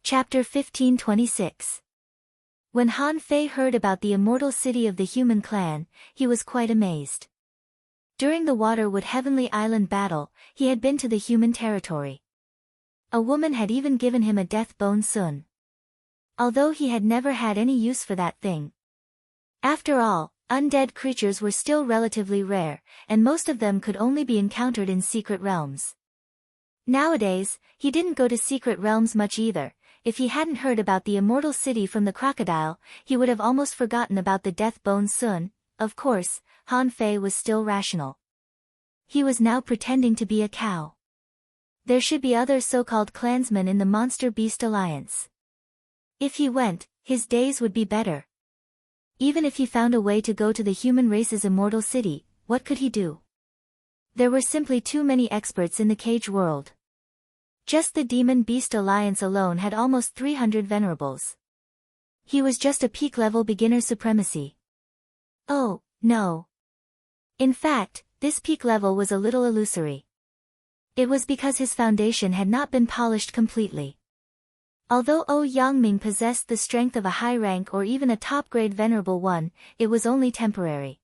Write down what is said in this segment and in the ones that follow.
Chapter 1526. When Han Fei heard about the immortal city of the human clan, he was quite amazed. During the Waterwood Heavenly Island battle, he had been to the human territory. A woman had even given him a death bone sun. Although he had never had any use for that thing. After all, undead creatures were still relatively rare, and most of them could only be encountered in secret realms. Nowadays, he didn't go to secret realms much either. If he hadn't heard about the immortal city from the crocodile, he would have almost forgotten about the death bone sun. Of course, Han Fei was still rational. He was now pretending to be a cow. There should be other so-called clansmen in the Monster Beast Alliance. If he went, his days would be better. Even if he found a way to go to the human race's immortal city, what could he do? There were simply too many experts in the cage world. Just the Demon Beast Alliance alone had almost 300 venerables. He was just a peak-level beginner supremacy. Oh, no. In fact, this peak level was a little illusory. It was because his foundation had not been polished completely. Although Yangming possessed the strength of a high rank or even a top-grade venerable one, it was only temporary.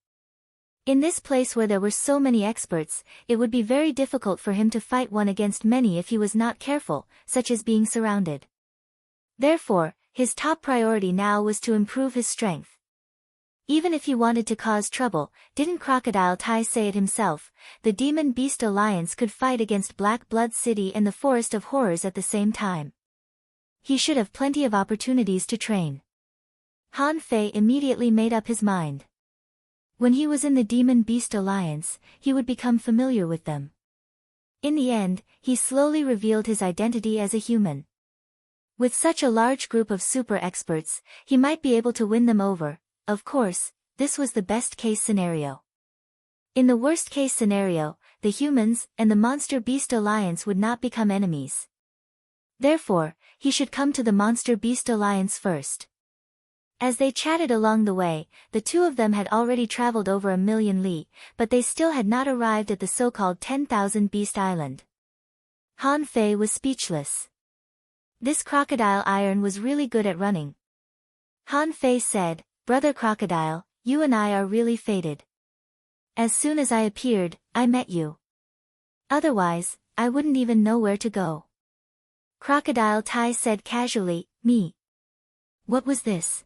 In this place where there were so many experts, it would be very difficult for him to fight one against many if he was not careful, such as being surrounded. Therefore, his top priority now was to improve his strength. Even if he wanted to cause trouble, didn't Crocodile Tai say it himself, the Demon Beast Alliance could fight against Black Blood City and the Forest of Horrors at the same time. He should have plenty of opportunities to train. Han Fei immediately made up his mind. When he was in the Demon Beast Alliance, he would become familiar with them. In the end, he slowly revealed his identity as a human. With such a large group of super experts, he might be able to win them over. Of course, this was the best-case scenario. In the worst-case scenario, the humans and the Monster Beast Alliance would not become enemies. Therefore, he should come to the Monster Beast Alliance first. As they chatted along the way, the two of them had already traveled over 1,000,000 li, but they still had not arrived at the so-called 10,000 Beast Island. Han Fei was speechless. This crocodile iron was really good at running. Han Fei said, "Brother Crocodile, you and I are really fated. As soon as I appeared, I met you. Otherwise, I wouldn't even know where to go." Crocodile Tai said casually, "Me. What was this?"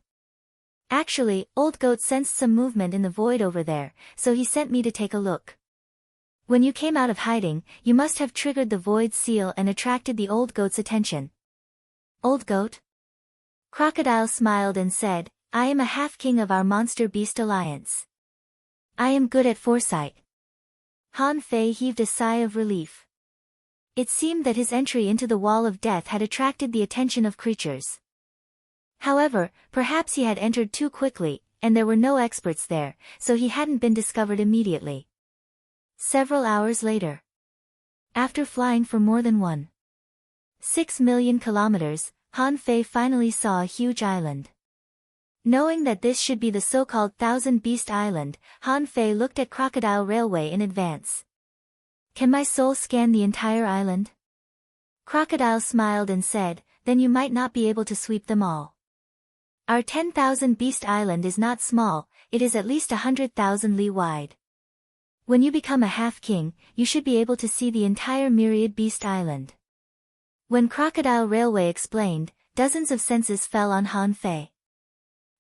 "Actually, Old Goat sensed some movement in the void over there, so he sent me to take a look. When you came out of hiding, you must have triggered the void seal and attracted the Old Goat's attention." "Old Goat?" Crocodile smiled and said, "I am a half-king of our Monster Beast Alliance. I am good at foresight." Han Fei heaved a sigh of relief. It seemed that his entry into the Wall of Death had attracted the attention of creatures. However, perhaps he had entered too quickly, and there were no experts there, so he hadn't been discovered immediately. Several hours later. After flying for more than 1.6 million kilometers, Han Fei finally saw a huge island. Knowing that this should be the so-called 1,000 Beast Island, Han Fei looked at Crocodile Railway in advance. "Can my soul scan the entire island?" Crocodile smiled and said, "Then you might not be able to sweep them all. Our 10,000 Beast Island is not small, it is at least 100,000 li wide. When you become a half-king, you should be able to see the entire myriad Beast Island." When Crocodile Railway explained, dozens of senses fell on Han Fei.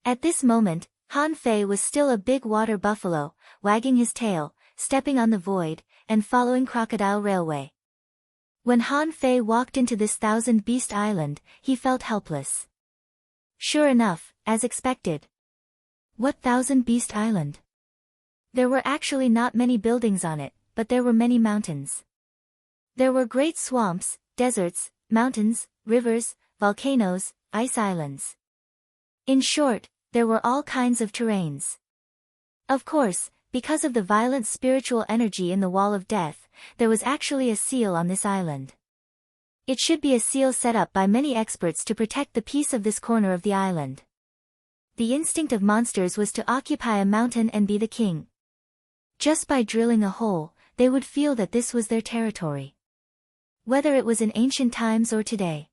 At this moment, Han Fei was still a big water buffalo, wagging his tail, stepping on the void, and following Crocodile Railway. When Han Fei walked into this 1,000 Beast Island, he felt helpless. Sure enough, as expected. What 1,000 Beast Island? There were actually not many buildings on it, but there were many mountains. There were great swamps, deserts, mountains, rivers, volcanoes, ice islands. In short, there were all kinds of terrains. Of course, because of the violent spiritual energy in the Wall of Death, there was actually a seal on this island. It should be a seal set up by many experts to protect the peace of this corner of the island. The instinct of monsters was to occupy a mountain and be the king. Just by drilling a hole, they would feel that this was their territory. Whether it was in ancient times or today.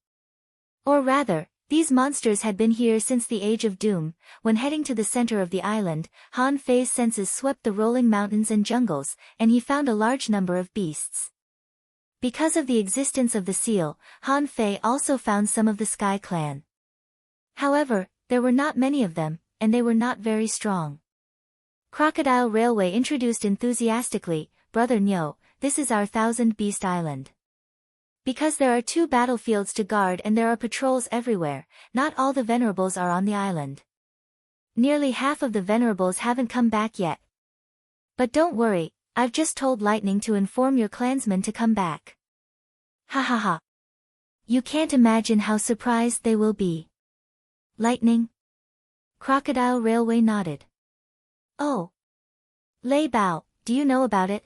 Or rather, these monsters had been here since the Age of Doom. When heading to the center of the island, Han Fei's senses swept the rolling mountains and jungles, and he found a large number of beasts. Because of the existence of the seal, Han Fei also found some of the Sky Clan. However, there were not many of them, and they were not very strong. Crocodile Railway introduced enthusiastically, "Brother Nyo, this is our 1000-beast island. Because there are 2 battlefields to guard and there are patrols everywhere, not all the venerables are on the island. Nearly half of the venerables haven't come back yet. But don't worry, I've just told Lightning to inform your clansmen to come back. Ha ha ha. You can't imagine how surprised they will be." "Lightning?" Crocodile Railway nodded. "Oh. Lei Bao, do you know about it?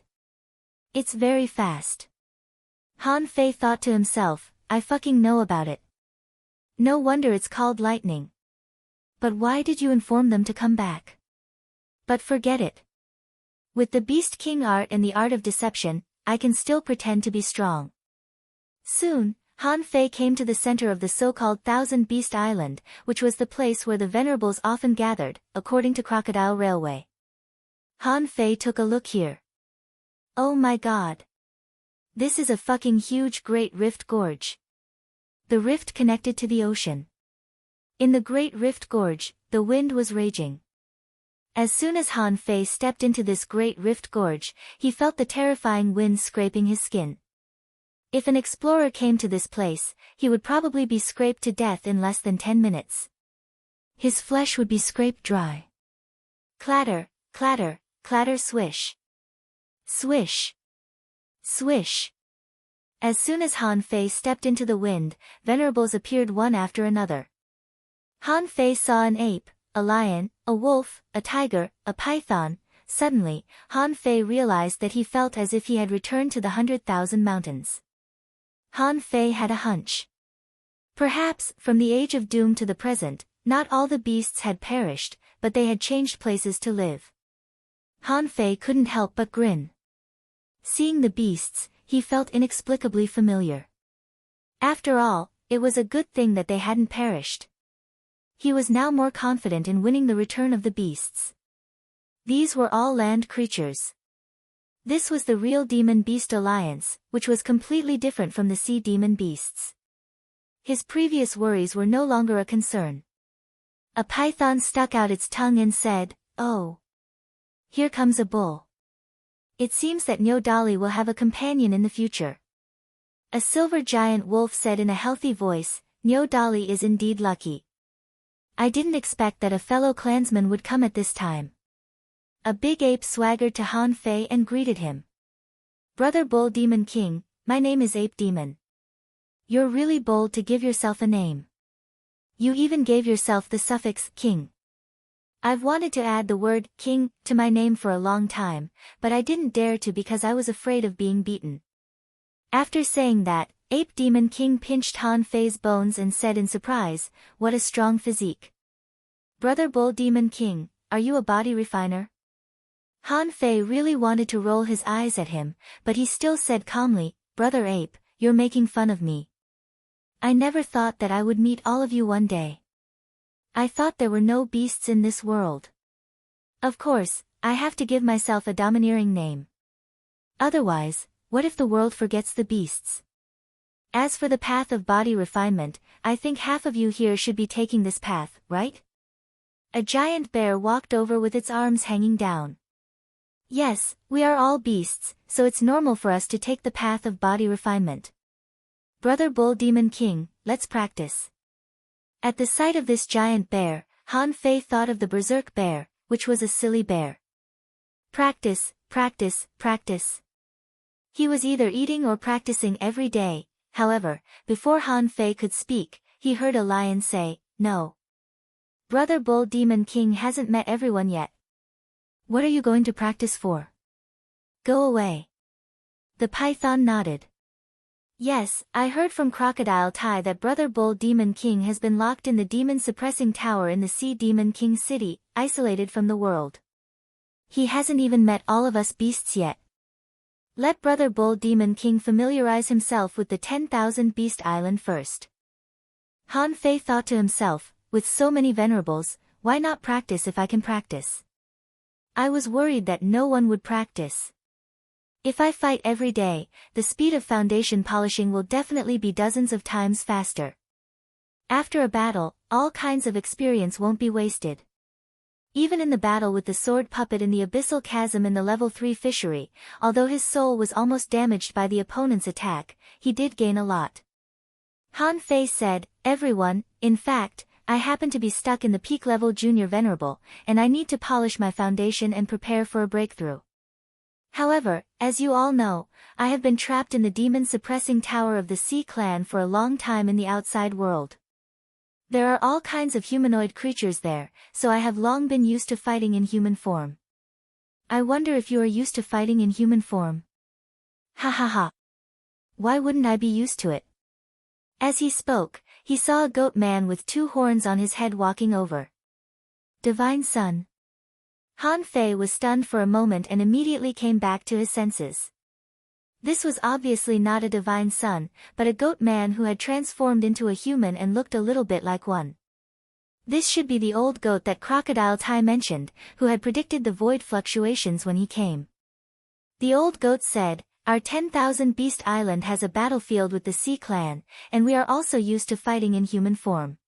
It's very fast." Han Fei thought to himself, I fucking know about it. No wonder it's called lightning. But why did you inform them to come back? But forget it. With the Beast King art and the art of deception, I can still pretend to be strong. Soon, Han Fei came to the center of the so-called 1000-beast island, which was the place where the venerables often gathered, according to Crocodile Railway. Han Fei took a look here. Oh my god. This is a fucking huge Great Rift Gorge. The rift connected to the ocean. In the Great Rift Gorge, the wind was raging. As soon as Han Fei stepped into this Great Rift Gorge, he felt the terrifying wind scraping his skin. If an explorer came to this place, he would probably be scraped to death in less than 10 minutes. His flesh would be scraped dry. Clatter, clatter, clatter swish. Swish. Swish. As soon as Han Fei stepped into the wind, venerables appeared one after another. Han Fei saw an ape, a lion, a wolf, a tiger, a python. Suddenly, Han Fei realized that he felt as if he had returned to the 100,000 mountains. Han Fei had a hunch. Perhaps, from the Age of Doom to the present, not all the beasts had perished, but they had changed places to live. Han Fei couldn't help but grin. Seeing the beasts, he felt inexplicably familiar. After all, it was a good thing that they hadn't perished. He was now more confident in winning the return of the beasts. These were all land creatures. This was the real demon-beast alliance, which was completely different from the sea demon beasts. His previous worries were no longer a concern. A python stuck out its tongue and said, "Oh. Here comes a bull. It seems that Nyo Dali will have a companion in the future." A silver giant wolf said in a healthy voice, "Nyo Dali is indeed lucky. I didn't expect that a fellow clansman would come at this time." A big ape swaggered to Han Fei and greeted him. "Brother Bull Demon King, my name is Ape Demon. You're really bold to give yourself a name. You even gave yourself the suffix king. I've wanted to add the word king to my name for a long time, but I didn't dare to because I was afraid of being beaten." After saying that, Ape Demon King pinched Han Fei's bones and said in surprise, "What a strong physique. Brother Bull Demon King, are you a body refiner?" Han Fei really wanted to roll his eyes at him, but he still said calmly, "Brother Ape, you're making fun of me. I never thought that I would meet all of you one day. I thought there were no beasts in this world. Of course, I have to give myself a domineering name. Otherwise, what if the world forgets the beasts? As for the path of body refinement, I think half of you here should be taking this path, right?" A giant bear walked over with its arms hanging down. "Yes, we are all beasts, so it's normal for us to take the path of body refinement. Brother Bull Demon King, let's practice." At the sight of this giant bear, Han Fei thought of the berserk bear, which was a silly bear. Practice, practice, practice. He was either eating or practicing every day. However, before Han Fei could speak, he heard a lion say, "No. Brother Bull Demon King hasn't met everyone yet. What are you going to practice for? Go away." The python nodded. "Yes, I heard from Crocodile Tai that Brother Bull Demon King has been locked in the demon-suppressing tower in the Sea Demon King City, isolated from the world. He hasn't even met all of us beasts yet. Let Brother Bull Demon King familiarize himself with the 10,000 Beast Island first." Han Fei thought to himself, with so many venerables, why not practice if I can practice? I was worried that no one would practice. If I fight every day, the speed of foundation polishing will definitely be dozens of times faster. After a battle, all kinds of experience won't be wasted. Even in the battle with the sword puppet in the abyssal chasm in the level 3 fishery, although his soul was almost damaged by the opponent's attack, he did gain a lot. Han Fei said, everyone, in fact, I happen to be stuck in the peak level junior venerable, and I need to polish my foundation and prepare for a breakthrough. However, as you all know, I have been trapped in the demon-suppressing tower of the Sea Clan for a long time in the outside world. There are all kinds of humanoid creatures there, so I have long been used to fighting in human form. I wonder if you are used to fighting in human form? Ha ha ha. Why wouldn't I be used to it? As he spoke, he saw a goat man with 2 horns on his head walking over. Divine Son. Han Fei was stunned for a moment and immediately came back to his senses. This was obviously not a divine son, but a goat man who had transformed into a human and looked a little bit like one. This should be the old goat that Crocodile Tai mentioned, who had predicted the void fluctuations when he came. The old goat said, our 10,000 Beast Island has a battlefield with the Sea Clan, and we are also used to fighting in human form.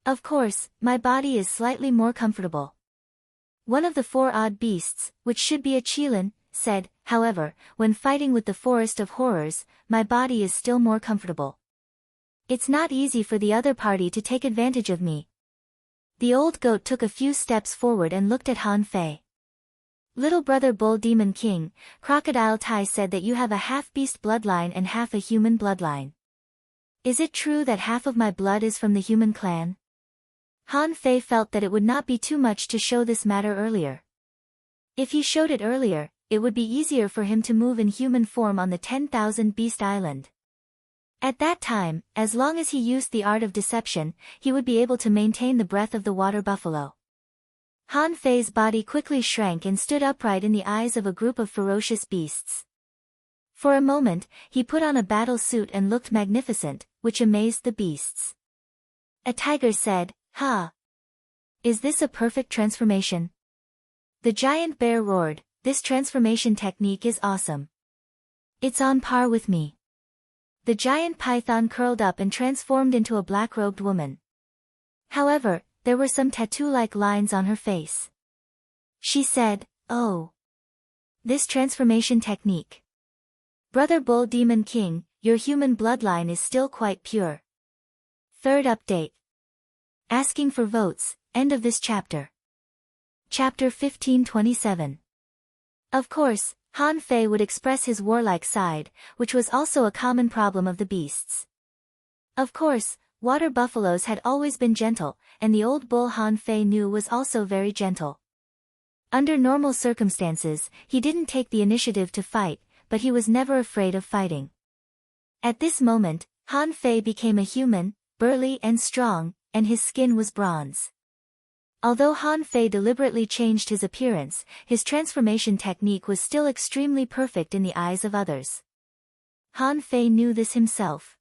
Of course, my body is slightly more comfortable. One of the 4 odd beasts, which should be a Qilin, said, however, when fighting with the Forest of Horrors, my body is still more comfortable. It's not easy for the other party to take advantage of me. The old goat took a few steps forward and looked at Han Fei. Little brother Bull Demon King, Crocodile Tai said that you have a half-beast bloodline and half a human bloodline. Is it true that half of my blood is from the human clan? Han Fei felt that it would not be too much to show this matter earlier. If he showed it earlier, it would be easier for him to move in human form on the 10,000 Beast Island. At that time, as long as he used the art of deception, he would be able to maintain the breath of the water buffalo. Han Fei's body quickly shrank and stood upright in the eyes of a group of ferocious beasts. For a moment, he put on a battle suit and looked magnificent, which amazed the beasts. A tiger said, "Ha! Is this a perfect transformation?" The giant bear roared, "This transformation technique is awesome. It's on par with me." The giant python curled up and transformed into a black-robed woman. However, there were some tattoo-like lines on her face. She said, "Oh. This transformation technique. Brother Bull Demon King, your human bloodline is still quite pure." Third update. Asking for votes, end of this chapter. Chapter 1527. Of course, Han Fei would express his warlike side, which was also a common problem of the beasts. Of course, water buffaloes had always been gentle, and the old bull Han Fei knew was also very gentle. Under normal circumstances, he didn't take the initiative to fight, but he was never afraid of fighting. At this moment, Han Fei became a human, burly and strong, and his skin was bronze. Although Han Fei deliberately changed his appearance, his transformation technique was still extremely perfect in the eyes of others. Han Fei knew this himself.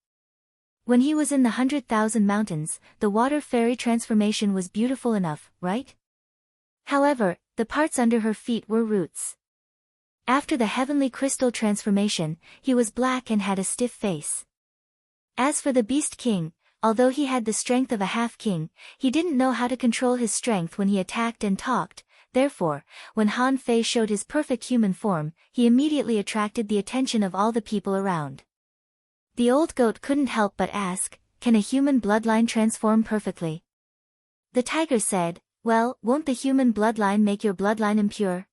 When he was in the 100,000 mountains, the water fairy transformation was beautiful enough, right? However, the parts under her feet were roots. After the heavenly crystal transformation, he was black and had a stiff face. As for the Beast King, although he had the strength of a half-king, he didn't know how to control his strength when he attacked and talked. Therefore, when Han Fei showed his perfect human form, he immediately attracted the attention of all the people around. The old goat couldn't help but ask, "Can a human bloodline transform perfectly?" The tiger said, "Well, won't the human bloodline make your bloodline impure?"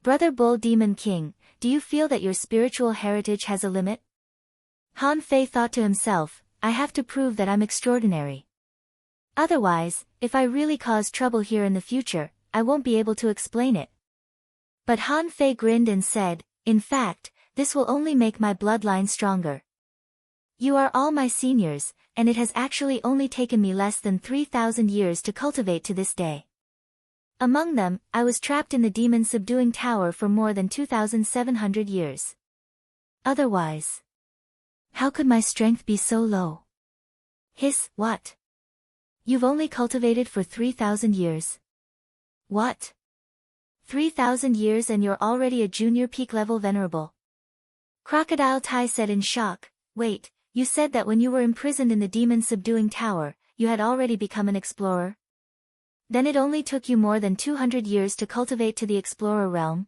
Brother Bull Demon King, do you feel that your spiritual heritage has a limit? Han Fei thought to himself, I have to prove that I'm extraordinary. Otherwise, if I really cause trouble here in the future, I won't be able to explain it. But Han Fei grinned and said, in fact, this will only make my bloodline stronger. You are all my seniors, and it has actually only taken me less than 3,000 years to cultivate to this day. Among them, I was trapped in the demon-subduing tower for more than 2,700 years. Otherwise, how could my strength be so low? Hiss, what? You've only cultivated for 3,000 years. What? 3,000 years and you're already a junior peak level venerable. Crocodile Tai said in shock, wait, you said that when you were imprisoned in the demon subduing tower, you had already become an explorer? Then it only took you more than 200 years to cultivate to the explorer realm?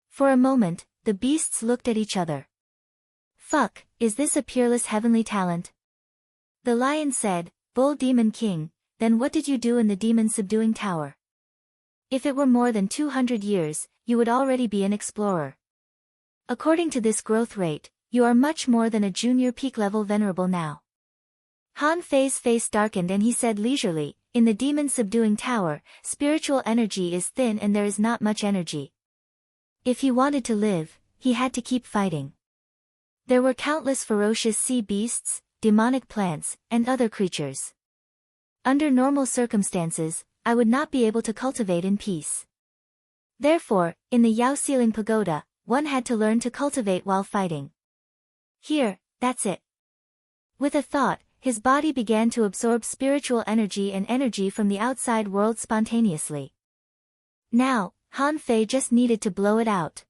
For a moment, the beasts looked at each other. Fuck, is this a peerless heavenly talent? The lion said, Bull Demon King, then what did you do in the demon subduing tower? If it were more than 200 years, you would already be an explorer. According to this growth rate, you are much more than a junior peak level venerable now. Han Fei's face darkened and he said leisurely, in the demon subduing tower, spiritual energy is thin and there is not much energy. If he wanted to live, he had to keep fighting. There were countless ferocious sea beasts, demonic plants, and other creatures. Under normal circumstances, I would not be able to cultivate in peace. Therefore, in the Yao Ceiling Pagoda, one had to learn to cultivate while fighting. Here, that's it. With a thought, his body began to absorb spiritual energy and energy from the outside world spontaneously. Now, Han Fei just needed to blow it out.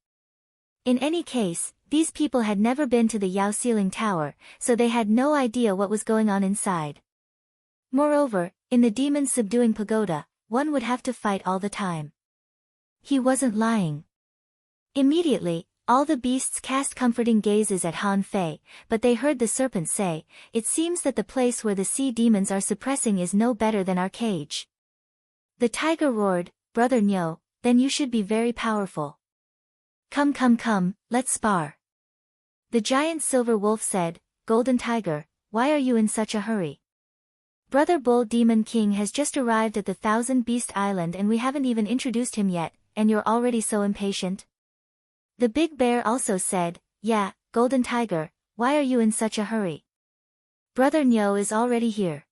In any case, these people had never been to the Yao Ceiling Tower, so they had no idea what was going on inside. Moreover, in the demon subduing pagoda, one would have to fight all the time. He wasn't lying. Immediately, all the beasts cast comforting gazes at Han Fei, but they heard the serpent say, it seems that the place where the sea demons are suppressing is no better than our cage. The tiger roared, Brother Nyo, then you should be very powerful. Come come come, let's spar. The giant silver wolf said, Golden Tiger, why are you in such a hurry? Brother Bull Demon King has just arrived at the Thousand Beast Island and we haven't even introduced him yet, and you're already so impatient? The big bear also said, yeah, Golden Tiger, why are you in such a hurry? Brother Nyo is already here.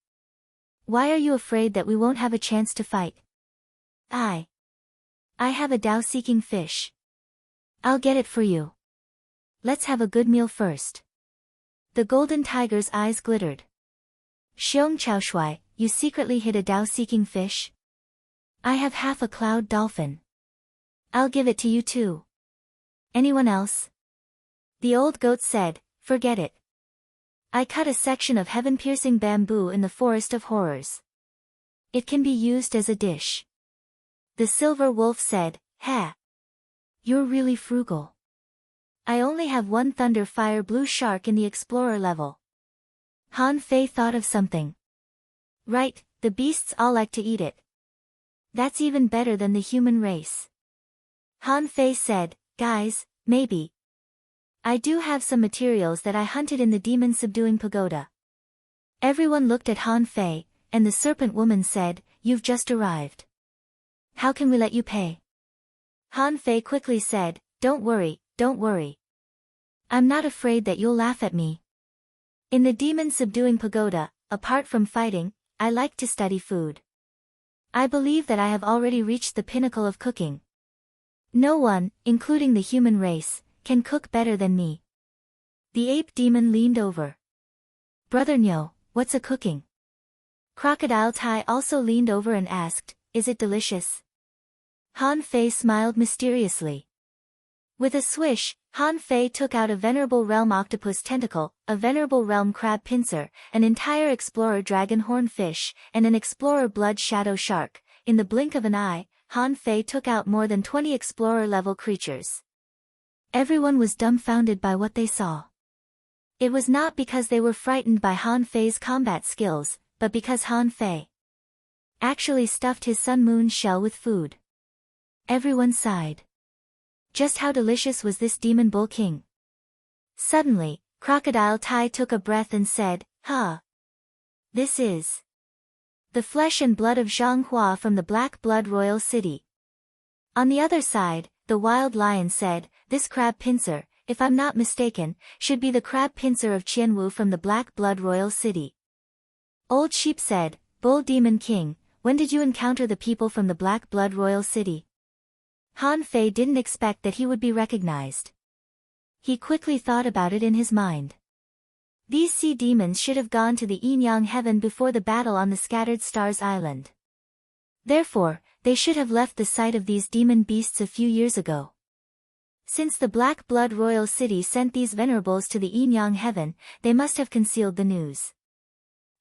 Why are you afraid that we won't have a chance to fight? I have a Tao-seeking fish. I'll get it for you. Let's have a good meal first. The Golden Tiger's eyes glittered. Xiong Chao Shui, you secretly hid a Tao-seeking fish? I have half a cloud dolphin. I'll give it to you too. Anyone else? The old goat said, forget it. I cut a section of heaven-piercing bamboo in the forest of horrors. It can be used as a dish. The silver wolf said, ha. You're really frugal. I only have one thunder fire blue shark in the explorer level. Han Fei thought of something. Right, the beasts all like to eat it. That's even better than the human race. Han Fei said, guys, maybe. I do have some materials that I hunted in the demon subduing pagoda. Everyone looked at Han Fei, and the serpent woman said, you've just arrived. How can we let you pay? Han Fei quickly said, don't worry, don't worry. I'm not afraid that you'll laugh at me. In the demon subduing pagoda, apart from fighting, I like to study food. I believe that I have already reached the pinnacle of cooking. No one, including the human race, can cook better than me. The ape demon leaned over. Brother Nyo, what's a cooking? Crocodile Tai also leaned over and asked, is it delicious? Han Fei smiled mysteriously. With a swish, Han Fei took out a venerable realm octopus tentacle, a venerable realm crab pincer, an entire explorer dragon horn fish, and an explorer blood shadow shark. In the blink of an eye, Han Fei took out more than 20 explorer-level creatures. Everyone was dumbfounded by what they saw. It was not because they were frightened by Han Fei's combat skills, but because Han Fei actually stuffed his sun moon shell with food. Everyone sighed. Just how delicious was this demon bull king? Suddenly, Crocodile Tai took a breath and said, huh. This is the flesh and blood of Zhang Hua from the Black Blood Royal City. On the other side, the wild lion said, this crab pincer, if I'm not mistaken, should be the crab pincer of Qianwu from the Black Blood Royal City. Old Sheep said, Bull Demon King, when did you encounter the people from the Black Blood Royal City? Han Fei didn't expect that he would be recognized. He quickly thought about it in his mind. These sea demons should have gone to the yin-yang heaven before the battle on the Scattered Stars Island. Therefore, they should have left the sight of these demon beasts a few years ago. Since the Black Blood Royal City sent these venerables to the yin-yang heaven, they must have concealed the news.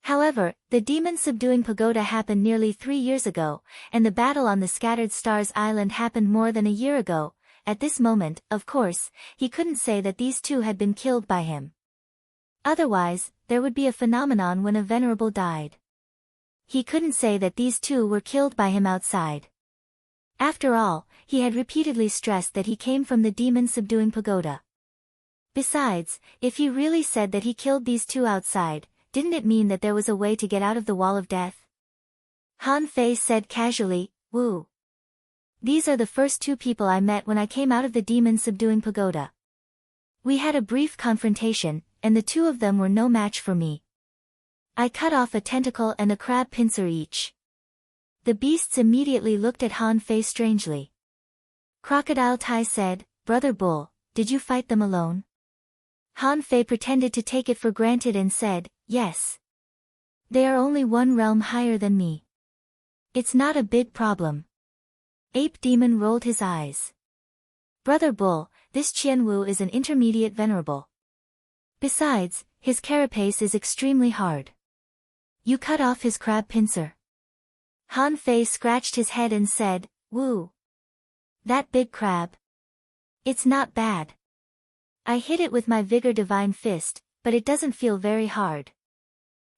However, the demon-subduing pagoda happened nearly 3 years ago, and the battle on the Scattered Stars Island happened more than a year ago. At this moment, of course, he couldn't say that these two had been killed by him. Otherwise, there would be a phenomenon when a venerable died. He couldn't say that these two were killed by him outside. After all, he had repeatedly stressed that he came from the demon-subduing pagoda. Besides, if he really said that he killed these two outside, didn't it mean that there was a way to get out of the wall of death? Han Fei said casually, "Wu. These are the first two people I met when I came out of the demon-subduing pagoda. We had a brief confrontation, and the two of them were no match for me. I cut off a tentacle and a crab pincer each." The beasts immediately looked at Han Fei strangely. Crocodile Tai said, "Brother Bull, did you fight them alone?" Han Fei pretended to take it for granted and said, "Yes. They are only one realm higher than me. It's not a big problem." Ape Demon rolled his eyes. "Brother Bull, this Qianwu is an intermediate venerable. Besides, his carapace is extremely hard. You cut off his crab pincer." Han Fei scratched his head and said, "Wu. That big crab. It's not bad. I hit it with my Vigor Divine Fist, but it doesn't feel very hard."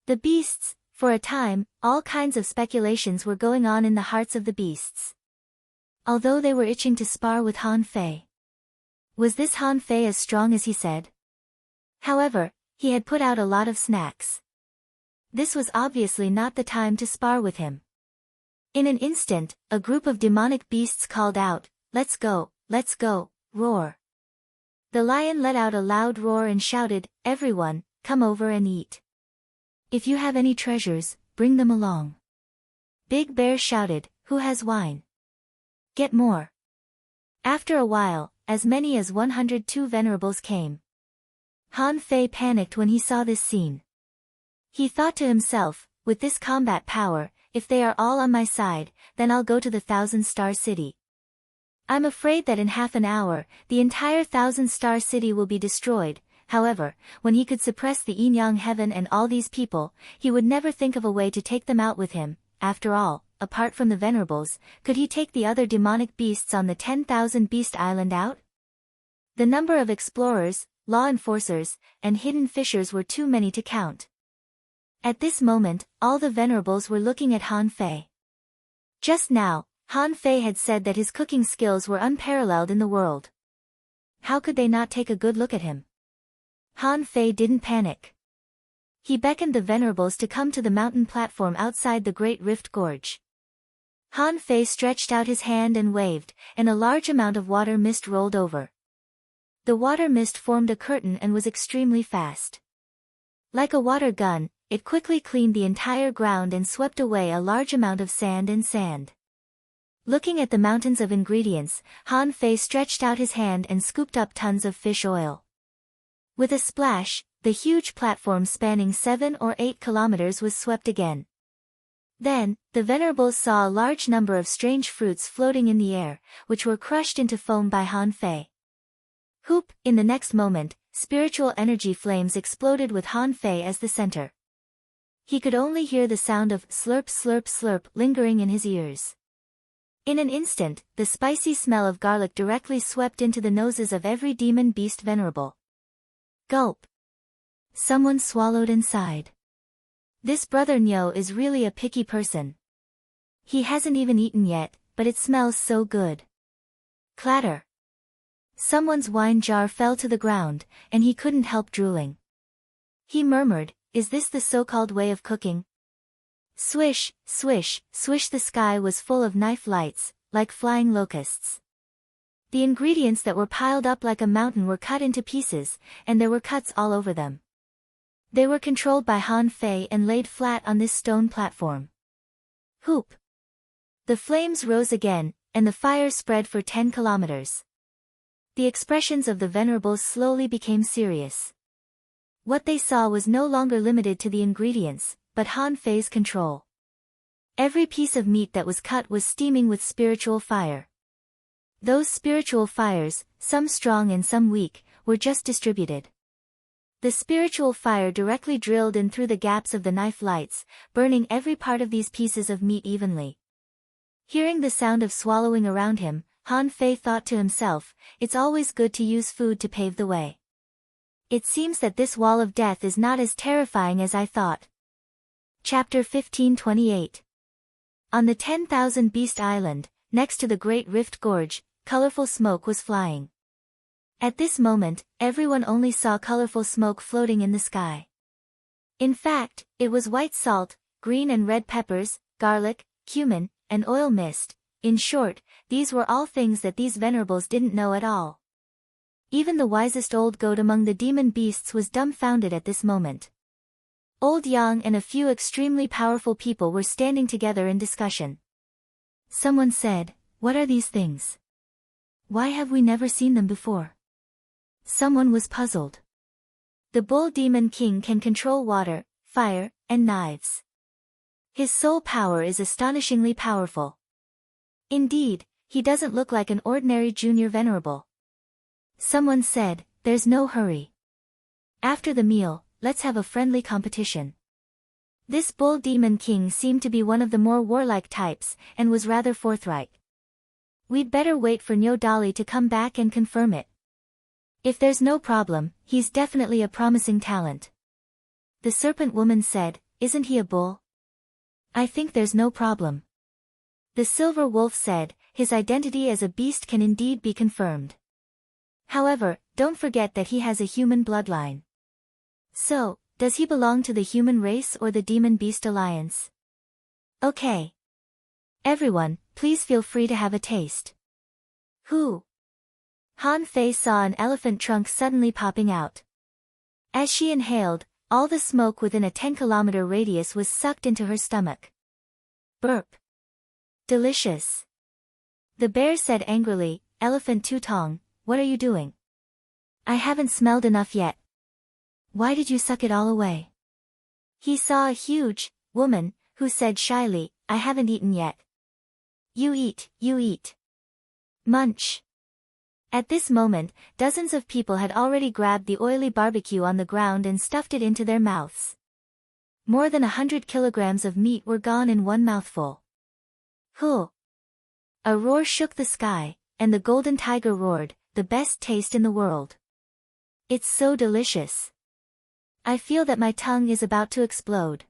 The beasts, for a time, all kinds of speculations were going on in the hearts of the beasts. Although they were itching to spar with Han Fei. Was this Han Fei as strong as he said? However, he had put out a lot of snacks. This was obviously not the time to spar with him. In an instant, a group of demonic beasts called out, let's go, roar." The lion let out a loud roar and shouted, "Everyone, come over and eat. If you have any treasures, bring them along." Big Bear shouted, "Who has wine? Get more." After a while, as many as 102 venerables came. Han Fei panicked when he saw this scene. He thought to himself, with this combat power, if they are all on my side, then I'll go to the 1,000-star city. I'm afraid that in half an hour, the entire 1,000-star city will be destroyed. However, when he could suppress the yin-yang heaven and all these people, he would never think of a way to take them out with him. After all, apart from the venerables, could he take the other demonic beasts on the 10,000 Beast Island out? The number of explorers, law enforcers, and hidden fishers were too many to count. At this moment, all the venerables were looking at Han Fei. Just now, Han Fei had said that his cooking skills were unparalleled in the world. How could they not take a good look at him? Han Fei didn't panic. He beckoned the venerables to come to the mountain platform outside the Great Rift Gorge. Han Fei stretched out his hand and waved, and a large amount of water mist rolled over. The water mist formed a curtain and was extremely fast. Like a water gun, it quickly cleaned the entire ground and swept away a large amount of sand. Looking at the mountains of ingredients, Han Fei stretched out his hand and scooped up tons of fish oil. With a splash, the huge platform spanning 7 or 8 kilometers was swept again. Then, the venerables saw a large number of strange fruits floating in the air, which were crushed into foam by Han Fei. Whoop! In the next moment, spiritual energy flames exploded with Han Fei as the center. He could only hear the sound of slurp slurp slurp lingering in his ears. In an instant, the spicy smell of garlic directly swept into the noses of every demon beast venerable. Gulp! Someone swallowed and sighed. This brother Nyo is really a picky person. He hasn't even eaten yet, but it smells so good. Clatter! Someone's wine jar fell to the ground, and he couldn't help drooling. He murmured, "Is this the so-called way of cooking?" Swish, swish, swish. The sky was full of knife lights, like flying locusts. The ingredients that were piled up like a mountain were cut into pieces, and there were cuts all over them. They were controlled by Han Fei and laid flat on this stone platform. Whoop! The flames rose again, and the fire spread for 10 kilometers. The expressions of the venerables slowly became serious. What they saw was no longer limited to the ingredients, but Han Fei's control. Every piece of meat that was cut was steaming with spiritual fire. Those spiritual fires, some strong and some weak, were just distributed. The spiritual fire directly drilled in through the gaps of the knife lights, burning every part of these pieces of meat evenly. Hearing the sound of swallowing around him, Han Fei thought to himself, it's always good to use food to pave the way. It seems that this wall of death is not as terrifying as I thought. Chapter 1528. On the 10,000 Beast Island, next to the Great Rift Gorge, colorful smoke was flying. At this moment, everyone only saw colorful smoke floating in the sky. In fact, it was white salt, green and red peppers, garlic, cumin, and oil mist. In short, these were all things that these venerables didn't know at all. Even the wisest old goat among the demon beasts was dumbfounded at this moment. Old Yang and a few extremely powerful people were standing together in discussion. Someone said, "What are these things? Why have we never seen them before?" Someone was puzzled. The bull demon king can control water, fire, and knives. His soul power is astonishingly powerful. Indeed, he doesn't look like an ordinary junior venerable. Someone said, "There's no hurry. After the meal, let's have a friendly competition." This bull demon king seemed to be one of the more warlike types, and was rather forthright. "We'd better wait for Nyo Dali to come back and confirm it. If there's no problem, he's definitely a promising talent." The serpent woman said, "Isn't he a bull? I think there's no problem." The silver wolf said, "His identity as a beast can indeed be confirmed. However, don't forget that he has a human bloodline. So, does he belong to the human race or the demon-beast alliance?" "Okay. Everyone, please feel free to have a taste." "Who?" Han Fei saw an elephant trunk suddenly popping out. As she inhaled, all the smoke within a 10-kilometer radius was sucked into her stomach. Burp. Delicious. The bear said angrily, "Elephant Tutong, what are you doing? I haven't smelled enough yet. Why did you suck it all away?" He saw a huge woman, who said shyly, "I haven't eaten yet." You eat, you eat. Munch. At this moment, dozens of people had already grabbed the oily barbecue on the ground and stuffed it into their mouths. More than 100 kilograms of meat were gone in one mouthful. Huh! A roar shook the sky, and the golden tiger roared, "The best taste in the world. It's so delicious. I feel that my tongue is about to explode."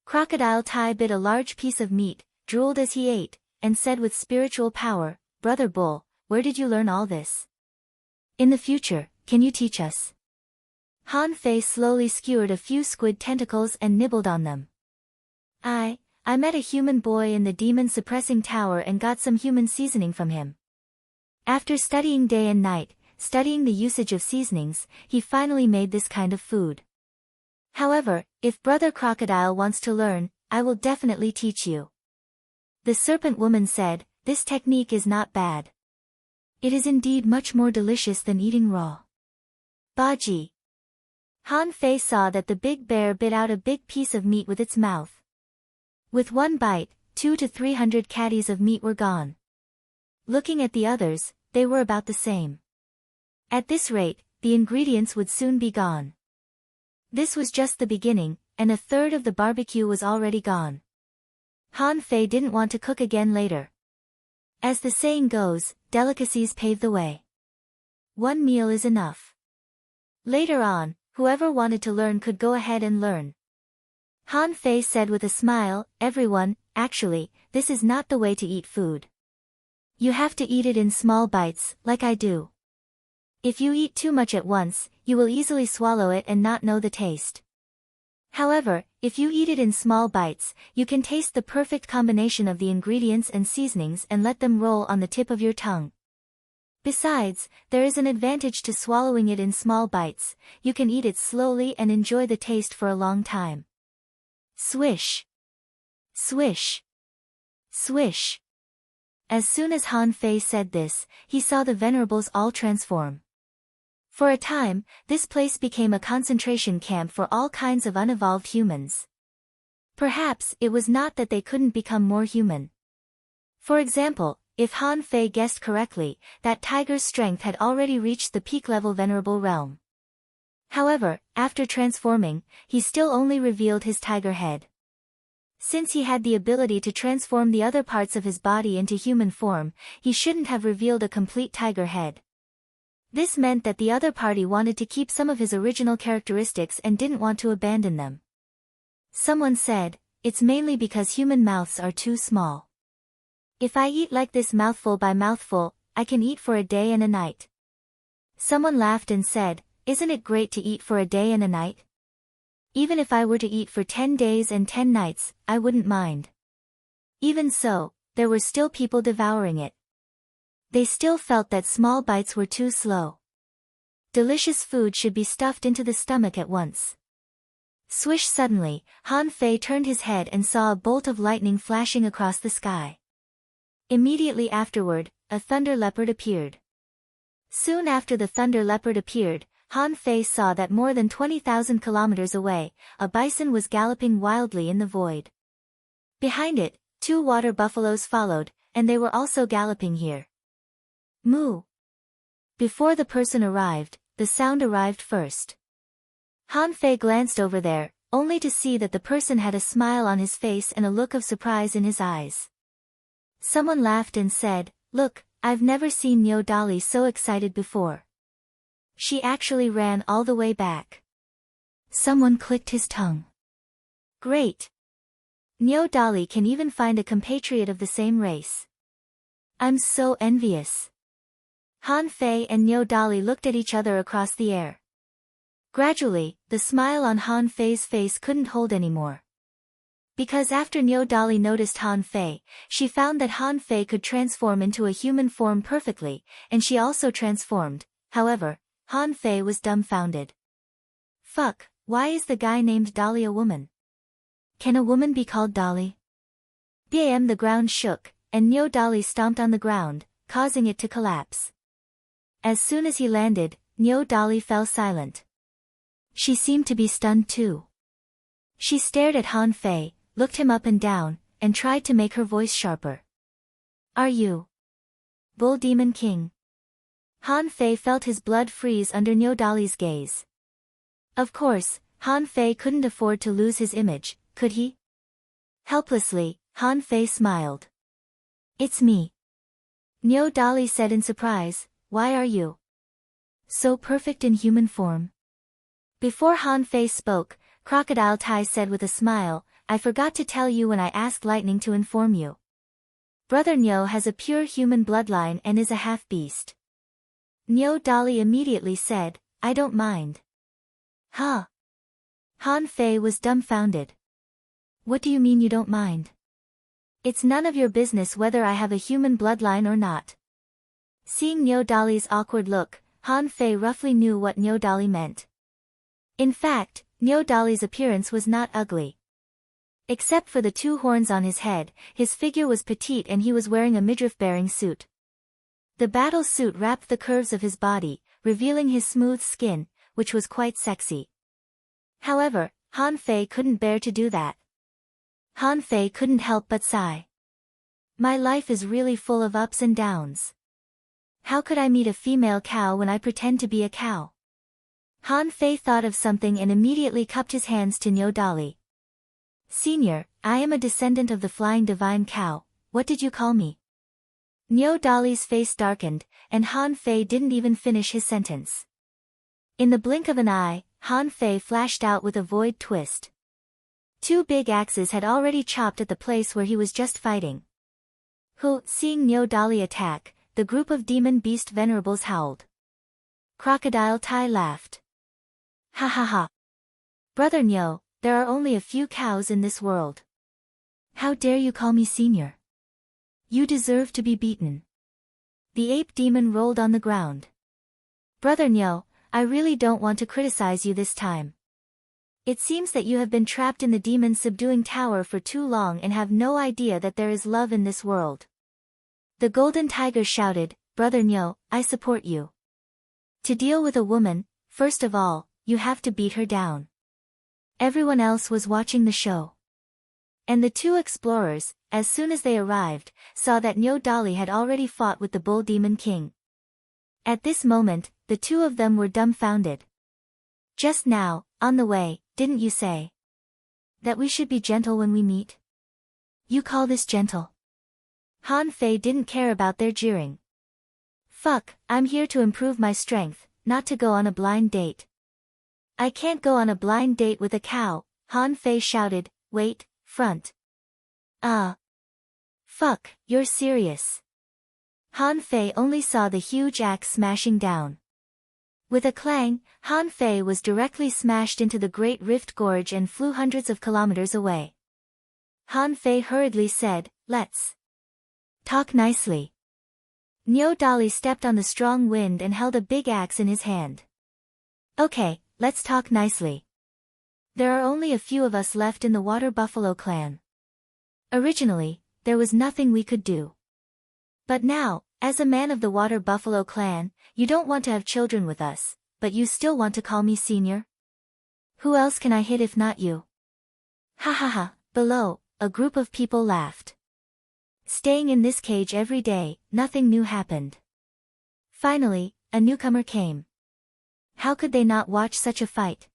Crocodile Tai bit a large piece of meat, drooled as he ate, and said with spiritual power, "Brother Bull, where did you learn all this? In the future, can you teach us?" Han Fei slowly skewered a few squid tentacles and nibbled on them. I met a human boy in the demon-suppressing tower and got some human seasoning from him. After studying day and night, studying the usage of seasonings, he finally made this kind of food. However, if Brother Crocodile wants to learn, I will definitely teach you." The serpent woman said, "This technique is not bad. It is indeed much more delicious than eating raw." Baji. Han Fei saw that the big bear bit out a big piece of meat with its mouth. With one bite, 200 to 300 caddies of meat were gone. Looking at the others, they were about the same. At this rate, the ingredients would soon be gone. This was just the beginning, and a third of the barbecue was already gone. Han Fei didn't want to cook again later. As the saying goes, delicacies pave the way. One meal is enough. Later on, whoever wanted to learn could go ahead and learn. Han Fei said with a smile, "Everyone, actually, this is not the way to eat food. You have to eat it in small bites, like I do. If you eat too much at once, you will easily swallow it and not know the taste. However, if you eat it in small bites, you can taste the perfect combination of the ingredients and seasonings and let them roll on the tip of your tongue. Besides, there is an advantage to swallowing it in small bites. You can eat it slowly and enjoy the taste for a long time." Swish! Swish! Swish! As soon as Han Fei said this, he saw the venerables all transform. For a time, this place became a concentration camp for all kinds of unevolved humans. Perhaps it was not that they couldn't become more human. For example, if Han Fei guessed correctly, that tiger's strength had already reached the peak-level venerable realm. However, after transforming, he still only revealed his tiger head. Since he had the ability to transform the other parts of his body into human form, he shouldn't have revealed a complete tiger head. This meant that the other party wanted to keep some of his original characteristics and didn't want to abandon them. Someone said, "It's mainly because human mouths are too small. If I eat like this mouthful by mouthful, I can eat for a day and a night." Someone laughed and said, "Isn't it great to eat for a day and a night? Even if I were to eat for 10 days and 10 nights, I wouldn't mind." Even so, there were still people devouring it. They still felt that small bites were too slow. Delicious food should be stuffed into the stomach at once. Swish! Suddenly, Han Fei turned his head and saw a bolt of lightning flashing across the sky. Immediately afterward, a thunder leopard appeared. Soon after the thunder leopard appeared, Han Fei saw that more than 20,000 kilometers away, a bison was galloping wildly in the void. Behind it, 2 water buffaloes followed, and they were also galloping here. Moo! Before the person arrived, the sound arrived first. Han Fei glanced over there, only to see that the person had a smile on his face and a look of surprise in his eyes. Someone laughed and said, "Look, I've never seen Niu Dali so excited before." She actually ran all the way back. Someone clicked his tongue. Great! Niu Dali can even find a compatriot of the same race. I'm so envious. Han Fei and Niu Dali looked at each other across the air. Gradually, the smile on Han Fei's face couldn't hold anymore. Because after Niu Dali noticed Han Fei, she found that Han Fei could transform into a human form perfectly, and she also transformed. However, Han Fei was dumbfounded. Fuck, why is the guy named Dali a woman? Can a woman be called Dali? Bam! The ground shook, and Niu Dali stomped on the ground, causing it to collapse. As soon as he landed, Niu Dali fell silent. She seemed to be stunned too. She stared at Han Fei, looked him up and down, and tried to make her voice sharper. Are you Bull Demon King? Han Fei felt his blood freeze under Niu Dali's gaze. Of course, Han Fei couldn't afford to lose his image, could he? Helplessly, Han Fei smiled. It's me. Niu Dali said in surprise, why are you so perfect in human form? Before Han Fei spoke, Crocodile Tai said with a smile, I forgot to tell you when I asked Lightning to inform you. Brother Niu has a pure human bloodline and is a half-beast. Niu Dali immediately said, I don't mind. Huh? Han Fei was dumbfounded. What do you mean you don't mind? It's none of your business whether I have a human bloodline or not. Seeing Niu Dali's awkward look, Han Fei roughly knew what Niu Dali meant. In fact, Niu Dali's appearance was not ugly. Except for the 2 horns on his head, his figure was petite and he was wearing a midriff-bearing suit. The battle suit wrapped the curves of his body, revealing his smooth skin, which was quite sexy. However, Han Fei couldn't bear to do that. Han Fei couldn't help but sigh. My life is really full of ups and downs. How could I meet a female cow when I pretend to be a cow? Han Fei thought of something and immediately cupped his hands to Niu Dali. Senior, I am a descendant of the flying divine cow, what did you call me? Niu Dali's face darkened, and Han Fei didn't even finish his sentence. In the blink of an eye, Han Fei flashed out with a void twist. 2 big axes had already chopped at the place where he was just fighting. Seeing Niu Dali attack, the group of demon beast venerables howled. Crocodile Tai laughed. Ha ha ha. Brother Niu, there are only a few cows in this world. How dare you call me senior? You deserve to be beaten. The ape demon rolled on the ground. Brother Niu, I really don't want to criticize you this time. It seems that you have been trapped in the demon-subduing tower for too long and have no idea that there is love in this world. The golden tiger shouted, Brother Niu, I support you. To deal with a woman, first of all, you have to beat her down. Everyone else was watching the show. And the two explorers, as soon as they arrived, saw that Nyo Dali had already fought with the Bull Demon King. At this moment, the two of them were dumbfounded. Just now, on the way, didn't you say that we should be gentle when we meet? You call this gentle? Han Fei didn't care about their jeering. Fuck, I'm here to improve my strength, not to go on a blind date. I can't go on a blind date with a cow, Han Fei shouted. Wait, front. Fuck, you're serious. Han Fei only saw the huge axe smashing down. With a clang, Han Fei was directly smashed into the Great Rift Gorge and flew hundreds of kilometers away. Han Fei hurriedly said, let's talk nicely. Nyo Dali stepped on the strong wind and held a big axe in his hand. Okay, let's talk nicely. There are only a few of us left in the Water Buffalo clan. Originally, there was nothing we could do. But now, as a man of the Water Buffalo clan, you don't want to have children with us, but you still want to call me senior? Who else can I hit if not you? Ha ha ha. Below, a group of people laughed. Staying in this cage every day, nothing new happened. Finally, a newcomer came. How could they not watch such a fight?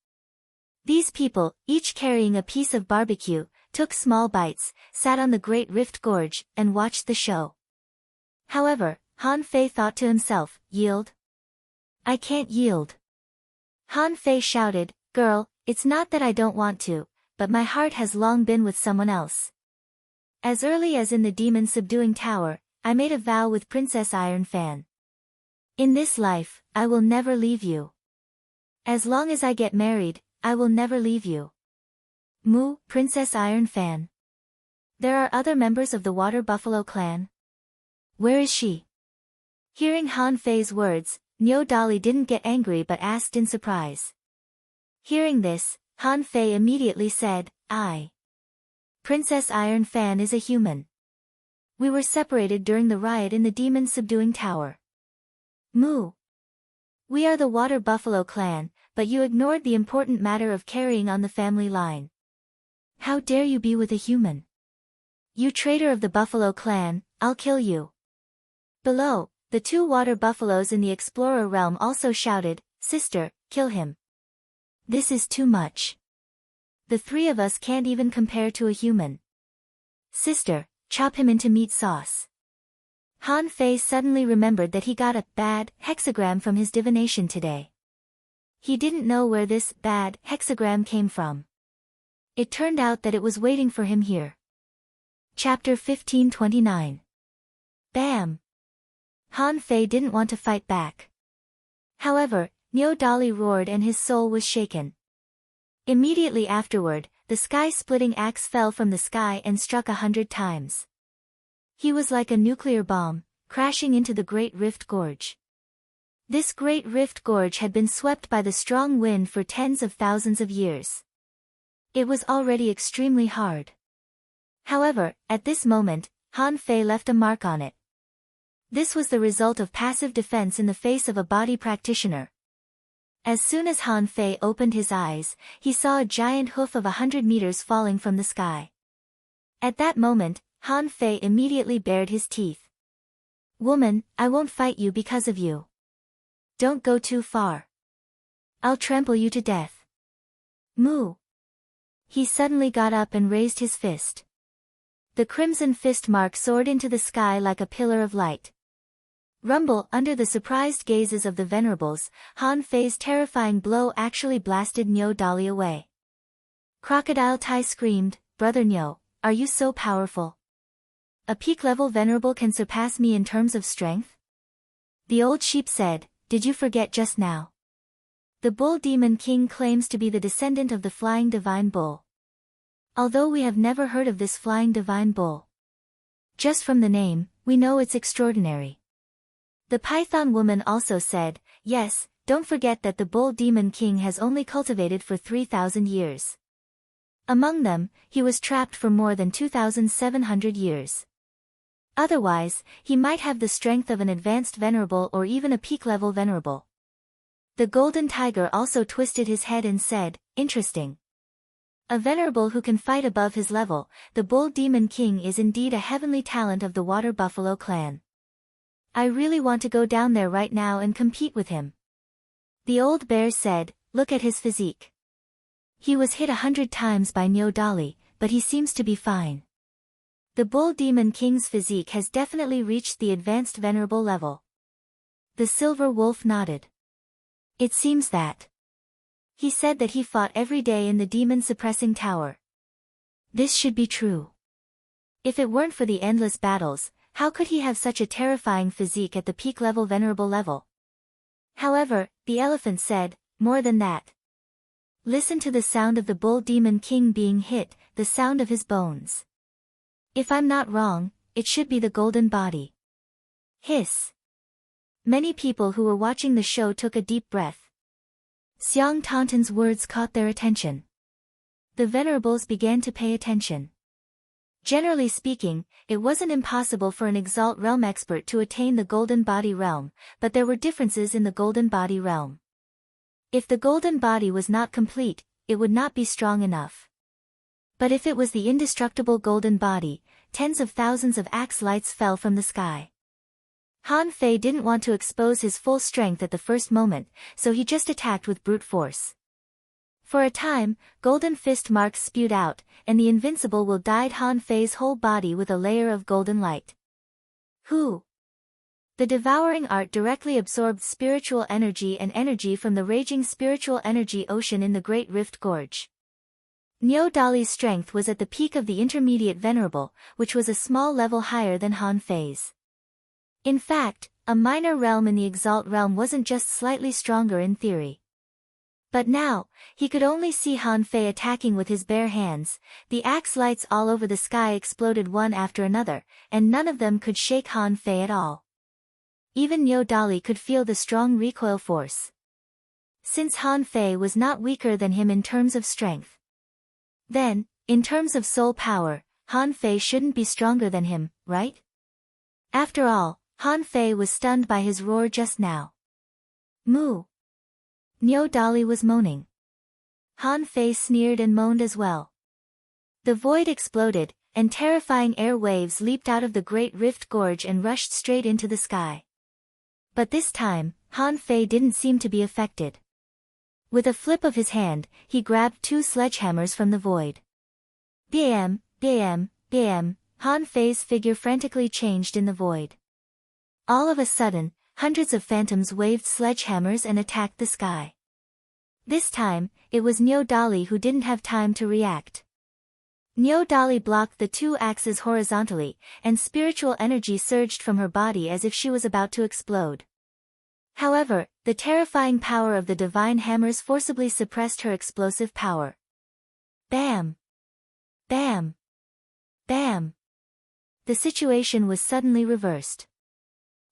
These people, each carrying a piece of barbecue, took small bites, sat on the Great Rift Gorge, and watched the show. However, Han Fei thought to himself, yield? I can't yield. Han Fei shouted, girl, it's not that I don't want to, but my heart has long been with someone else. As early as in the demon subduing tower, I made a vow with Princess Iron Fan. In this life, I will never leave you. As long as I get married, I will never leave you. Moo, Princess Iron Fan. There are other members of the Water Buffalo clan. Where is she? Hearing Han Fei's words, Nyo Dali didn't get angry but asked in surprise. Hearing this, Han Fei immediately said, Princess Iron Fan is a human. We were separated during the riot in the demon subduing tower. Moo. We are the Water Buffalo clan, but you ignored the important matter of carrying on the family line. How dare you be with a human? You traitor of the Buffalo clan, I'll kill you. Below, the two water buffaloes in the explorer realm also shouted, sister, kill him. This is too much. The three of us can't even compare to a human. Sister, chop him into meat sauce. Han Fei suddenly remembered that he got a bad hexagram from his divination today. He didn't know where this bad hexagram came from. It turned out that it was waiting for him here. Chapter 1529. Bam! Han Fei didn't want to fight back. However, Nyo Dali roared and his soul was shaken. Immediately afterward, the sky-splitting axe fell from the sky and struck 100 times. He was like a nuclear bomb, crashing into the Great Rift Gorge. This Great Rift Gorge had been swept by the strong wind for tens of thousands of years. It was already extremely hard. However, at this moment, Han Fei left a mark on it. This was the result of passive defense in the face of a body practitioner. As soon as Han Fei opened his eyes, he saw a giant hoof of 100 meters falling from the sky. At that moment, Han Fei immediately bared his teeth. Woman, I won't fight you because of you. Don't go too far. I'll trample you to death. Moo. He suddenly got up and raised his fist. The crimson fist mark soared into the sky like a pillar of light. Rumble under the surprised gazes of the venerables, Han Fei's terrifying blow actually blasted Nyo Dali away. Crocodile Tai screamed, Brother Nyo, are you so powerful? A peak-level venerable can surpass me in terms of strength? The old sheep said, did you forget just now? The Bull Demon King claims to be the descendant of the Flying Divine Bull. Although we have never heard of this Flying Divine Bull. Just from the name, we know it's extraordinary. The Python woman also said, yes, don't forget that the Bull Demon King has only cultivated for 3,000 years. Among them, he was trapped for more than 2,700 years. Otherwise, he might have the strength of an advanced venerable or even a peak-level venerable. The golden tiger also twisted his head and said, interesting. A venerable who can fight above his level, the bull demon king is indeed a heavenly talent of the water buffalo clan. I really want to go down there right now and compete with him. The old bear said, look at his physique. He was hit 100 times by Nyodali, but he seems to be fine. The bull demon king's physique has definitely reached the advanced venerable level. The silver wolf nodded. It seems that. He said that he fought every day in the demon-suppressing tower. This should be true. If it weren't for the endless battles, how could he have such a terrifying physique at the peak-level venerable level? However, the elephant said, more than that. Listen to the sound of the bull demon king being hit, the sound of his bones. If I'm not wrong, it should be the golden body. Hiss. Many people who were watching the show took a deep breath. Xiang Taunton's words caught their attention. The venerables began to pay attention. Generally speaking, it wasn't impossible for an Exalt Realm expert to attain the Golden Body Realm, but there were differences in the Golden Body Realm. If the Golden Body was not complete, it would not be strong enough. But if it was the indestructible Golden Body, tens of thousands of axe lights fell from the sky. Han Fei didn't want to expose his full strength at the first moment, so he just attacked with brute force. For a time, golden fist marks spewed out, and the invincible will dyed Han Fei's whole body with a layer of golden light. Who? The devouring art directly absorbed spiritual energy and energy from the raging spiritual energy ocean in the Great Rift Gorge. Nyodali's strength was at the peak of the intermediate venerable, which was a small level higher than Han Fei's. In fact, a minor realm in the Exalt realm wasn't just slightly stronger in theory. But now, he could only see Han Fei attacking with his bare hands. The axe lights all over the sky exploded one after another, and none of them could shake Han Fei at all. Even Nyodali could feel the strong recoil force. Since Han Fei was not weaker than him in terms of strength, then, in terms of soul power, Han Fei shouldn't be stronger than him, right? After all, Han Fei was stunned by his roar just now. Moo! Nyodali was moaning. Han Fei sneered and moaned as well. The void exploded, and terrifying air waves leaped out of the Great Rift Gorge and rushed straight into the sky. But this time, Han Fei didn't seem to be affected. With a flip of his hand, he grabbed two sledgehammers from the void. Bam, bam, bam, Han Fei's figure frantically changed in the void. All of a sudden, hundreds of phantoms waved sledgehammers and attacked the sky. This time, it was Nyodali who didn't have time to react. Nyodali blocked the two axes horizontally, and spiritual energy surged from her body as if she was about to explode. However, the terrifying power of the divine hammers forcibly suppressed her explosive power. Bam! Bam! Bam! The situation was suddenly reversed.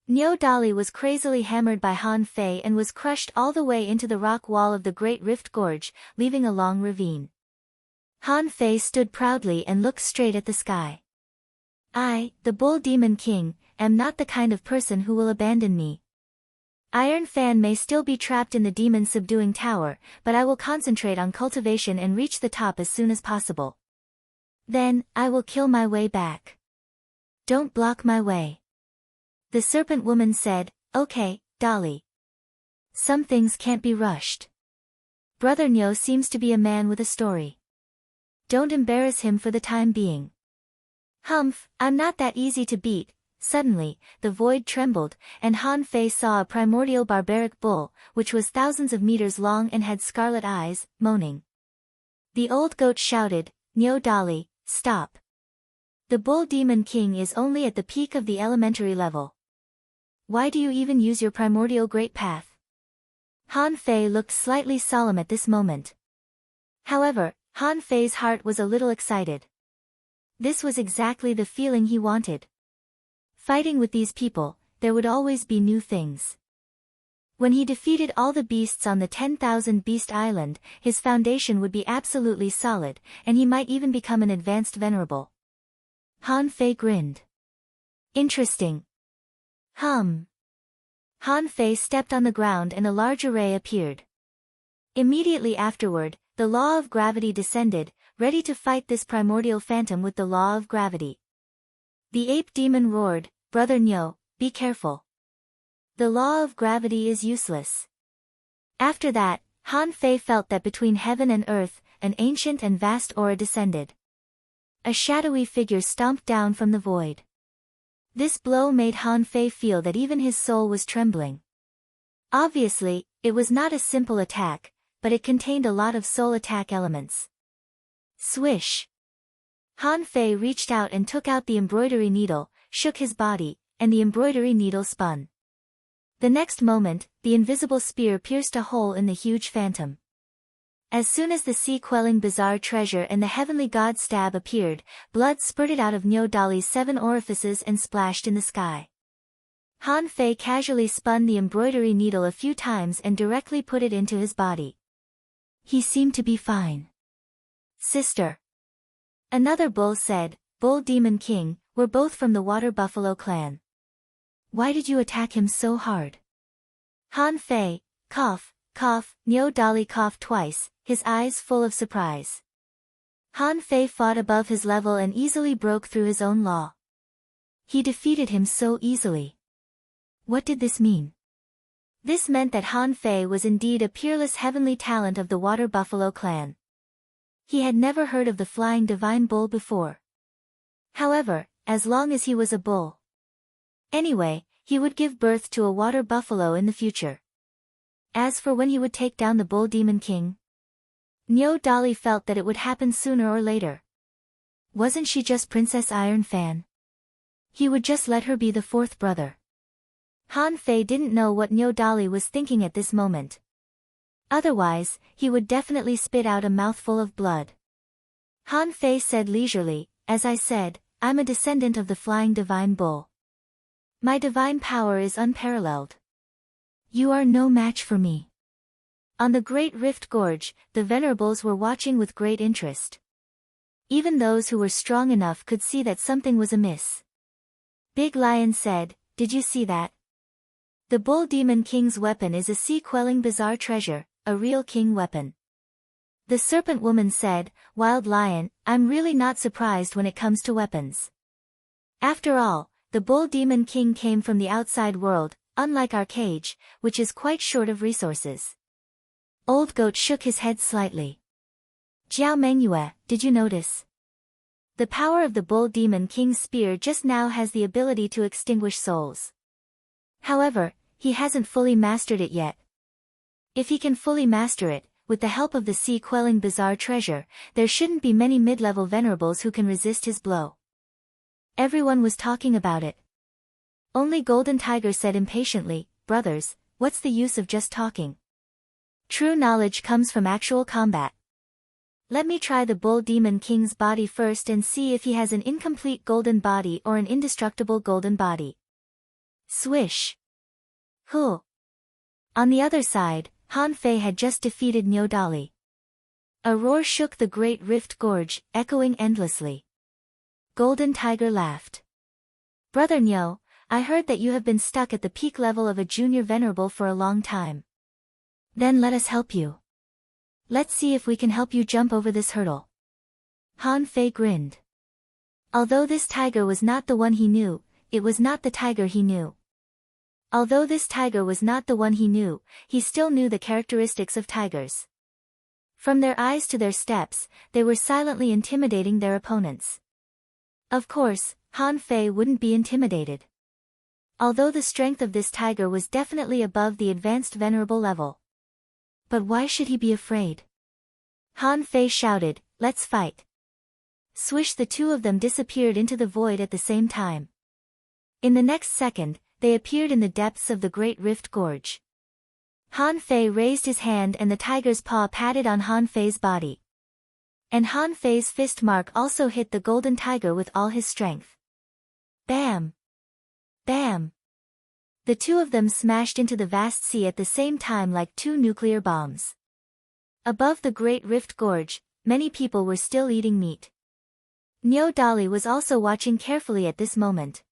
Nyodali was crazily hammered by Han Fei and was crushed all the way into the rock wall of the Great Rift Gorge, leaving a long ravine. Han Fei stood proudly and looked straight at the sky. I, the Bull Demon King, am not the kind of person who will abandon me. Iron Fan may still be trapped in the demon-subduing tower, but I will concentrate on cultivation and reach the top as soon as possible. Then, I will kill my way back. Don't block my way. The serpent woman said, okay, Dolly. Some things can't be rushed. Brother Nyo seems to be a man with a story. Don't embarrass him for the time being. Humph, I'm not that easy to beat. Suddenly, the void trembled, and Han Fei saw a primordial barbaric bull, which was thousands of meters long and had scarlet eyes, moaning. The old goat shouted, Nyo Dolly, stop. The Bull Demon King is only at the peak of the elementary level. Why do you even use your primordial great path? Han Fei looked slightly solemn at this moment. However, Han Fei's heart was a little excited. This was exactly the feeling he wanted. Fighting with these people, there would always be new things. When he defeated all the beasts on the 10,000 Beast Island, his foundation would be absolutely solid, and he might even become an advanced venerable. Han Fei grinned. Interesting. Han Fei stepped on the ground and a large array appeared. Immediately afterward, the law of gravity descended, ready to fight this primordial phantom with the law of gravity. The ape demon roared, "Brother Nyo, be careful. The law of gravity is useless." After that, Han Fei felt that between heaven and earth, an ancient and vast aura descended. A shadowy figure stomped down from the void. This blow made Han Fei feel that even his soul was trembling. Obviously, it was not a simple attack, but it contained a lot of soul attack elements. Swish! Han Fei reached out and took out the embroidery needle, shook his body, and the embroidery needle spun. The next moment, the invisible spear pierced a hole in the huge phantom. As soon as the sea-quelling bizarre treasure and the heavenly god stab appeared, blood spurted out of Nyo Dali's 7 orifices and splashed in the sky. Han Fei casually spun the embroidery needle a few times and directly put it into his body. He seemed to be fine. "Sister," another bull said, "Bull Demon King, we're both from the Water Buffalo clan. Why did you attack him so hard?" Han Fei, cough, cough, Nyo Dali coughed twice, his eyes full of surprise. Han Fei fought above his level and easily broke through his own law. He defeated him so easily. What did this mean? This meant that Han Fei was indeed a peerless heavenly talent of the Water Buffalo clan. He had never heard of the flying divine bull before. However, as long as he was a bull. Anyway, he would give birth to a water buffalo in the future. As for when he would take down the Bull Demon King, Nyo Dali felt that it would happen sooner or later. Wasn't she just Princess Iron Fan? He would just let her be the 4th brother. Han Fei didn't know what Nyo Dali was thinking at this moment. Otherwise, he would definitely spit out a mouthful of blood. Han Fei said leisurely, "As I said, I'm a descendant of the flying divine bull. My divine power is unparalleled. You are no match for me." On the Great Rift Gorge, the venerables were watching with great interest. Even those who were strong enough could see that something was amiss. Big Lion said, "Did you see that? The Bull Demon King's weapon is a sea-quelling bizarre treasure, a real king weapon." The Serpent Woman said, "Wild Lion, I'm really not surprised when it comes to weapons. After all, the Bull Demon King came from the outside world, unlike our cage, which is quite short of resources." Old Goat shook his head slightly. "Jiao Mengyue, did you notice? The power of the Bull Demon King's spear just now has the ability to extinguish souls. However, he hasn't fully mastered it yet. If he can fully master it, with the help of the sea-quelling bizarre treasure, there shouldn't be many mid-level venerables who can resist his blow." Everyone was talking about it. Only Golden Tiger said impatiently, "Brothers, what's the use of just talking? True knowledge comes from actual combat. Let me try the Bull Demon King's body first and see if he has an incomplete golden body or an indestructible golden body." Swish! Huh! On the other side, Han Fei had just defeated Nyo Dali. A roar shook the Great Rift Gorge, echoing endlessly. Golden Tiger laughed. "Brother Nyo, I heard that you have been stuck at the peak level of a junior venerable for a long time. Then let us help you. Let's see if we can help you jump over this hurdle." Han Fei grinned. Although this tiger was not the one he knew, it was not the tiger he knew. Although this tiger was not the one he knew, he still knew the characteristics of tigers. From their eyes to their steps, they were silently intimidating their opponents. Of course, Han Fei wouldn't be intimidated. Although the strength of this tiger was definitely above the advanced venerable level. But why should he be afraid? Han Fei shouted, "Let's fight." Swish! The two of them disappeared into the void at the same time. In the next second, they appeared in the depths of the Great Rift Gorge. Han Fei raised his hand and the tiger's paw patted on Han Fei's body. And Han Fei's fist mark also hit the golden tiger with all his strength. Bam! Bam! The two of them smashed into the vast sea at the same time like two nuclear bombs. Above the Great Rift Gorge, many people were still eating meat. Nyo Dali was also watching carefully at this moment.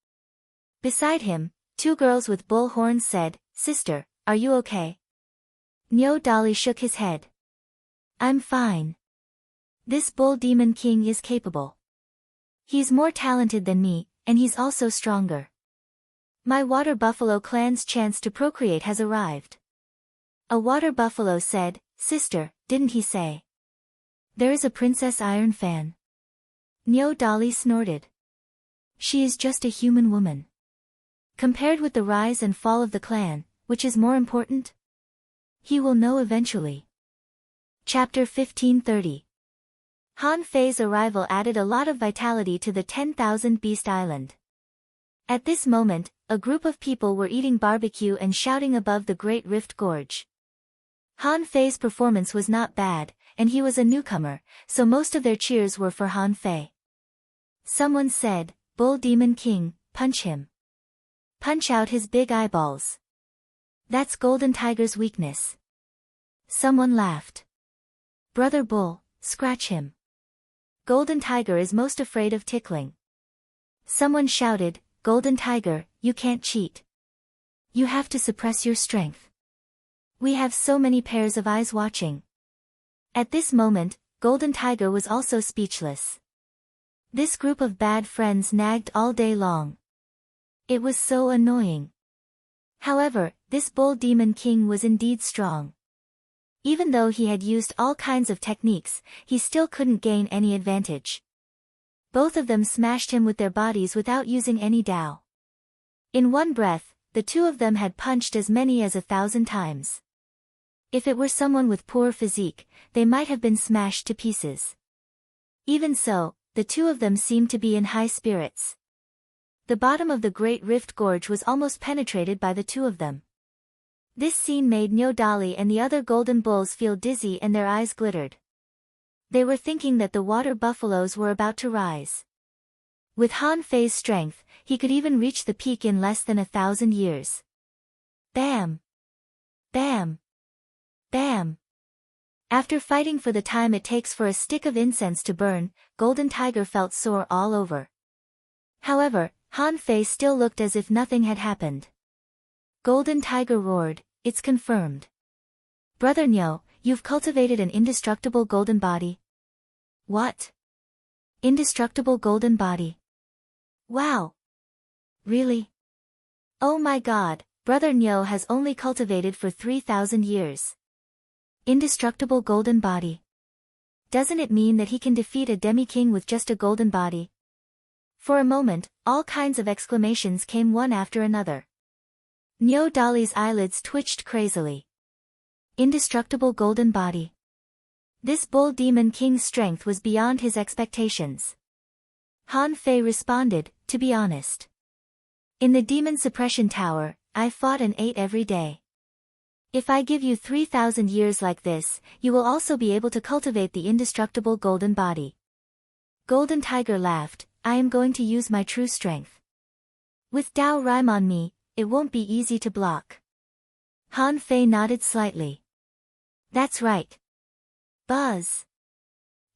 Beside him, two girls with bull horns said, Sister, are you okay? Nyo Dolly shook his head. I'm fine. This bull demon king is capable. He's more talented than me, and he's also stronger. My water buffalo clan's chance to procreate has arrived. A water buffalo said, Sister, didn't he say? There is a Princess Iron Fan. Nyo Dolly snorted. She is just a human woman. Compared with the rise and fall of the clan, which is more important? He will know eventually. Chapter 1530. Han Fei's arrival added a lot of vitality to the 10,000 Beast Island. At this moment, a group of people were eating barbecue and shouting above the Great Rift Gorge. Han Fei's performance was not bad, and he was a newcomer, so most of their cheers were for Han Fei. Someone said, Bull Demon King, punch him. Punch out his big eyeballs. That's Golden Tiger's weakness. Someone laughed. Brother Bull, scratch him. Golden Tiger is most afraid of tickling. Someone shouted, Golden Tiger, you can't cheat. You have to suppress your strength. We have so many pairs of eyes watching. At this moment, Golden Tiger was also speechless. This group of bad friends nagged all day long. It was so annoying. However, this Bull Demon King was indeed strong. Even though he had used all kinds of techniques, he still couldn't gain any advantage. Both of them smashed him with their bodies without using any Dao. In one breath, the two of them had punched as many as 1,000 times. If it were someone with poor physique, they might have been smashed to pieces. Even so, the two of them seemed to be in high spirits. The bottom of the Great Rift Gorge was almost penetrated by the two of them. This scene made Nyo Dolly and the other golden bulls feel dizzy and their eyes glittered. They were thinking that the water buffaloes were about to rise. With Han Fei's strength, he could even reach the peak in less than 1,000 years. Bam! Bam! Bam! After fighting for the time it takes for a stick of incense to burn, Golden Tiger felt sore all over. However, Han Fei still looked as if nothing had happened. Golden Tiger roared, it's confirmed. Brother Nyo, you've cultivated an indestructible golden body. What? Indestructible golden body? Wow! Really? Oh my god, Brother Nyo has only cultivated for 3,000 years. Indestructible golden body. Doesn't it mean that he can defeat a demi-king with just a golden body? For a moment, all kinds of exclamations came one after another. Nyo Dolly's eyelids twitched crazily. Indestructible golden body. This Bull Demon King's strength was beyond his expectations. Han Fei responded, to be honest. In the Demon Suppression Tower, I fought and ate every day. If I give you 3,000 years like this, you will also be able to cultivate the indestructible golden body. Golden Tiger laughed, I am going to use my true strength. With Dao Rhyme on me, it won't be easy to block. Han Fei nodded slightly. That's right. Buzz.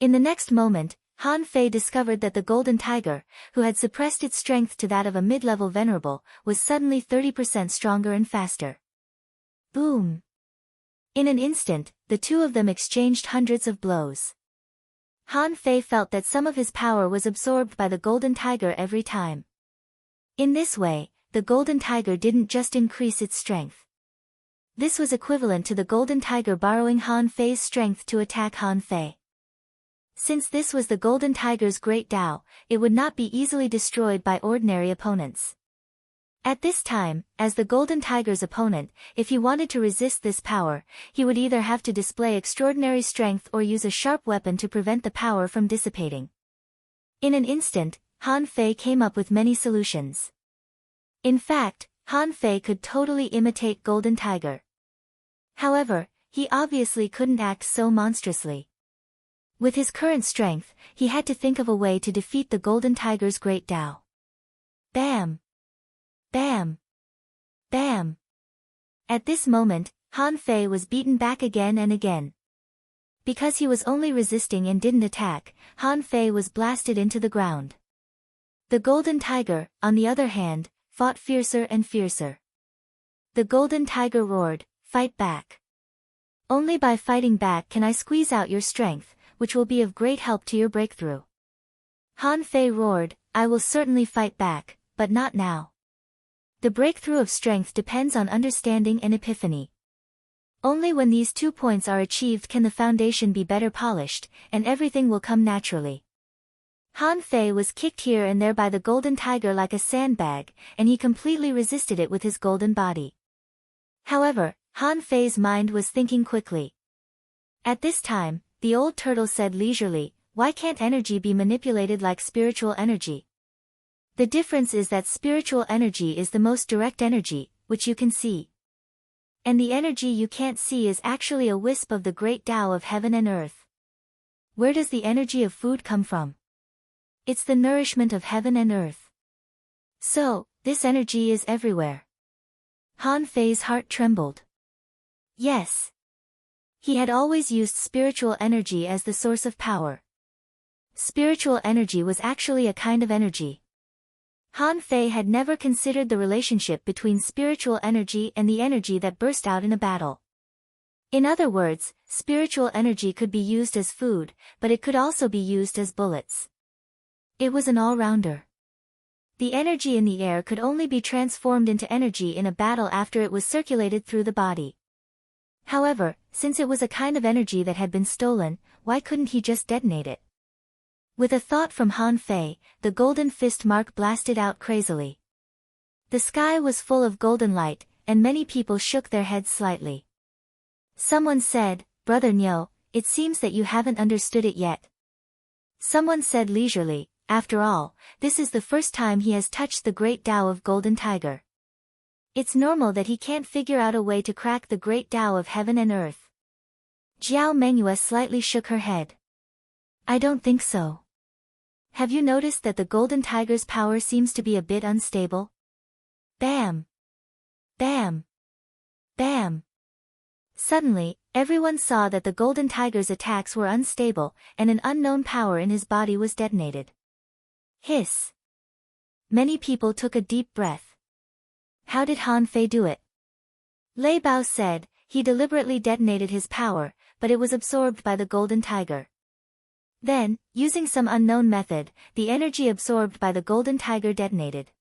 In the next moment, Han Fei discovered that the Golden Tiger, who had suppressed its strength to that of a mid-level venerable, was suddenly 30% stronger and faster. Boom. In an instant, the two of them exchanged hundreds of blows. Han Fei felt that some of his power was absorbed by the Golden Tiger every time. In this way, the Golden Tiger didn't just increase its strength. This was equivalent to the Golden Tiger borrowing Han Fei's strength to attack Han Fei. Since this was the Golden Tiger's great Dao, it would not be easily destroyed by ordinary opponents. At this time, as the Golden Tiger's opponent, if he wanted to resist this power, he would either have to display extraordinary strength or use a sharp weapon to prevent the power from dissipating. In an instant, Han Fei came up with many solutions. In fact, Han Fei could totally imitate Golden Tiger. However, he obviously couldn't act so monstrously. With his current strength, he had to think of a way to defeat the Golden Tiger's great Dao. Bam! Bam! Bam! At this moment, Han Fei was beaten back again and again. Because he was only resisting and didn't attack, Han Fei was blasted into the ground. The Golden Tiger, on the other hand, fought fiercer and fiercer. The golden tiger roared, "Fight back. Only by fighting back can I squeeze out your strength, which will be of great help to your breakthrough." Han Fei roared, "I will certainly fight back, but not now. The breakthrough of strength depends on understanding and epiphany. Only when these 2 points are achieved can the foundation be better polished, and everything will come naturally." Han Fei was kicked here and there by the golden tiger like a sandbag, and he completely resisted it with his golden body. However, Han Fei's mind was thinking quickly. At this time, the old turtle said leisurely, "Why can't energy be manipulated like spiritual energy? The difference is that spiritual energy is the most direct energy, which you can see. And the energy you can't see is actually a wisp of the great Tao of heaven and earth. Where does the energy of food come from? It's the nourishment of heaven and earth. So, this energy is everywhere." Han Fei's heart trembled. Yes. He had always used spiritual energy as the source of power. Spiritual energy was actually a kind of energy. Han Fei had never considered the relationship between spiritual energy and the energy that burst out in a battle. In other words, spiritual energy could be used as food, but it could also be used as bullets. It was an all-rounder. The energy in the air could only be transformed into energy in a battle after it was circulated through the body. However, since it was a kind of energy that had been stolen, why couldn't he just detonate it? With a thought from Han Fei, the golden fist mark blasted out crazily. The sky was full of golden light, and many people shook their heads slightly. Someone said, "Brother Nyo, it seems that you haven't understood it yet." Someone said leisurely, "After all, this is the first time he has touched the great Tao of Golden Tiger. It's normal that he can't figure out a way to crack the great Tao of heaven and earth." Jiao Mengyue slightly shook her head. "I don't think so. Have you noticed that the golden tiger's power seems to be a bit unstable?" Bam! Bam! Bam! Suddenly, everyone saw that the golden tiger's attacks were unstable, and an unknown power in his body was detonated. Hiss! Many people took a deep breath. How did Han Fei do it? Lei Bao said, "He deliberately detonated his power, but it was absorbed by the golden tiger. Then, using some unknown method, the energy absorbed by the golden tiger detonated."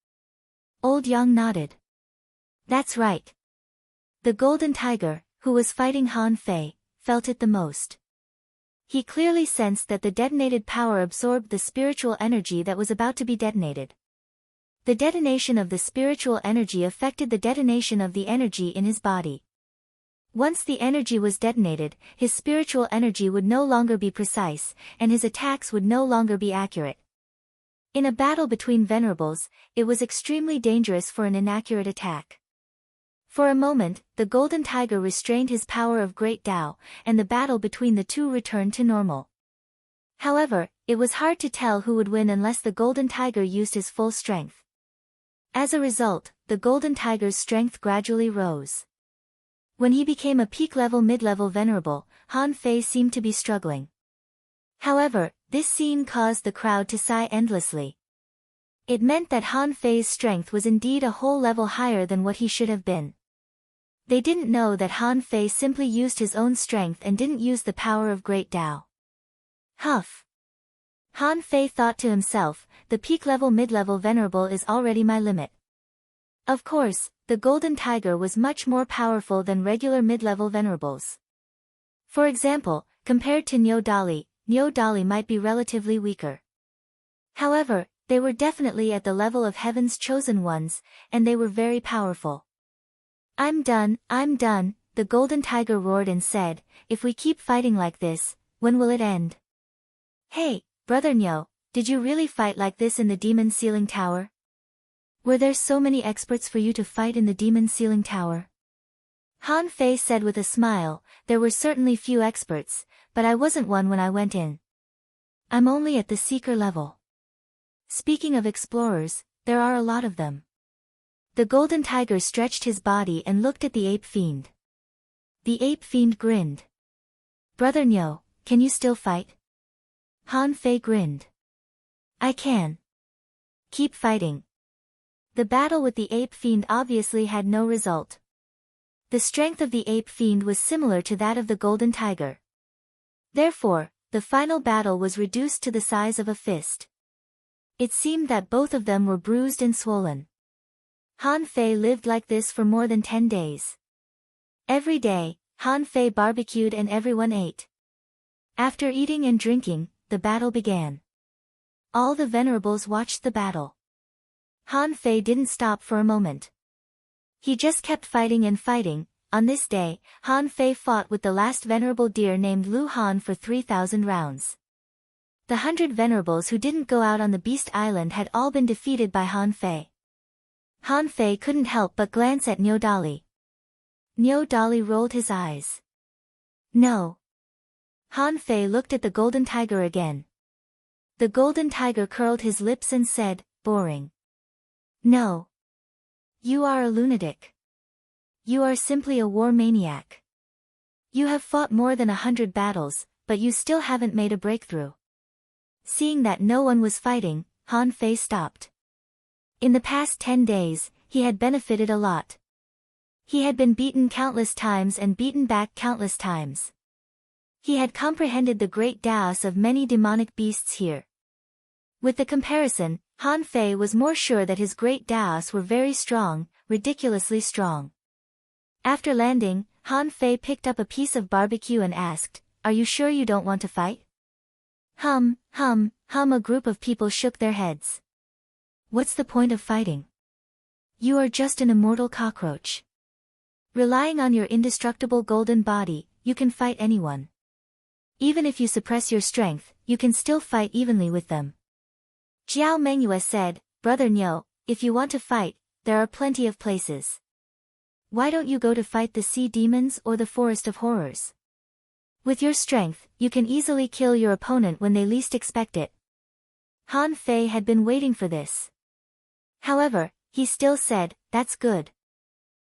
Old Yang nodded. "That's right. The golden tiger, who was fighting Han Fei, felt it the most. He clearly sensed that the detonated power absorbed the spiritual energy that was about to be detonated. The detonation of the spiritual energy affected the detonation of the energy in his body. Once the energy was detonated, his spiritual energy would no longer be precise, and his attacks would no longer be accurate. In a battle between venerables, it was extremely dangerous for an inaccurate attack. For a moment, the golden tiger restrained his power of great Tao, and the battle between the two returned to normal. However, it was hard to tell who would win unless the golden tiger used his full strength. As a result, the golden tiger's strength gradually rose. When he became a peak-level mid-level venerable, Han Fei seemed to be struggling. However, this scene caused the crowd to sigh endlessly. It meant that Han Fei's strength was indeed a whole level higher than what he should have been. They didn't know that Han Fei simply used his own strength and didn't use the power of great Tao. Huff! Han Fei thought to himself, "The peak-level mid-level venerable is already my limit." Of course, the golden tiger was much more powerful than regular mid-level venerables. For example, compared to Nyo Dali might be relatively weaker. However, they were definitely at the level of heaven's chosen ones, and they were very powerful. I'm done," the golden tiger roared and said, "If we keep fighting like this, when will it end?" "Hey, Brother Nyo, did you really fight like this in the demon ceiling tower? Were there so many experts for you to fight in the demon ceiling tower?" Han Fei said with a smile, "There were certainly few experts, but I wasn't one when I went in. I'm only at the seeker level. Speaking of explorers, there are a lot of them." The golden tiger stretched his body and looked at the ape fiend. The ape fiend grinned. "Brother Nyo, can you still fight?" Han Fei grinned. "I can. Keep fighting." The battle with the ape fiend obviously had no result. The strength of the ape fiend was similar to that of the golden tiger. Therefore, the final battle was reduced to the size of a fist. It seemed that both of them were bruised and swollen. Han Fei lived like this for more than 10 days. Every day, Han Fei barbecued and everyone ate. After eating and drinking, the battle began. All the venerables watched the battle. Han Fei didn't stop for a moment. He just kept fighting and fighting. On this day, Han Fei fought with the last venerable deer named Lu Han for 3,000 rounds. The 100 venerables who didn't go out on the Beast Island had all been defeated by Han Fei. Han Fei couldn't help but glance at Niu Dali. Niu Dali rolled his eyes. No. Han Fei looked at the golden tiger again. The golden tiger curled his lips and said, boring. No. You are a lunatic. You are simply a war maniac. You have fought more than 100 battles, but you still haven't made a breakthrough. Seeing that no one was fighting, Han Fei stopped. In the past 10 days, he had benefited a lot. He had been beaten countless times and beaten back countless times. He had comprehended the great Taos of many demonic beasts here. With the comparison, Han Fei was more sure that his great Taos were very strong, ridiculously strong. After landing, Han Fei picked up a piece of barbecue and asked, "Are you sure you don't want to fight?" Hum, a group of people shook their heads. What's the point of fighting? You are just an immortal cockroach. Relying on your indestructible golden body, you can fight anyone. Even if you suppress your strength, you can still fight evenly with them. Jiao Mengyue said, Brother Niu, if you want to fight, there are plenty of places. Why don't you go to fight the sea demons or the forest of horrors? With your strength, you can easily kill your opponent when they least expect it. Han Fei had been waiting for this. However, he still said, that's good.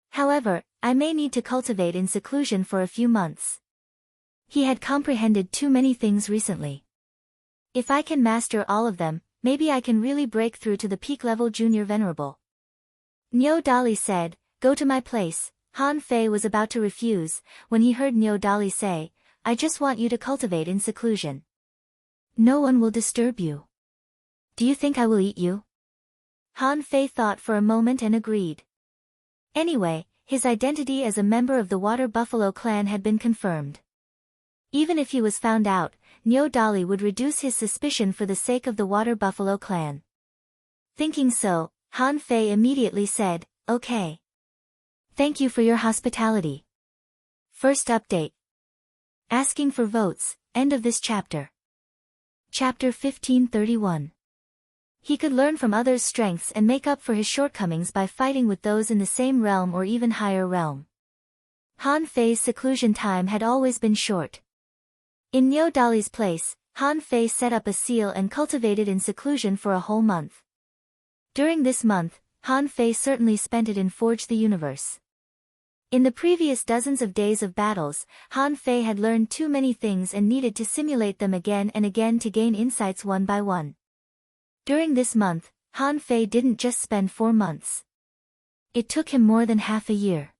However, I may need to cultivate in seclusion for a few months. He had comprehended too many things recently. If I can master all of them, maybe I can really break through to the peak level junior venerable. Niu Dali said, go to my place. Han Fei was about to refuse, when he heard Niu Dali say, I just want you to cultivate in seclusion. No one will disturb you. Do you think I will eat you? Han Fei thought for a moment and agreed. Anyway, his identity as a member of the Water Buffalo clan had been confirmed. Even if he was found out, Niu Dali would reduce his suspicion for the sake of the Water Buffalo clan. Thinking so, Han Fei immediately said, okay. Thank you for your hospitality. First update. Asking for votes, end of this chapter. Chapter 1531. He could learn from others' strengths and make up for his shortcomings by fighting with those in the same realm or even higher realm. Han Fei's seclusion time had always been short. In Niu Dali's place, Han Fei set up a seal and cultivated in seclusion for a whole month. During this month, Han Fei certainly spent it in Forge the Universe. In the previous dozens of days of battles, Han Fei had learned too many things and needed to simulate them again and again to gain insights one by one. During this month, Han Fei didn't just spend 4 months. It took him more than half a year.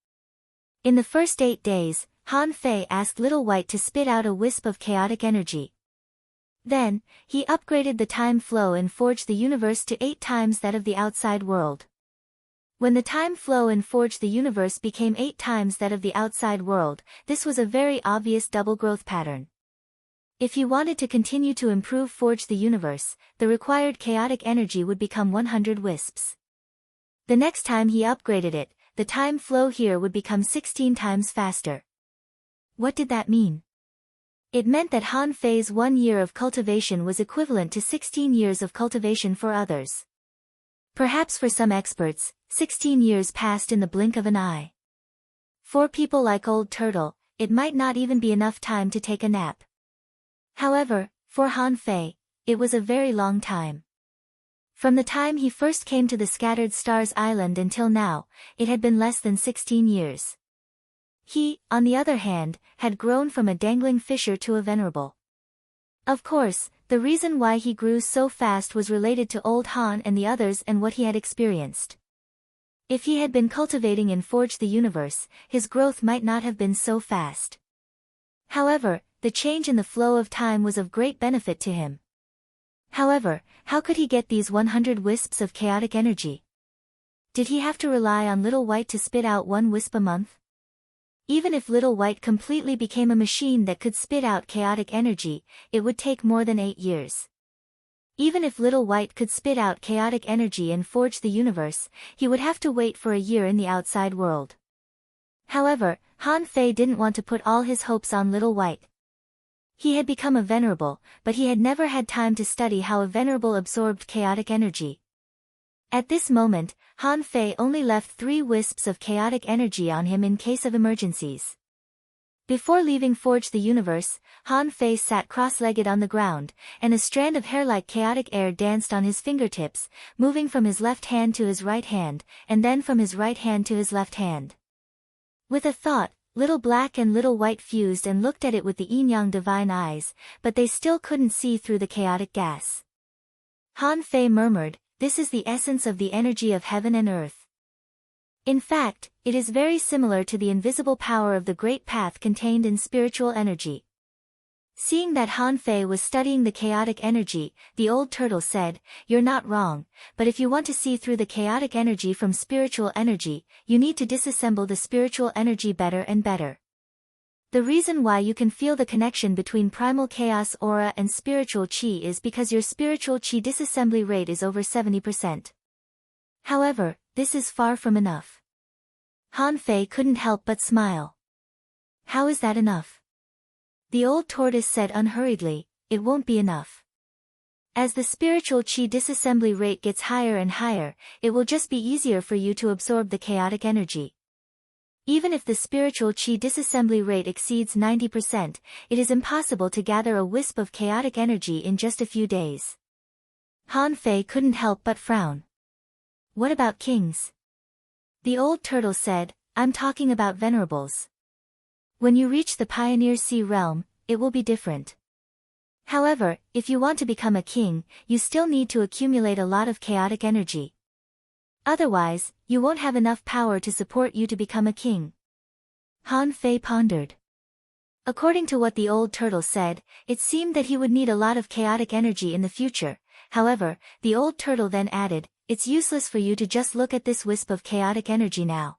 In the first 8 days, Han Fei asked Little White to spit out a wisp of chaotic energy. Then, he upgraded the time flow in Forge the Universe to 8 times that of the outside world. When the time flow in Forge the Universe became 8 times that of the outside world, this was a very obvious double growth pattern. If he wanted to continue to improve Forge the Universe, the required chaotic energy would become 100 wisps. The next time he upgraded it, the time flow here would become 16 times faster. What did that mean? It meant that Han Fei's 1 year of cultivation was equivalent to 16 years of cultivation for others. Perhaps for some experts, 16 years passed in the blink of an eye. For people like Old Turtle, it might not even be enough time to take a nap. However, for Han Fei, it was a very long time. From the time he first came to the Scattered Stars Island until now, it had been less than 16 years. He, on the other hand, had grown from a dangling fisher to a venerable. Of course, the reason why he grew so fast was related to Old Han and the others and what he had experienced. If he had been cultivating and forged the universe, his growth might not have been so fast. However, the change in the flow of time was of great benefit to him. However, how could he get these 100 wisps of chaotic energy? Did he have to rely on Little White to spit out one wisp a month? Even if Little White completely became a machine that could spit out chaotic energy, it would take more than 8 years. Even if Little White could spit out chaotic energy and forge the universe, he would have to wait for a year in the outside world. However, Han Fei didn't want to put all his hopes on Little White. He had become a venerable, but he had never had time to study how a venerable absorbed chaotic energy. At this moment, Han Fei only left 3 wisps of chaotic energy on him in case of emergencies. Before leaving Forge the Universe, Han Fei sat cross-legged on the ground, and a strand of hair-like chaotic air danced on his fingertips, moving from his left hand to his right hand, and then from his right hand to his left hand. With a thought, Little Black and Little White fused and looked at it with the yin-yang divine eyes, but they still couldn't see through the chaotic gas. Han Fei murmured, "This is the essence of the energy of heaven and earth." In fact, it is very similar to the invisible power of the Great Path contained in spiritual energy. Seeing that Han Fei was studying the chaotic energy, the old turtle said, "You're not wrong, but if you want to see through the chaotic energy from spiritual energy, you need to disassemble the spiritual energy better and better. The reason why you can feel the connection between primal chaos aura and spiritual chi is because your spiritual chi disassembly rate is over 70%. However, this is far from enough." Han Fei couldn't help but smile. "How is that enough?" The old tortoise said unhurriedly, "It won't be enough. As the spiritual chi disassembly rate gets higher and higher, it will just be easier for you to absorb the chaotic energy. Even if the spiritual chi disassembly rate exceeds 90%, it is impossible to gather a wisp of chaotic energy in just a few days." Han Fei couldn't help but frown. "What about kings?" The old turtle said, "I'm talking about venerables. When you reach the Pioneer Sea realm, it will be different. However, if you want to become a king, you still need to accumulate a lot of chaotic energy. Otherwise, you won't have enough power to support you to become a king." Han Fei pondered. According to what the old turtle said, it seemed that he would need a lot of chaotic energy in the future. However, the old turtle then added, "It's useless for you to just look at this wisp of chaotic energy now.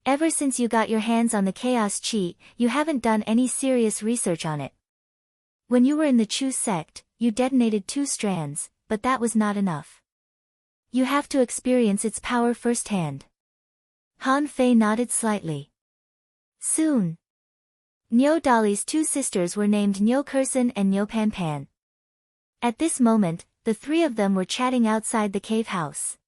Ever since you got your hands on the chaos chi, you haven't done any serious research on it. When you were in the Chu sect, you detonated 2 strands, but that was not enough. You have to experience its power firsthand." Han Fei nodded slightly. Soon, Niu Dali's 2 sisters were named Niu Kursan and Niu Panpan. At this moment, the 3 of them were chatting outside the cave house.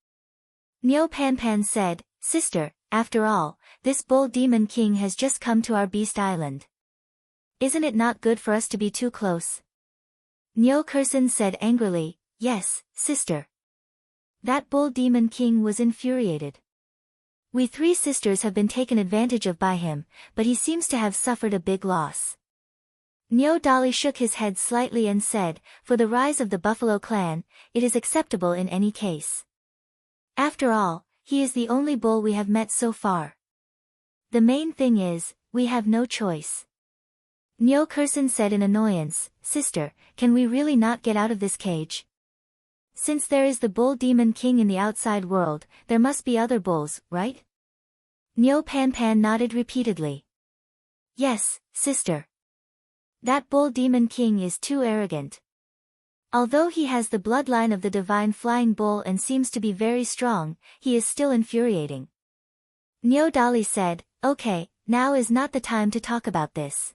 Niu Panpan said, "Sister, after all, this bull demon king has just come to our beast island. Isn't it not good for us to be too close?" Niu Kursan said angrily, "Yes, sister." That bull demon king was infuriated. "We 3 sisters have been taken advantage of by him, but he seems to have suffered a big loss." Niu Dali shook his head slightly and said, "For the rise of the Buffalo clan, it is acceptable in any case. After all, he is the only bull we have met so far. The main thing is, we have no choice." Niu Kursan said in annoyance, "Sister, can we really not get out of this cage? Since there is the bull demon king in the outside world, there must be other bulls, right?" Niu Panpan nodded repeatedly. "Yes, sister. That bull demon king is too arrogant. Although he has the bloodline of the divine flying bull and seems to be very strong, he is still infuriating." Niu Dali said, "Okay, now is not the time to talk about this.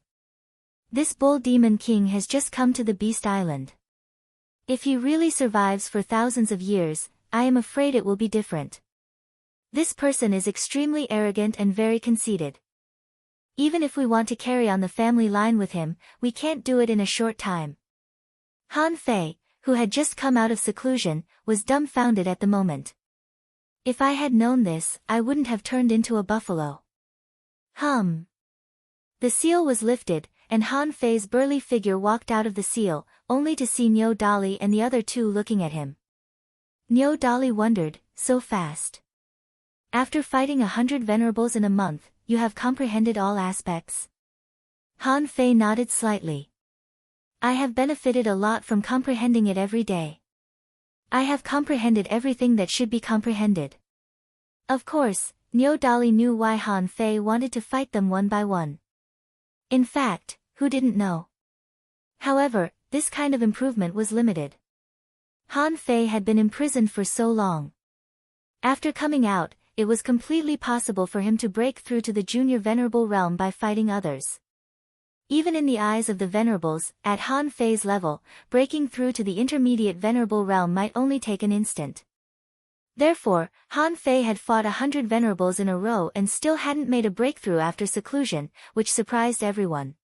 This bull demon king has just come to the Beast Island. If he really survives for thousands of years, I am afraid it will be different. This person is extremely arrogant and very conceited. Even if we want to carry on the family line with him, we can't do it in a short time." Han Fei, who had just come out of seclusion, was dumbfounded at the moment. "If I had known this, I wouldn't have turned into a buffalo." The seal was lifted, and Han Fei's burly figure walked out of the seal, only to see Niu Dali and the other 2 looking at him. Niu Dali wondered, "So fast? After fighting 100 venerables in a month, you have comprehended all aspects? Han Fei nodded slightly. I have benefited a lot from comprehending it every day. I have comprehended everything that should be comprehended. Of course, Niu Dali knew why Han Fei wanted to fight them one by one. In fact, who didn't know? However, this kind of improvement was limited. Han Fei had been imprisoned for so long. After coming out, it was completely possible for him to break through to the junior venerable realm by fighting others. Even in the eyes of the venerables, at Han Fei's level, breaking through to the intermediate venerable realm might only take an instant. Therefore, Han Fei had fought 100 venerables in a row and still hadn't made a breakthrough after seclusion, which surprised everyone.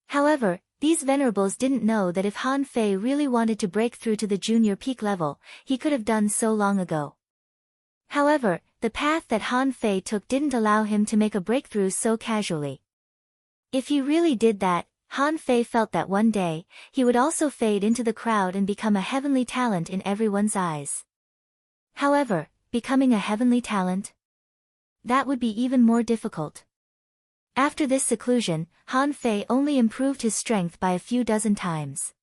However, these venerables didn't know that if Han Fei really wanted to break through to the junior peak level, he could have done so long ago. However, the path that Han Fei took didn't allow him to make a breakthrough so casually. If he really did that, Han Fei felt that one day, he would also fade into the crowd and become a heavenly talent in everyone's eyes. However, becoming a heavenly talent? That would be even more difficult. After this seclusion, Han Fei only improved his strength by a few dozen times.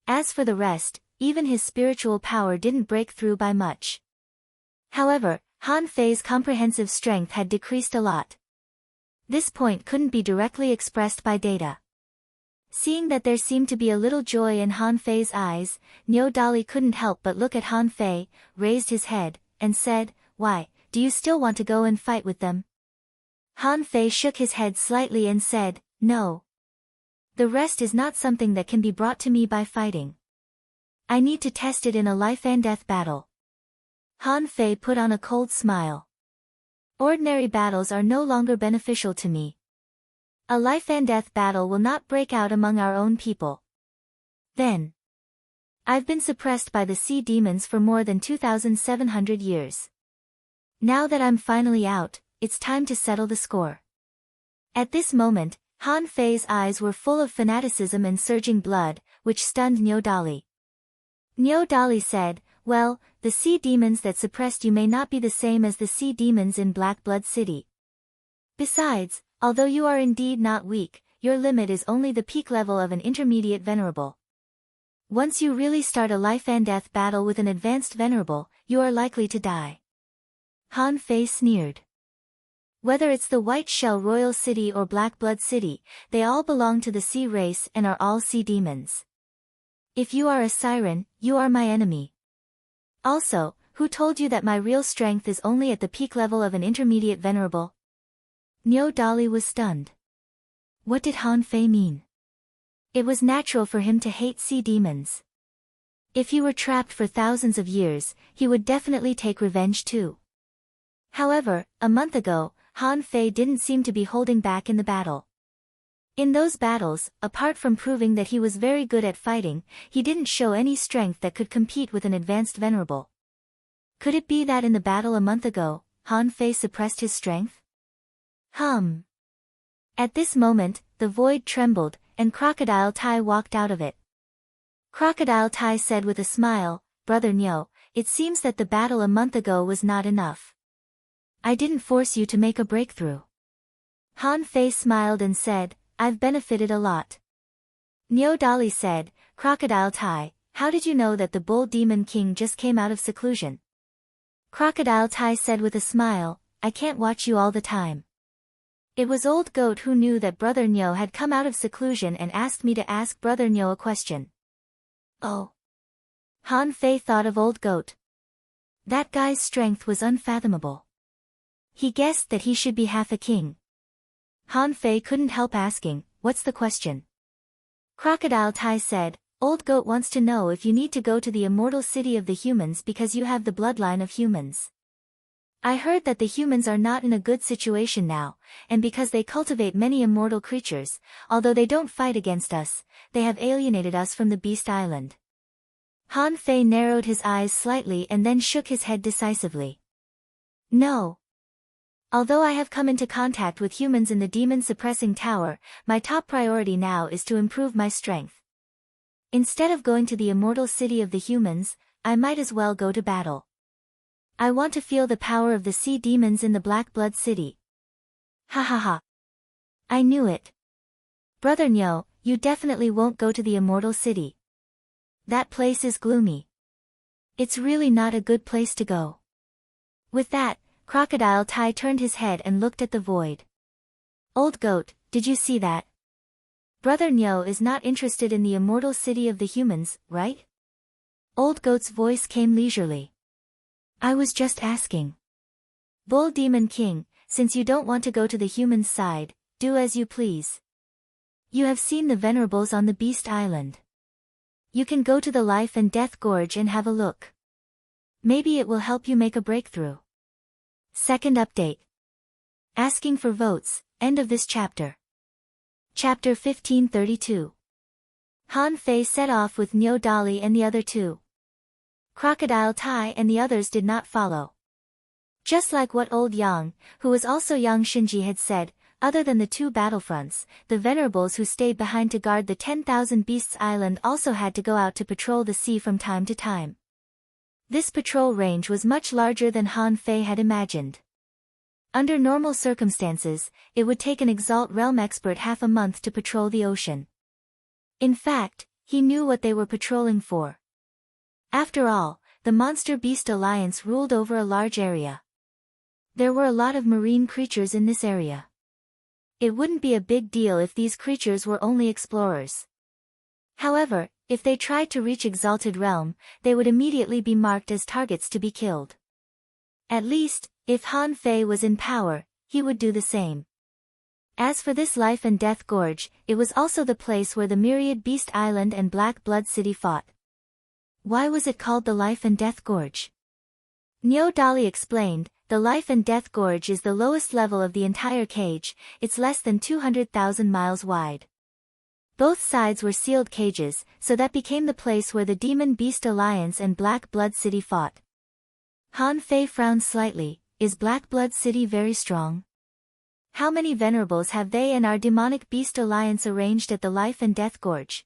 As for the rest, even his spiritual power didn't break through by much. However, Han Fei's comprehensive strength had decreased a lot. This point couldn't be directly expressed by data. Seeing that there seemed to be a little joy in Han Fei's eyes, Niu Dali couldn't help but look at Han Fei, raised his head, and said, "Why, do you still want to go and fight with them?" Han Fei shook his head slightly and said, "No. The rest is not something that can be brought to me by fighting. I need to test it in a life and death battle." Han Fei put on a cold smile. Ordinary battles are no longer beneficial to me. A life and death battle will not break out among our own people. Then. I've been suppressed by the sea demons for more than 2,700 years. Now that I'm finally out, it's time to settle the score. At this moment, Han Fei's eyes were full of fanaticism and surging blood, which stunned Niu Dali. Niu Dali said, "Well, the sea demons that suppressed you may not be the same as the sea demons in Black Blood City. Besides, although you are indeed not weak, your limit is only the peak level of an intermediate venerable. Once you really start a life and death battle with an advanced venerable, you are likely to die." Han Fei sneered. Whether it's the White Shell Royal City or Black Blood City, they all belong to the sea race and are all sea demons. If you are a siren, you are my enemy. Also, who told you that my real strength is only at the peak level of an intermediate venerable? Niu Dali was stunned. What did Han Fei mean? It was natural for him to hate sea demons. If he were trapped for thousands of years, he would definitely take revenge too. However, a month ago, Han Fei didn't seem to be holding back in the battle. In those battles, apart from proving that he was very good at fighting, he didn't show any strength that could compete with an advanced venerable. Could it be that in the battle a month ago, Han Fei suppressed his strength? At this moment, the void trembled, and Crocodile Tai walked out of it. Crocodile Tai said with a smile, "Brother Niu, it seems that the battle a month ago was not enough. I didn't force you to make a breakthrough." Han Fei smiled and said, "I've benefited a lot." Niu Dali said, "Crocodile Tai, how did you know that the Bull Demon King just came out of seclusion?" Crocodile Tai said with a smile, "I can't watch you all the time. It was Old Goat who knew that Brother Niu had come out of seclusion and asked me to ask Brother Niu a question." Oh. Han Fei thought of Old Goat. That guy's strength was unfathomable. He guessed that he should be half a king. Han Fei couldn't help asking, "What's the question?" Crocodile Tai said, "Old Goat wants to know if you need to go to the immortal city of the humans because you have the bloodline of humans. I heard that the humans are not in a good situation now, and because they cultivate many immortal creatures, although they don't fight against us, they have alienated us from the Beast Island." Han Fei narrowed his eyes slightly and then shook his head decisively. "No. Although I have come into contact with humans in the demon-suppressing tower, my top priority now is to improve my strength. Instead of going to the immortal city of the humans, I might as well go to battle." I want to feel the power of the sea demons in the Black Blood City. Ha ha ha. I knew it. Brother Nyo, you definitely won't go to the Immortal City. That place is gloomy. It's really not a good place to go. With that, Crocodile Tai turned his head and looked at the void. Old goat, did you see that? Brother Nyo is not interested in the Immortal City of the humans, right? Old goat's voice came leisurely. I was just asking. Bull Demon King, since you don't want to go to the humans' side, do as you please. You have seen the Venerables on the Beast Island. You can go to the Life and Death Gorge and have a look. Maybe it will help you make a breakthrough. Second update. Asking for votes, end of this chapter. Chapter 1532. Han Fei set off with Nyo Dali and the other two. Crocodile Tai and the others did not follow. Just like what old Yang, who was also Yang Shinji had said, other than the two battlefronts, the Venerables who stayed behind to guard the 10,000 Beasts Island also had to go out to patrol the sea from time to time. This patrol range was much larger than Han Fei had imagined. Under normal circumstances, it would take an Exalt Realm expert half a month to patrol the ocean. In fact, he knew what they were patrolling for. After all, the Monster Beast Alliance ruled over a large area. There were a lot of marine creatures in this area. It wouldn't be a big deal if these creatures were only explorers. However, if they tried to reach Exalted Realm, they would immediately be marked as targets to be killed. At least, if Han Fei was in power, he would do the same. As for this Life and Death Gorge, it was also the place where the Myriad Beast Island and Black Blood City fought. Why was it called the Life and Death Gorge? Nyo Dali explained, the Life and Death Gorge is the lowest level of the entire cage, it's less than 200,000 miles wide. Both sides were sealed cages, so that became the place where the Demon Beast Alliance and Black Blood City fought. Han Fei frowned slightly, is Black Blood City very strong? How many Venerables have they and our Demonic Beast Alliance arranged at the Life and Death Gorge?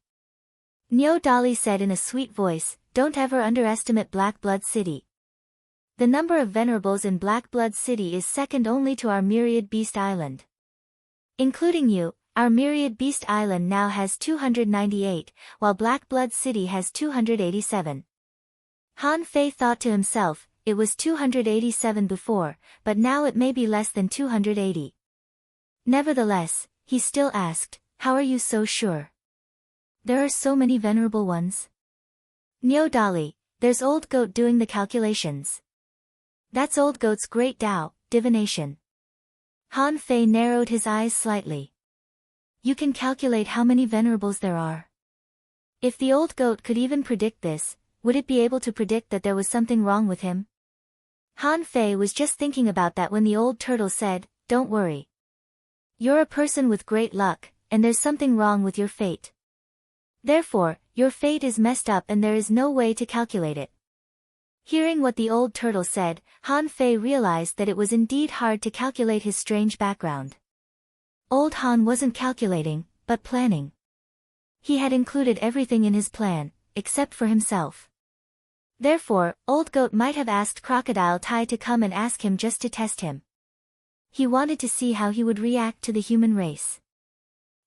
Nyo Dali said in a sweet voice, don't ever underestimate Black Blood City. The number of Venerables in Black Blood City is second only to our Myriad Beast Island. Including you, our Myriad Beast Island now has 298, while Black Blood City has 287. Han Fei thought to himself, it was 287 before, but now it may be less than 280. Nevertheless, he still asked, how are you so sure? There are so many venerable ones. Nyo Dali, there's Old Goat doing the calculations. That's Old Goat's great Tao, divination. Han Fei narrowed his eyes slightly. You can calculate how many venerables there are. If the Old Goat could even predict this, would it be able to predict that there was something wrong with him? Han Fei was just thinking about that when the old turtle said, don't worry. You're a person with great luck, and there's something wrong with your fate. Therefore, your fate is messed up and there is no way to calculate it. Hearing what the old turtle said, Han Fei realized that it was indeed hard to calculate his strange background. Old Han wasn't calculating, but planning. He had included everything in his plan, except for himself. Therefore, Old Goat might have asked Crocodile Tai to come and ask him just to test him. He wanted to see how he would react to the human race.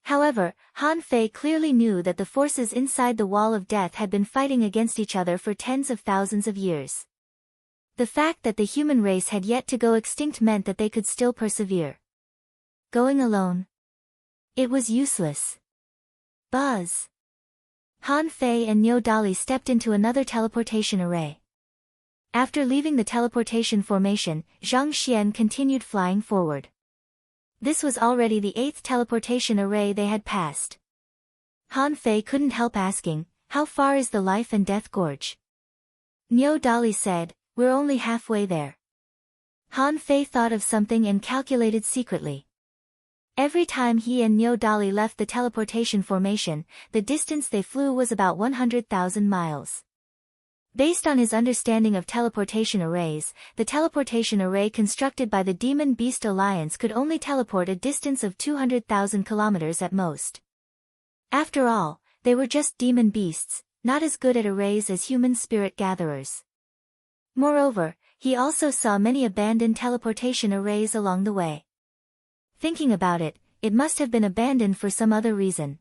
However, Han Fei clearly knew that the forces inside the Wall of Death had been fighting against each other for tens of thousands of years. The fact that the human race had yet to go extinct meant that they could still persevere. Going alone? It was useless. Buzz! Han Fei and Nyo Dali stepped into another teleportation array. After leaving the teleportation formation, Zhang Xian continued flying forward. This was already the 8th teleportation array they had passed. Han Fei couldn't help asking, how far is the Life and Death Gorge? Nyo Dali said, we're only halfway there. Han Fei thought of something and calculated secretly. Every time he and Nyo Dali left the teleportation formation, the distance they flew was about 100,000 miles. Based on his understanding of teleportation arrays, the teleportation array constructed by the Demon Beast Alliance could only teleport a distance of 200,000 kilometers at most. After all, they were just demon beasts, not as good at arrays as human spirit gatherers. Moreover, He also saw many abandoned teleportation arrays along the way. Thinking about it, it must have been abandoned for some other reason.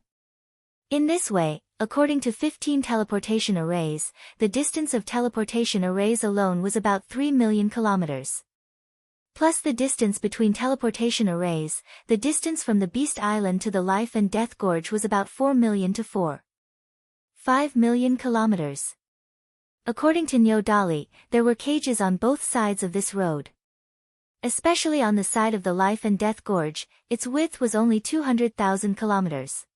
In this way, according to 15 teleportation arrays, the distance of teleportation arrays alone was about 3 million kilometers. Plus the distance between teleportation arrays, the distance from the Beast Island to the Life and Death Gorge was about 4 million to 5 million kilometers. According to Nyodali, there were cages on both sides of this road. Especially on the side of the Life and Death Gorge, its width was only 200,000 kilometers.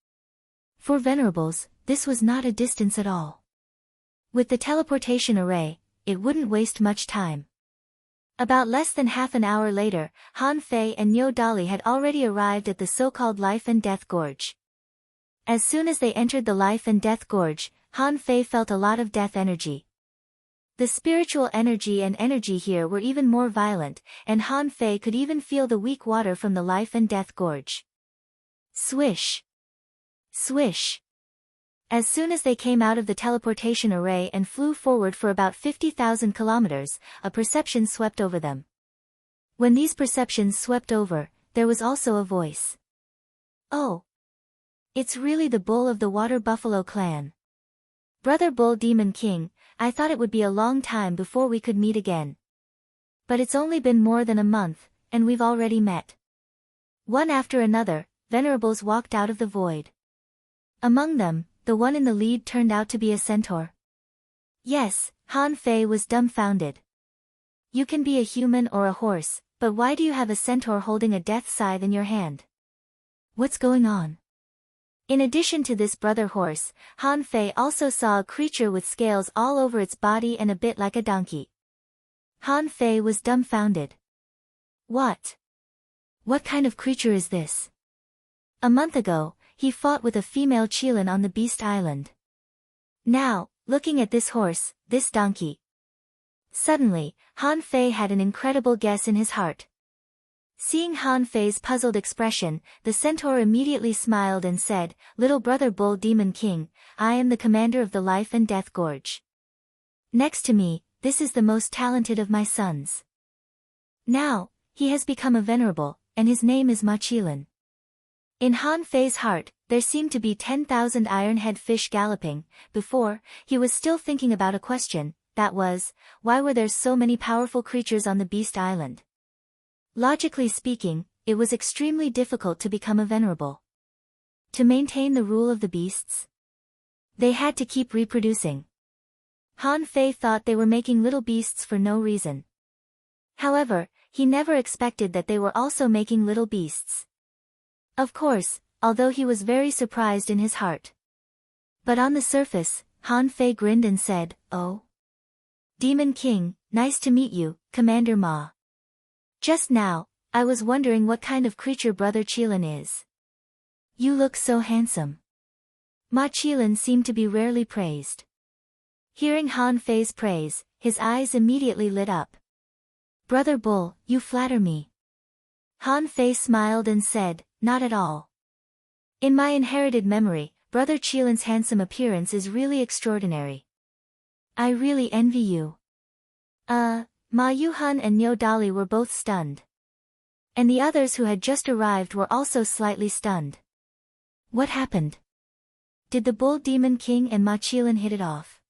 For venerables, this was not a distance at all. With the teleportation array, it wouldn't waste much time. About less than half an hour later, Han Fei and Nyodali had already arrived at the so-called Life and Death Gorge. As soon as they entered the Life and Death Gorge, Han Fei felt a lot of death energy. The spiritual energy and energy here were even more violent, and Han Fei could even feel the weak water from the Life and Death Gorge. Swish! Swish! As soon as they came out of the teleportation array and flew forward for about 50,000 kilometers, a perception swept over them. When these perceptions swept over, there was also a voice. Oh! It's really the bull of the Water Buffalo clan. Brother Bull Demon King, I thought it would be a long time before we could meet again. But it's only been more than a month, and we've already met. One after another, venerables walked out of the void. Among them, the one in the lead turned out to be a centaur. Yes, Han Fei was dumbfounded. You can be a human or a horse, but why do you have a centaur holding a death scythe in your hand? What's going on? In addition to this brother horse, Han Fei also saw a creature with scales all over its body and a bit like a donkey. Han Fei was dumbfounded. What? What kind of creature is this? A month ago, he fought with a female Qilin on the Beast Island. Now, looking at this horse, this donkey. Suddenly, Han Fei had an incredible guess in his heart. Seeing Han Fei's puzzled expression, the centaur immediately smiled and said, "Little brother Bull Demon King, I am the commander of the Life and Death Gorge. Next to me, this is the most talented of my sons. Now, he has become a venerable, and his name is Ma Qilin." In Han Fei's heart, there seemed to be 10,000 iron-head fish galloping. Before, he was still thinking about a question, that was, why were there so many powerful creatures on the Beast Island? Logically speaking, it was extremely difficult to become a venerable. To maintain the rule of the beasts, they had to keep reproducing. Han Fei thought they were making little beasts for no reason. However, he never expected that they were also making little beasts. Of course, although he was very surprised in his heart. But on the surface, Han Fei grinned and said, "Oh. Demon King, nice to meet you, Commander Ma. Just now, I was wondering what kind of creature Brother Qilin is. You look so handsome." Ma Qilin seemed to be rarely praised. Hearing Han Fei's praise, his eyes immediately lit up. "Brother Bull, you flatter me." Han Fei smiled and said, "Not at all. In my inherited memory, Brother Qilin's handsome appearance is really extraordinary. I really envy you." Ma Yuhan and Nyodali were both stunned. And the others who had just arrived were also slightly stunned. What happened? Did the Bull Demon King and Ma Qilin hit it off?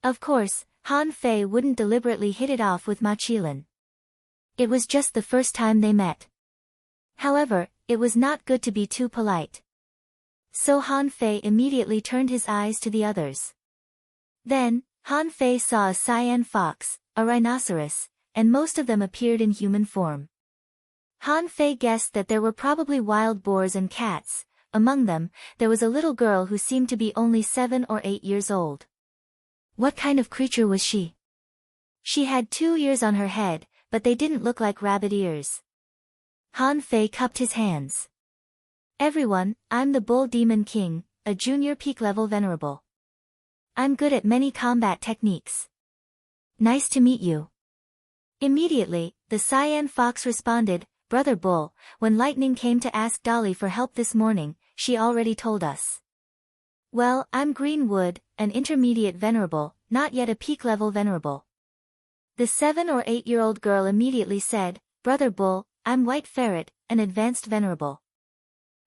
Of course, Han Fei wouldn't deliberately hit it off with Ma Qilin. It was just the first time they met. However, it was not good to be too polite. So Han Fei immediately turned his eyes to the others. Then, Han Fei saw a cyan fox, a rhinoceros, and most of them appeared in human form. Han Fei guessed that there were probably wild boars and cats. Among them, there was a little girl who seemed to be only 7 or 8 years old. What kind of creature was she? She had 2 ears on her head, but they didn't look like rabbit ears. Han Fei cupped his hands. "Everyone, I'm the Bull Demon King, a junior peak-level venerable. I'm good at many combat techniques. Nice to meet you." Immediately, the cyan fox responded, "Brother Bull, when Lightning came to ask Dolly for help this morning, she already told us." "Well, I'm Greenwood, an intermediate venerable, not yet a peak-level venerable." The 7 or 8-year-old girl immediately said, "Brother Bull, I'm White Ferret, an advanced venerable."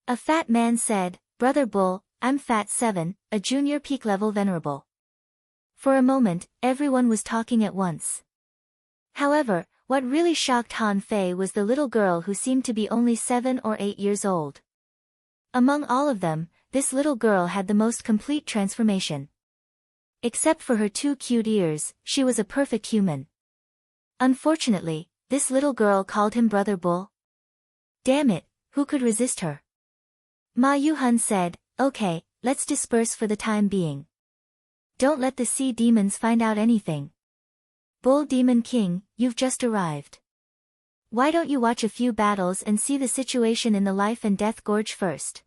A fat man said, "Brother Bull, I'm Fat 7, a junior peak-level venerable." For a moment, everyone was talking at once. However, what really shocked Han Fei was the little girl who seemed to be only 7 or 8 years old. Among all of them, this little girl had the most complete transformation. Except for her 2 cute ears, she was a perfect human. Unfortunately, this little girl called him Brother Bull. Damn it, who could resist her? Ma Yuhan said, "Okay, let's disperse for the time being. Don't let the sea demons find out anything. Bull Demon King, you've just arrived. Why don't you watch a few battles and see the situation in the life and death gorge first?"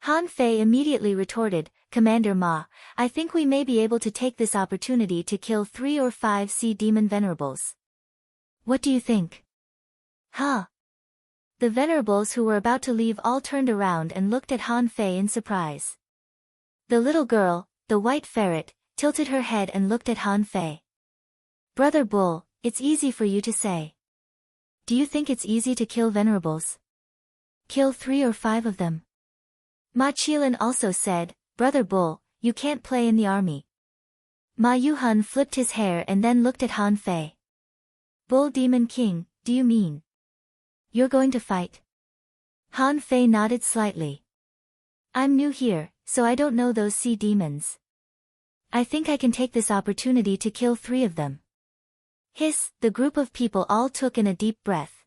Han Fei immediately retorted, "Commander Ma, I think we may be able to take this opportunity to kill 3 or 5 sea demon venerables. What do you think?" Huh? The venerables who were about to leave all turned around and looked at Han Fei in surprise. The little girl, the White Ferret, tilted her head and looked at Han Fei. "Brother Bull, it's easy for you to say. Do you think it's easy to kill venerables? Kill 3 or 5 of them?" Ma Qilin also said, "Brother Bull, you can't play in the army." Ma Yuhan flipped his hair and then looked at Han Fei. "Bull Demon King, do you mean you're going to fight?" Han Fei nodded slightly. "I'm new here, so I don't know those sea demons. I think I can take this opportunity to kill 3 of them." Hiss, the group of people all took in a deep breath.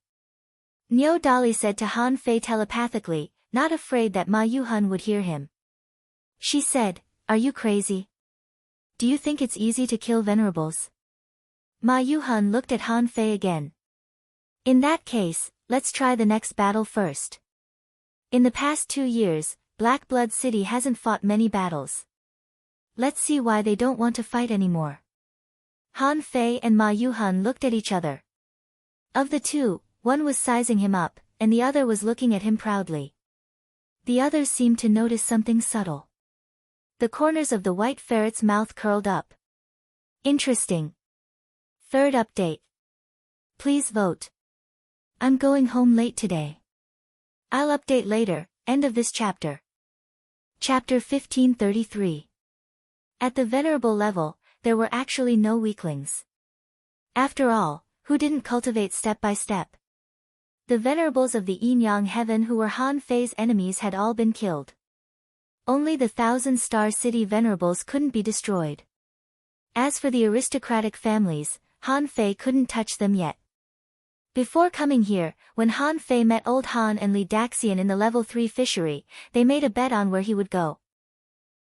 Niu Dali said to Han Fei telepathically, not afraid that Ma Yuhan would hear him. She said, "Are you crazy? Do you think it's easy to kill venerables?" Ma Yuhan looked at Han Fei again. "In that case, let's try the next battle first. In the past 2 years, Black Blood City hasn't fought many battles. Let's see why they don't want to fight anymore." Han Fei and Ma Yuhan looked at each other. Of the two, one was sizing him up, and the other was looking at him proudly. The others seemed to notice something subtle. The corners of the White Ferret's mouth curled up. Interesting. Third update. Please vote. I'm going home late today. I'll update later, end of this chapter. Chapter 1533. At the venerable level, there were actually no weaklings. After all, who didn't cultivate step by step? The venerables of the Yin-Yang Heaven who were Han Fei's enemies had all been killed. Only the 1,000-star city venerables couldn't be destroyed. As for the aristocratic families, Han Fei couldn't touch them yet. Before coming here, when Han Fei met Old Han and Li Daxian in the level 3 fishery, they made a bet on where he would go.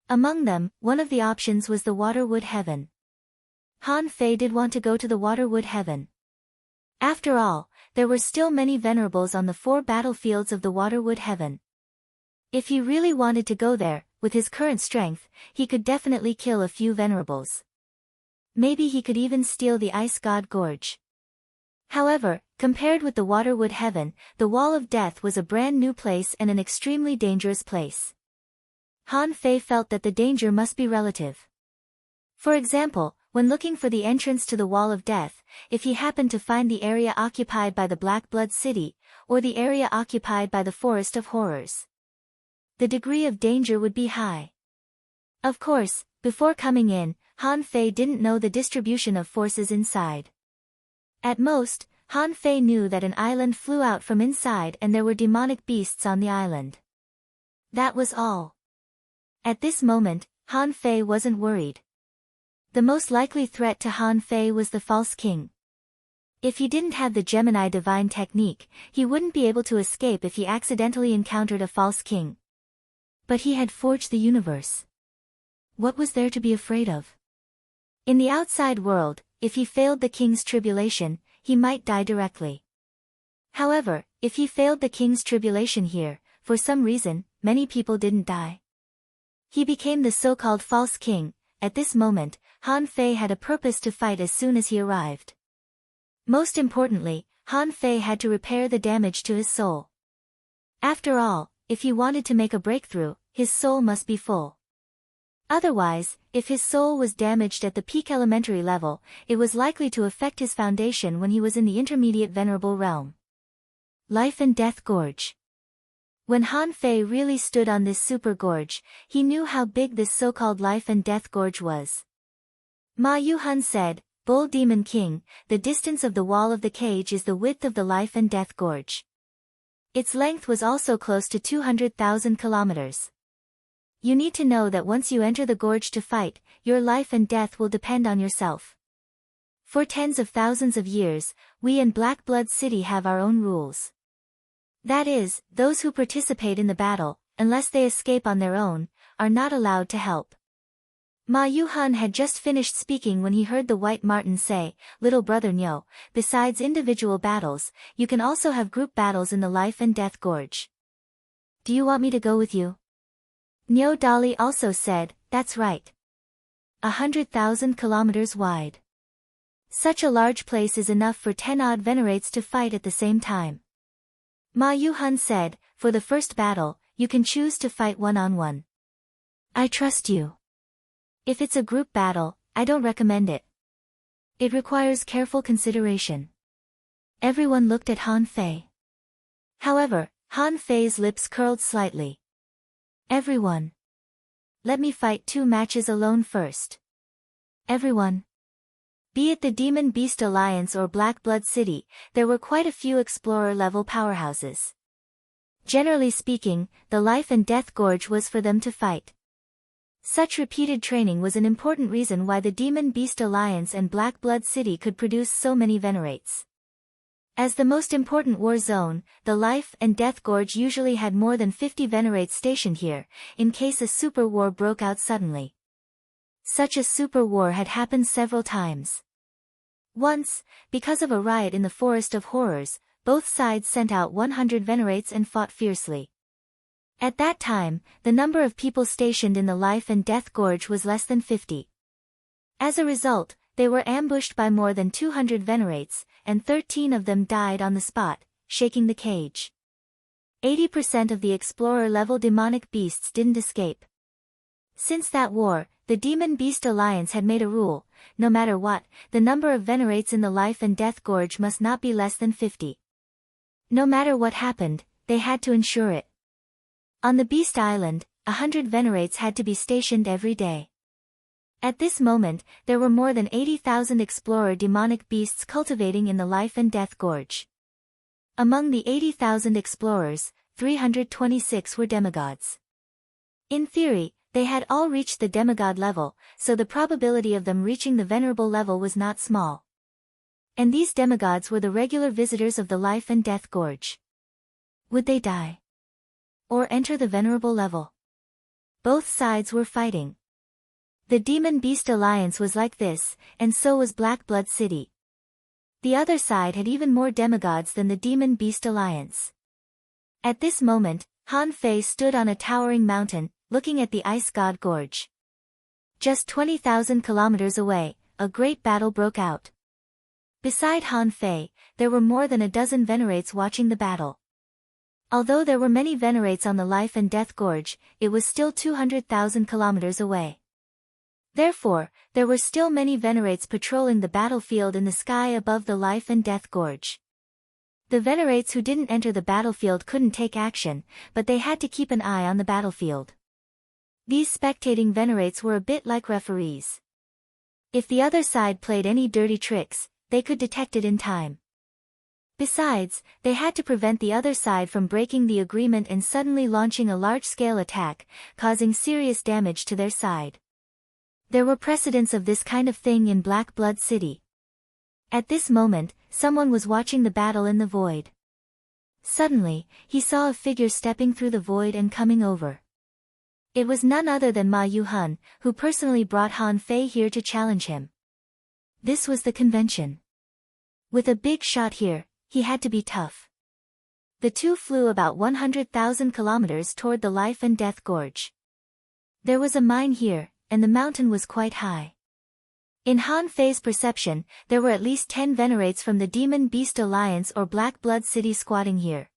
Among them, one of the options was the Waterwood Heaven. Han Fei did want to go to the Waterwood Heaven. After all, there were still many venerables on the 4 battlefields of the Waterwood Heaven. If he really wanted to go there, with his current strength, he could definitely kill a few venerables. Maybe he could even steal the Ice God Gorge. However, compared with the Waterwood Heaven, the Wall of Death was a brand new place and an extremely dangerous place. Han Fei felt that the danger must be relative. For example, when looking for the entrance to the Wall of Death, if he happened to find the area occupied by the Black Blood City, or the area occupied by the Forest of Horrors, the degree of danger would be high. Of course, before coming in, Han Fei didn't know the distribution of forces inside. At most, Han Fei knew that an island flew out from inside and there were demonic beasts on the island. That was all. At this moment, Han Fei wasn't worried. The most likely threat to Han Fei was the False King. If he didn't have the Gemini Divine Technique, he wouldn't be able to escape if he accidentally encountered a False King. But he had forged the universe. What was there to be afraid of? In the outside world, if he failed the King's tribulation, he might die directly. However, if he failed the King's tribulation here, for some reason, many people didn't die. He became the so-called False King. At this moment, Han Fei had a purpose to fight as soon as he arrived. Most importantly, Han Fei had to repair the damage to his soul. After all, if he wanted to make a breakthrough, his soul must be full. Otherwise, if his soul was damaged at the peak elementary level, it was likely to affect his foundation when he was in the intermediate venerable realm. Life and Death Gorge. When Han Fei really stood on this super gorge, he knew how big this so-called Life and Death Gorge was. Ma Yuhun said, "Bull Demon King, the distance of the wall of the cage is the width of the Life and Death Gorge. Its length was also close to 200,000 kilometers. You need to know that once you enter the gorge to fight, your life and death will depend on yourself. For tens of thousands of years, we in Black Blood City have our own rules. That is, those who participate in the battle, unless they escape on their own, are not allowed to help." Ma Yuhun had just finished speaking when he heard the White Marten say, "Little brother Nyo, besides individual battles, you can also have group battles in the Life and Death Gorge. Do you want me to go with you?" Nyo Dali also said, "That's right. 100,000 kilometers wide. Such a large place is enough for 10 odd venerates to fight at the same time." Ma Yuhun said, "For the first battle, you can choose to fight one-on-one. I trust you. If it's a group battle, I don't recommend it. It requires careful consideration." Everyone looked at Han Fei. However, Han Fei's lips curled slightly. "Everyone. Let me fight 2 matches alone first. Everyone." Be it the Demon Beast Alliance or Black Blood City, there were quite a few explorer-level powerhouses. Generally speaking, the Life and Death Gorge was for them to fight. Such repeated training was an important reason why the Demon Beast Alliance and Black Blood City could produce so many venerates. As the most important war zone, the Life and Death Gorge usually had more than 50 venerates stationed here, in case a super war broke out suddenly. Such a super war had happened several times. Once, because of a riot in the Forest of Horrors, both sides sent out 100 venerates and fought fiercely. At that time, the number of people stationed in the Life and Death Gorge was less than 50. As a result, they were ambushed by more than 200 venerates, and 13 of them died on the spot, shaking the cage. 80% of the explorer-level demonic beasts didn't escape. Since that war, the Demon Beast Alliance had made a rule: no matter what, the number of venerates in the Life and Death Gorge must not be less than 50. No matter what happened, they had to ensure it. On the Beast Island, 100 venerates had to be stationed every day. At this moment, there were more than 80,000 explorer demonic beasts cultivating in the Life and Death Gorge. Among the 80,000 explorers, 326 were demigods. In theory, they had all reached the demigod level, so the probability of them reaching the venerable level was not small. And these demigods were the regular visitors of the Life and Death Gorge. Would they die? Or enter the venerable level? Both sides were fighting. The Demon Beast Alliance was like this, and so was Black Blood City. The other side had even more demigods than the Demon Beast Alliance. At this moment, Han Fei stood on a towering mountain, looking at the Ice God Gorge. Just 20,000 kilometers away, a great battle broke out. Beside Han Fei, there were more than a dozen venerates watching the battle. Although there were many venerates on the Life and Death Gorge, it was still 200,000 kilometers away. Therefore, there were still many venerates patrolling the battlefield in the sky above the Life and Death Gorge. The venerates who didn't enter the battlefield couldn't take action, but they had to keep an eye on the battlefield. These spectating venerates were a bit like referees. If the other side played any dirty tricks, they could detect it in time. Besides, they had to prevent the other side from breaking the agreement and suddenly launching a large-scale attack, causing serious damage to their side. There were precedents of this kind of thing in Black Blood City. At this moment, someone was watching the battle in the void. Suddenly, he saw a figure stepping through the void and coming over. It was none other than Ma Yuhun, who personally brought Han Fei here to challenge him. This was the convention. With a big shot here, he had to be tough. The two flew about 100,000 kilometers toward the Life and Death Gorge. There was a mine here, and the mountain was quite high. In Han Fei's perception, there were at least 10 venerates from the Demon Beast Alliance or Black Blood City squatting here.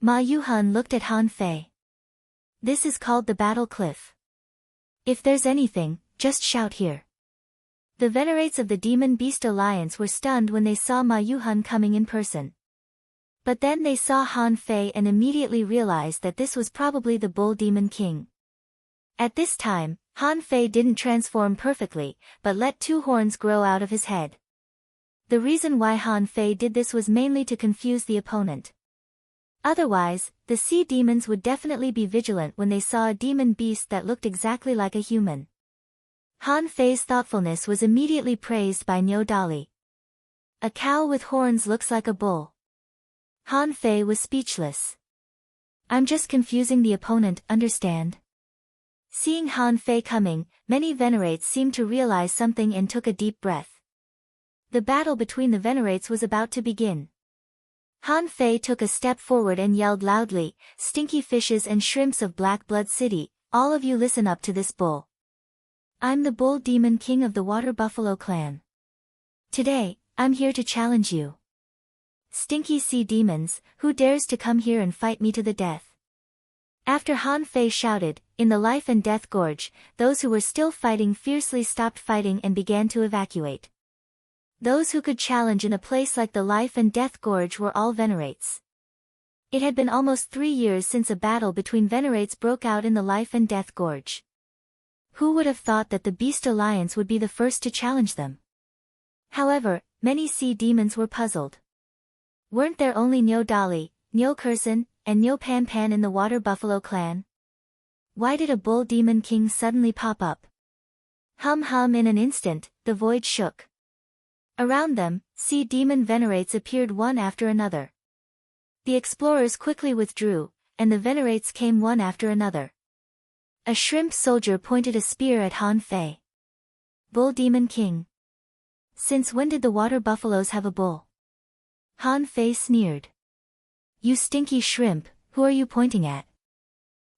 Ma Yuhun looked at Han Fei. This is called the Battle Cliff. If there's anything, just shout here. The venerates of the Demon Beast Alliance were stunned when they saw Ma Yuhan coming in person. But then they saw Han Fei and immediately realized that this was probably the Bull Demon King. At this time, Han Fei didn't transform perfectly, but let 2 horns grow out of his head. The reason why Han Fei did this was mainly to confuse the opponent. Otherwise, the sea demons would definitely be vigilant when they saw a demon beast that looked exactly like a human. Han Fei's thoughtfulness was immediately praised by Niu Dali. A cow with horns looks like a bull. Han Fei was speechless. I'm just confusing the opponent, understand? Seeing Han Fei coming, many venerates seemed to realize something and took a deep breath. The battle between the venerates was about to begin. Han Fei took a step forward and yelled loudly, "Stinky fishes and shrimps of Black Blood City, all of you listen up to this bull. I'm the Bull Demon King of the Water Buffalo clan. Today, I'm here to challenge you. Stinky sea demons, who dares to come here and fight me to the death?" After Han Fei shouted, in the life and death gorge, those who were still fighting fiercely stopped fighting and began to evacuate. Those who could challenge in a place like the life and death gorge were all venerates. It had been almost 3 years since a battle between venerates broke out in the life and death gorge. Who would have thought that the Beast Alliance would be the first to challenge them? However, many sea demons were puzzled. Weren't there only Niu Dali, Niu Kursan, and Niu Pan Pan in the Water Buffalo clan? Why did a Bull Demon King suddenly pop up? Hum hum, in an instant, the void shook. Around them, sea demon venerates appeared one after another. The explorers quickly withdrew, and the venerates came one after another. A shrimp soldier pointed a spear at Han Fei. Bull Demon King. Since when did the water buffaloes have a bull? Han Fei sneered. You stinky shrimp, who are you pointing at?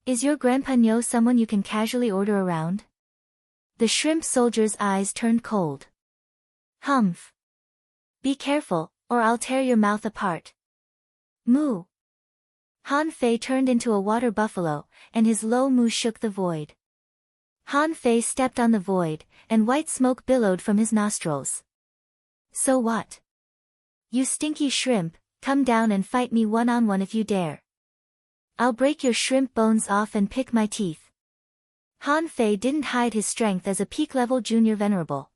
Is your Grandpa Niu someone you can casually order around? The shrimp soldier's eyes turned cold. Humph. Be careful, or I'll tear your mouth apart. Moo. Han Fei turned into a water buffalo, and his low moo shook the void. Han Fei stepped on the void, and white smoke billowed from his nostrils. So what? You stinky shrimp, come down and fight me one-on-one if you dare. I'll break your shrimp bones off and pick my teeth. Han Fei didn't hide his strength as a peak-level junior venerable.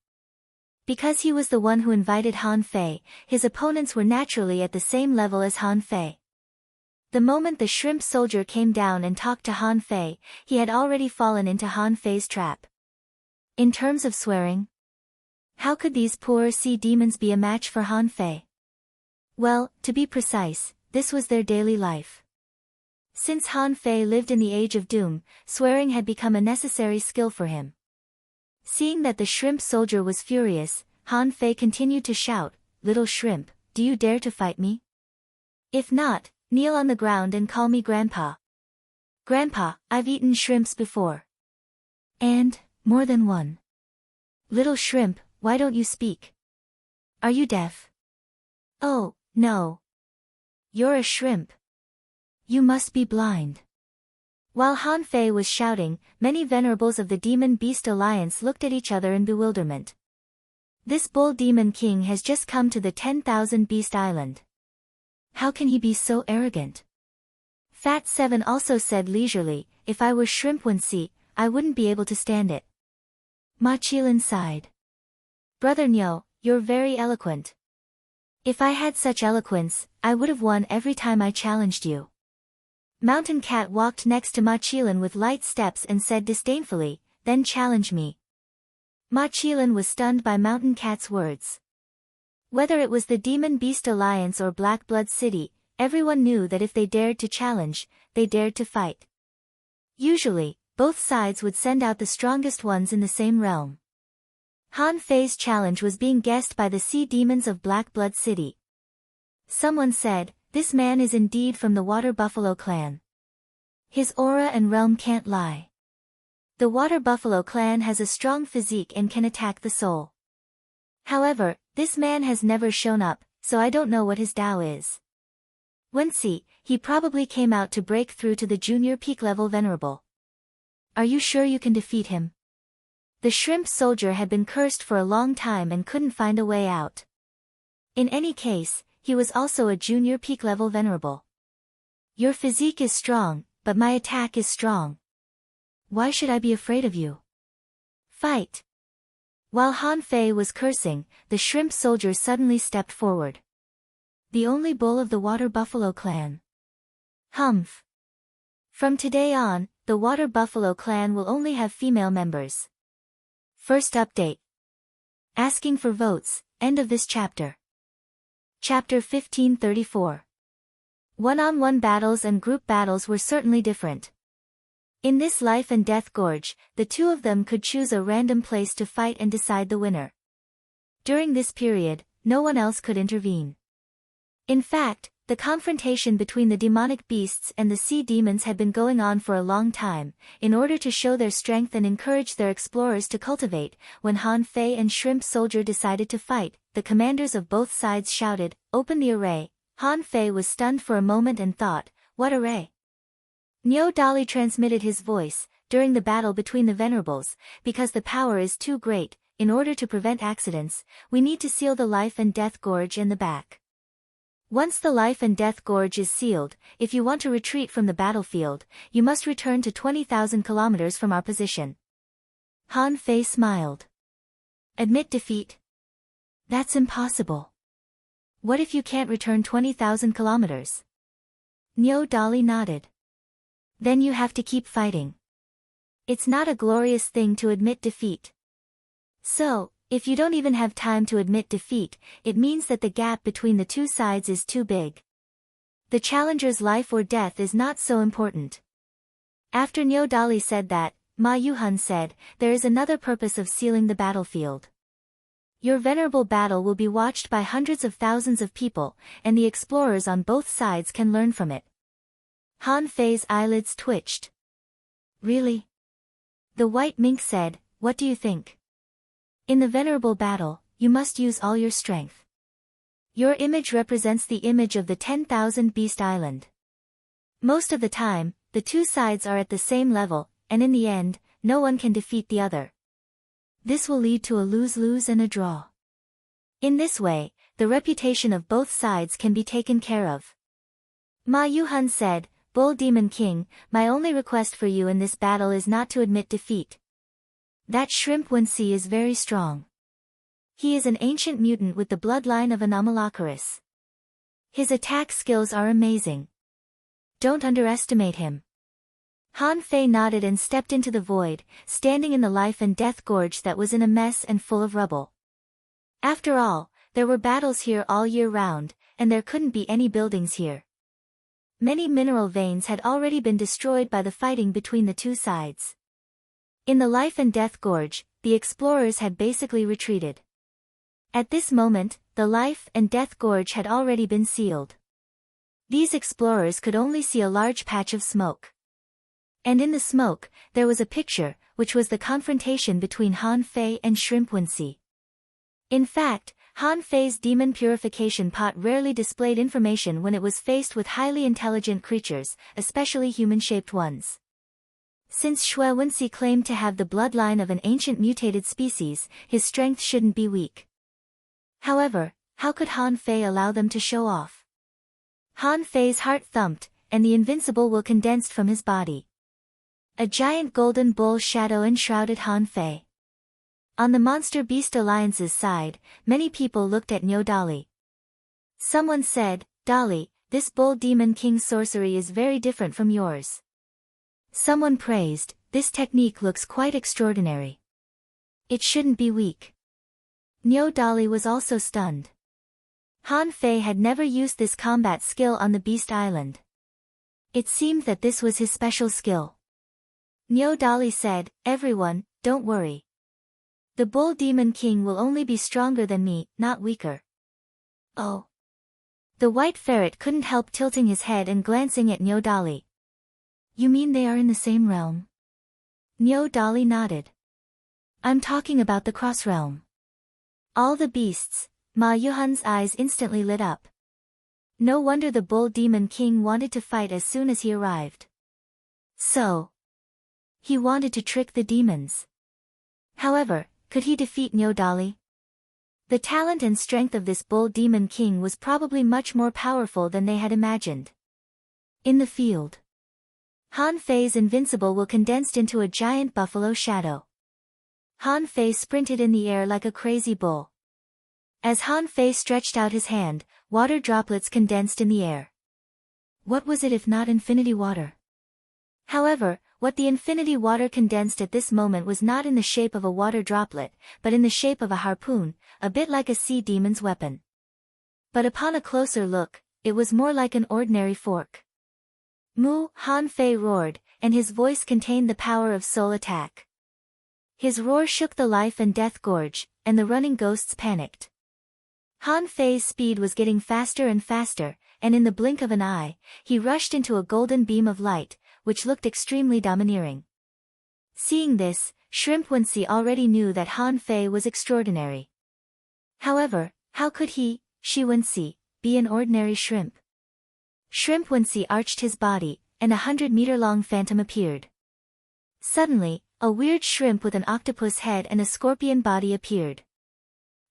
Because he was the one who invited Han Fei, his opponents were naturally at the same level as Han Fei. The moment the shrimp soldier came down and talked to Han Fei, he had already fallen into Han Fei's trap. In terms of swearing, how could these poor sea demons be a match for Han Fei? Well, to be precise, this was their daily life. Since Han Fei lived in the Age of Doom, swearing had become a necessary skill for him. Seeing that the shrimp soldier was furious, Han Fei continued to shout, "Little shrimp, do you dare to fight me? If not, kneel on the ground and call me Grandpa. Grandpa, I've eaten shrimps before. And, more than one. Little shrimp, why don't you speak? Are you deaf? Oh, no. You're a shrimp. You must be blind." While Han Fei was shouting, many venerables of the Demon Beast Alliance looked at each other in bewilderment. This Bull Demon King has just come to the 10,000 Beast Island. How can he be so arrogant? Fat 7 also said leisurely, "If I were Shrimp Wensi, I wouldn't be able to stand it." Ma Qilin sighed. "Brother Niu, you're very eloquent. If I had such eloquence, I would have won every time I challenged you." Mountain Cat walked next to Ma Qilin with light steps and said disdainfully, "Then challenge me." Ma Qilin was stunned by Mountain Cat's words. Whether it was the Demon Beast Alliance or Black Blood City, everyone knew that if they dared to challenge, they dared to fight. Usually, both sides would send out the strongest ones in the same realm. Han Fei's challenge was being guessed by the sea demons of Black Blood City. Someone said, "This man is indeed from the Water Buffalo clan. His aura and realm can't lie. The Water Buffalo clan has a strong physique and can attack the soul. However, this man has never shown up, so I don't know what his Tao is. Wensi, he probably came out to break through to the junior peak level venerable. Are you sure you can defeat him?" The shrimp soldier had been cursed for a long time and couldn't find a way out. In any case, he was also a junior peak-level venerable. Your physique is strong, but my attack is strong. Why should I be afraid of you? Fight! While Han Fei was cursing, the shrimp soldier suddenly stepped forward. The only bull of the Water Buffalo clan. Humph! From today on, the Water Buffalo clan will only have female members. First update. Asking for votes, end of this chapter. Chapter 1534. One-on-one battles and group battles were certainly different. In this life and death gorge, the two of them could choose a random place to fight and decide the winner. During this period, no one else could intervene. In fact, the confrontation between the demonic beasts and the sea demons had been going on for a long time, in order to show their strength and encourage their explorers to cultivate. When Han Fei and Shrimp Soldier decided to fight, the commanders of both sides shouted, "Open the array." Han Fei was stunned for a moment and thought, "What array?" Niu Dali transmitted his voice, "During the battle between the venerables, because the power is too great, in order to prevent accidents, we need to seal the life and death gorge and the back. Once the life and death gorge is sealed, if you want to retreat from the battlefield, you must return to 20,000 kilometers from our position." Han Fei smiled. "Admit defeat? That's impossible. What if you can't return 20,000 kilometers? Niu Dali nodded. "Then you have to keep fighting. It's not a glorious thing to admit defeat. So, if you don't even have time to admit defeat, it means that the gap between the two sides is too big. The challenger's life or death is not so important." After Niu Dali said that, Ma Yuhun said, "There is another purpose of sealing the battlefield. Your venerable battle will be watched by hundreds of thousands of people, and the explorers on both sides can learn from it." Han Fei's eyelids twitched. "Really?" The white mink said, "What do you think? In the venerable battle, you must use all your strength. Your image represents the image of the 10,000 Beast Island. Most of the time, the two sides are at the same level, and in the end, no one can defeat the other. This will lead to a lose-lose and a draw. In this way, the reputation of both sides can be taken care of." Ma Yuhun said, "Bull Demon King, my only request for you in this battle is not to admit defeat. That shrimp Wensi is very strong. He is an ancient mutant with the bloodline of an Amalakaris. His attack skills are amazing. Don't underestimate him." Han Fei nodded and stepped into the void, standing in the life and death gorge that was in a mess and full of rubble. After all, there were battles here all year round, and there couldn't be any buildings here. Many mineral veins had already been destroyed by the fighting between the two sides. In the life and death gorge, the explorers had basically retreated. At this moment, the life and death gorge had already been sealed. These explorers could only see a large patch of smoke. And in the smoke, there was a picture, which was the confrontation between Han Fei and Shrimp Wensi. In fact, Han Fei's demon purification pot rarely displayed information when it was faced with highly intelligent creatures, especially human-shaped ones. Since Shui Wensi claimed to have the bloodline of an ancient mutated species, his strength shouldn't be weak. However, how could Han Fei allow them to show off? Han Fei's heart thumped, and the invincible will condensed from his body. A giant golden bull shadow enshrouded Han Fei. On the Monster Beast Alliance's side, many people looked at Niu Dali. Someone said, "Dali, this Bull Demon King sorcery is very different from yours." Someone praised, "This technique looks quite extraordinary. It shouldn't be weak." Niu Dali was also stunned. Han Fei had never used this combat skill on the Beast Island. It seemed that this was his special skill. Niu Dali said, "Everyone, don't worry. The Bull Demon King will only be stronger than me, not weaker." "Oh." The white ferret couldn't help tilting his head and glancing at Niu Dali. "You mean they are in the same realm?" Niu Dali nodded. "I'm talking about the cross realm." All the beasts, Ma Yuhun's eyes instantly lit up. No wonder the Bull Demon King wanted to fight as soon as he arrived. So, he wanted to trick the demons. However, could he defeat Nyodali? The talent and strength of this bull demon king was probably much more powerful than they had imagined. In the field, Han Fei's invincible will condensed into a giant buffalo shadow. Han Fei sprinted in the air like a crazy bull. As Han Fei stretched out his hand, water droplets condensed in the air. What was it if not infinity water? However, what the infinity water condensed at this moment was not in the shape of a water droplet, but in the shape of a harpoon, a bit like a sea demon's weapon. But upon a closer look, it was more like an ordinary fork. Mu, Han Fei roared, and his voice contained the power of soul attack. His roar shook the life and death gorge, and the running ghosts panicked. Han Fei's speed was getting faster and faster, and in the blink of an eye, he rushed into a golden beam of light, which looked extremely domineering. Seeing this, Shrimp Wensi already knew that Han Fei was extraordinary. However, how could he, Shi Wensi, be an ordinary shrimp? Shrimp Wensi arched his body, and 100-meter-long phantom appeared. Suddenly, a weird shrimp with an octopus head and a scorpion body appeared.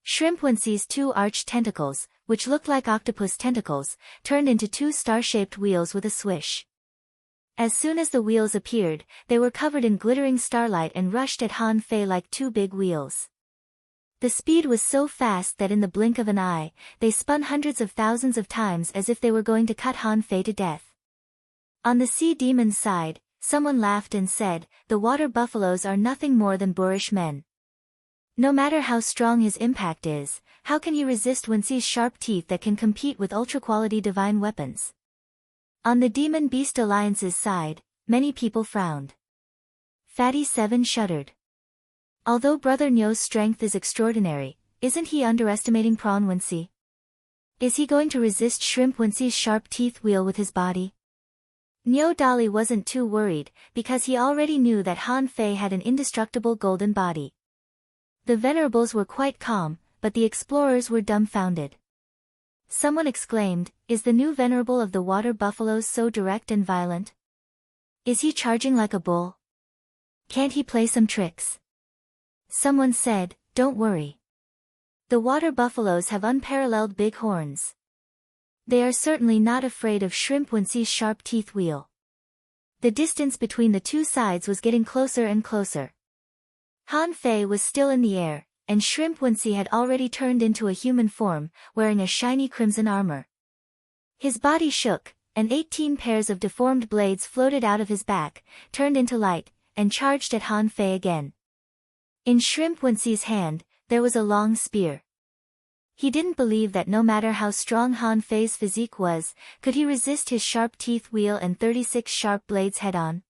Shrimp Wensi's two arched tentacles, which looked like octopus tentacles, turned into two star-shaped wheels with a swish. As soon as the wheels appeared, they were covered in glittering starlight and rushed at Han Fei like two big wheels. The speed was so fast that in the blink of an eye, they spun hundreds of thousands of times as if they were going to cut Han Fei to death. On the sea demon's side, someone laughed and said, "The water buffaloes are nothing more than boorish men. No matter how strong his impact is, how can he resist Wensi's sharp teeth that can compete with ultra-quality divine weapons?" On the Demon Beast Alliance's side, many people frowned. Fatty 7 shuddered. Although Brother Nyo's strength is extraordinary, isn't he underestimating Prawn Wensi? Is he going to resist Shrimp Wensi's sharp teeth wheel with his body? Nyo Dali wasn't too worried, because he already knew that Han Fei had an indestructible golden body. The venerables were quite calm, but the explorers were dumbfounded. Someone exclaimed, "Is the new venerable of the water buffaloes so direct and violent? Is he charging like a bull? Can't he play some tricks?" Someone said, "Don't worry. The water buffaloes have unparalleled big horns. They are certainly not afraid of Shrimp Wensi's sharp teeth wheel." The distance between the two sides was getting closer and closer. Han Fei was still in the air, and Shrimp Wensi had already turned into a human form, wearing a shiny crimson armor. His body shook, and 18 pairs of deformed blades floated out of his back, turned into light, and charged at Han Fei again. In Shrimp Wensi's hand, there was a long spear. He didn't believe that no matter how strong Han Fei's physique was, could he resist his sharp teeth wheel and 36 sharp blades head-on.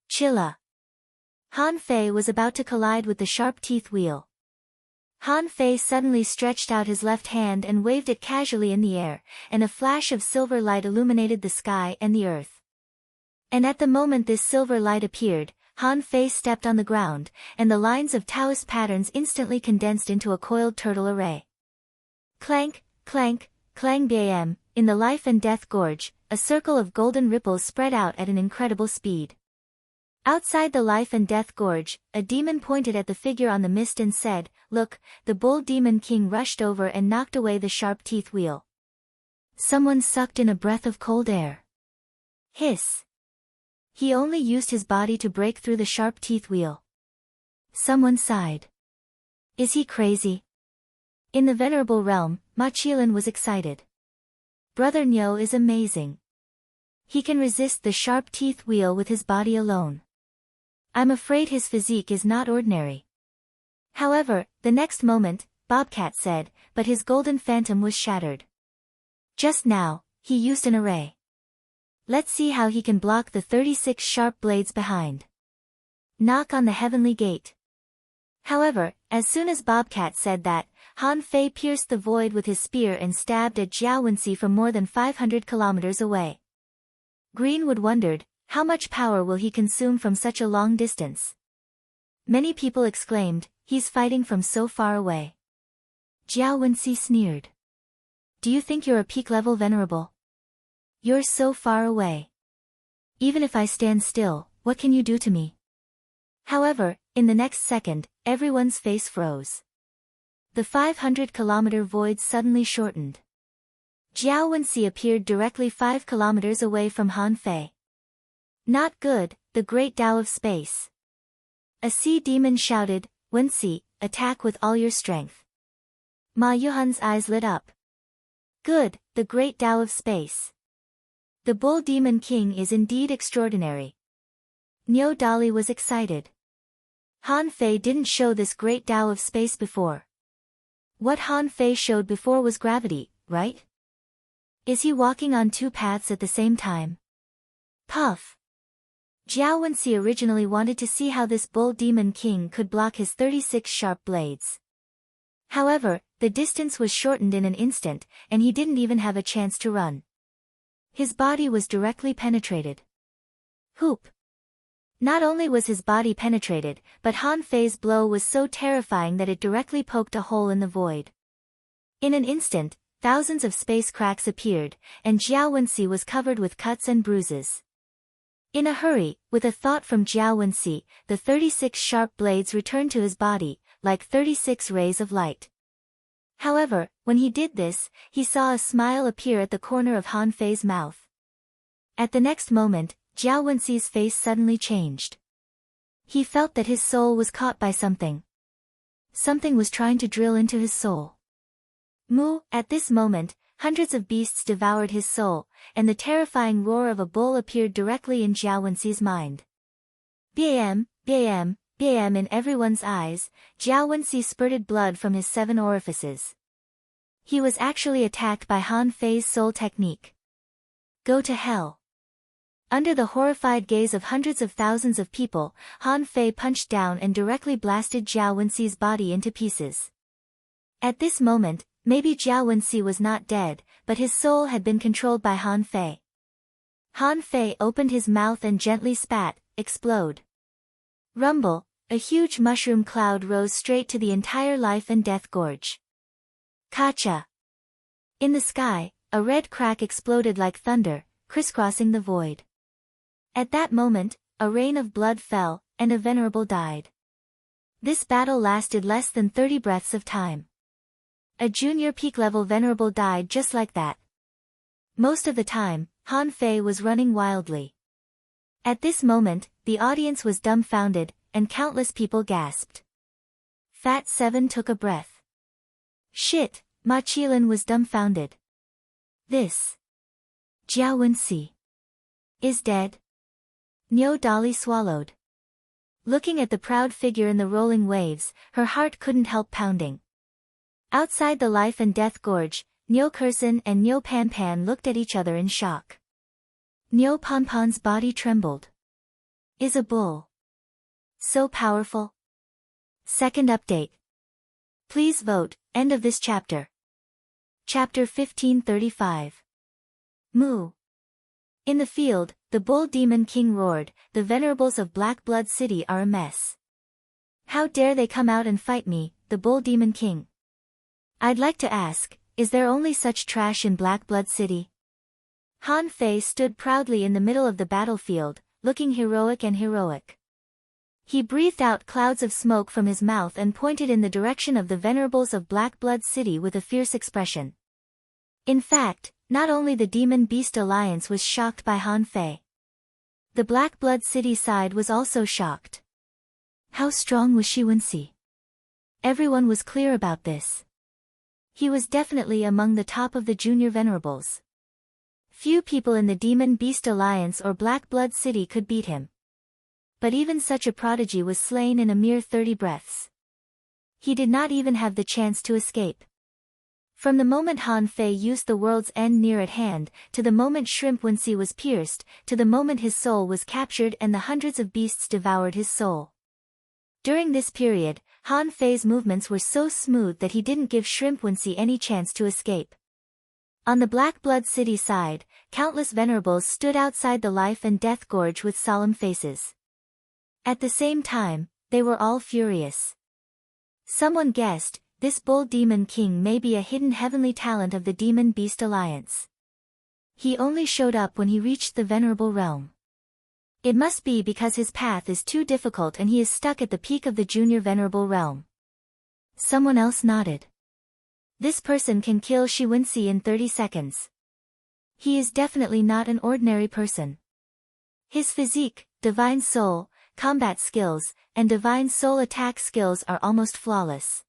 Chilla! Han Fei was about to collide with the sharp teeth wheel. Han Fei suddenly stretched out his left hand and waved it casually in the air, and a flash of silver light illuminated the sky and the earth. And at the moment this silver light appeared, Han Fei stepped on the ground, and the lines of Taoist patterns instantly condensed into a coiled turtle array. Clank, clank, clang bam, in the life and death gorge, a circle of golden ripples spread out at an incredible speed. Outside the life and death gorge, a demon pointed at the figure on the mist and said, "Look, the bull demon king rushed over and knocked away the sharp teeth wheel." Someone sucked in a breath of cold air. Hiss! He only used his body to break through the sharp teeth wheel. Someone sighed. Is he crazy? In the venerable realm, Ma Qilin was excited. Brother Nyo is amazing. He can resist the sharp teeth wheel with his body alone. I'm afraid his physique is not ordinary. However, the next moment, Bobcat said, but his golden phantom was shattered. Just now, he used an array. Let's see how he can block the 36 sharp blades behind. Knock on the heavenly gate. However, as soon as Bobcat said that, Han Fei pierced the void with his spear and stabbed at Jiao Wensi from more than 500 kilometers away. Greenwood wondered, how much power will he consume from such a long distance? Many people exclaimed, he's fighting from so far away. Jiao Wensi sneered. Do you think you're a peak-level venerable? You're so far away. Even if I stand still, what can you do to me? However, in the next second, everyone's face froze. The 500-kilometer void suddenly shortened. Jiao Wenxi appeared directly 5 kilometers away from Han Fei. Not good, the great Tao of space. A sea demon shouted, Wenxi, attack with all your strength. Ma Yuhan's eyes lit up. Good, the great Tao of space. The bull demon king is indeed extraordinary. Niu Dali was excited. Han Fei didn't show this great Tao of space before. What Han Fei showed before was gravity, right? Is he walking on two paths at the same time? Puff. Jiao Wenxi originally wanted to see how this bull demon king could block his 36 sharp blades. However, the distance was shortened in an instant, and he didn't even have a chance to run. His body was directly penetrated. Whoop. Not only was his body penetrated, but Han Fei's blow was so terrifying that it directly poked a hole in the void. In an instant, thousands of space cracks appeared, and Jiao Wenxi was covered with cuts and bruises. In a hurry, with a thought from Jiao Wenxi, the 36 sharp blades returned to his body, like 36 rays of light. However, when he did this, he saw a smile appear at the corner of Han Fei's mouth. At the next moment, Jiao Wenxi's face suddenly changed. He felt that his soul was caught by something. Something was trying to drill into his soul. Moo, at this moment, hundreds of beasts devoured his soul, and the terrifying roar of a bull appeared directly in Jiao Wenxi's mind. Bam, bam, bam in everyone's eyes, Jiao Wenxi spurted blood from his 7 orifices. He was actually attacked by Han Fei's soul technique. Go to hell. Under the horrified gaze of hundreds of thousands of people, Han Fei punched down and directly blasted Jiao Wenxi's body into pieces. At this moment, maybe Jiao Wenxi was not dead, but his soul had been controlled by Han Fei. Han Fei opened his mouth and gently spat, explode. Rumble, a huge mushroom cloud rose straight to the entire life and death gorge. Kacha. In the sky, a red crack exploded like thunder, crisscrossing the void. At that moment, a rain of blood fell, and a venerable died. This battle lasted less than 30 breaths of time. A junior peak-level venerable died just like that. Most of the time, Han Fei was running wildly. At this moment, the audience was dumbfounded, and countless people gasped. Fat 7 took a breath. Shit, Ma Qilin was dumbfounded. This Jiao Wenxi is dead? Niu Dali swallowed. Looking at the proud figure in the rolling waves, her heart couldn't help pounding. Outside the life and death gorge, Niu Kersen and Niu Panpan looked at each other in shock. Niu Panpan's body trembled. Is a bull so powerful? Second update. Please vote, end of this chapter. Chapter 1535. Moo. In the field, the bull demon king roared, the venerables of Black Blood City are a mess. How dare they come out and fight me, the bull demon king? I'd like to ask, is there only such trash in Black Blood City? Han Fei stood proudly in the middle of the battlefield, looking heroic and heroic. He breathed out clouds of smoke from his mouth and pointed in the direction of the venerables of Black Blood City with a fierce expression. In fact, not only the Demon Beast Alliance was shocked by Han Fei. The Black Blood City side was also shocked. How strong was Shi Wenxi? Everyone was clear about this. He was definitely among the top of the junior venerables. Few people in the Demon Beast Alliance or Black Blood City could beat him. But even such a prodigy was slain in a mere 30 breaths. He did not even have the chance to escape. From the moment Han Fei used the world's end near at hand, to the moment Shrimp Wenxi was pierced, to the moment his soul was captured and the hundreds of beasts devoured his soul. During this period, Han Fei's movements were so smooth that he didn't give Shrimp Wenxi any chance to escape. On the Black Blood City side, countless venerables stood outside the life and death gorge with solemn faces. At the same time, they were all furious. Someone guessed, this bull demon king may be a hidden heavenly talent of the Demon Beast Alliance. He only showed up when he reached the venerable realm. It must be because his path is too difficult and he is stuck at the peak of the junior venerable realm. Someone else nodded. This person can kill Shiwensi in 30 seconds. He is definitely not an ordinary person. His physique, divine soul, combat skills, and divine soul attack skills are almost flawless.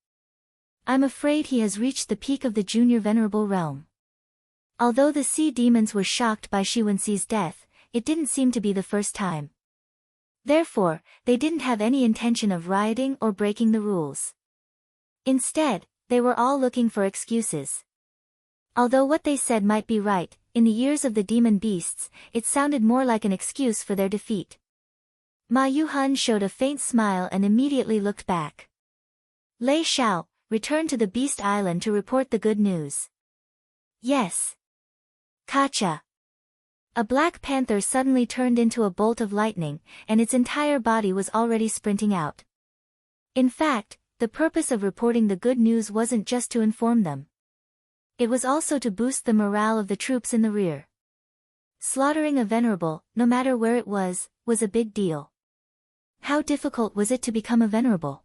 I'm afraid he has reached the peak of the junior venerable realm. Although the sea demons were shocked by Shiwensi's death, it didn't seem to be the first time. Therefore, they didn't have any intention of rioting or breaking the rules. Instead, they were all looking for excuses. Although what they said might be right, in the ears of the demon beasts, it sounded more like an excuse for their defeat. Ma Yuhun showed a faint smile and immediately looked back. Lei Xiao, return to the Beast Island to report the good news. Yes. Kacha. A black panther suddenly turned into a bolt of lightning, and its entire body was already sprinting out. In fact, the purpose of reporting the good news wasn't just to inform them. It was also to boost the morale of the troops in the rear. Slaughtering a venerable, no matter where it was a big deal. How difficult was it to become a venerable?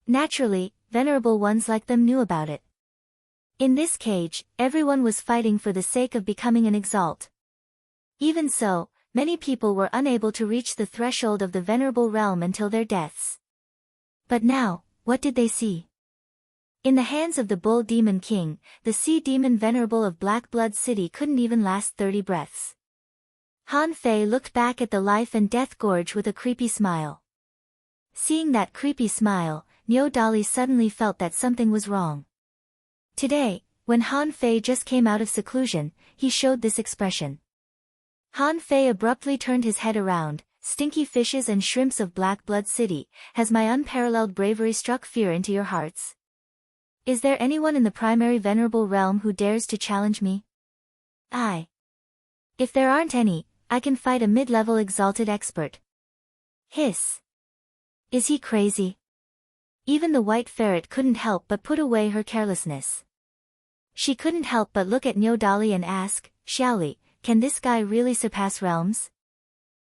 Naturally, venerable ones like them knew about it. In this cage, everyone was fighting for the sake of becoming an exalt. Even so, many people were unable to reach the threshold of the venerable realm until their deaths. But now, what did they see? In the hands of the Bull Demon King, the Sea Demon Venerable of Black Blood City couldn't even last 30 breaths. Han Fei looked back at the life and death gorge with a creepy smile. Seeing that creepy smile, Niu Dali suddenly felt that something was wrong. Today, when Han Fei just came out of seclusion, he showed this expression. Han Fei abruptly turned his head around. Stinky fishes and shrimps of Black Blood City, has my unparalleled bravery struck fear into your hearts? Is there anyone in the primary venerable realm who dares to challenge me? If there aren't any, I can fight a mid-level exalted expert. Hiss. Is he crazy? Even the white ferret couldn't help but put away her carelessness. She couldn't help but look at Niu Dali and ask, Xiaoli, can this guy really surpass realms?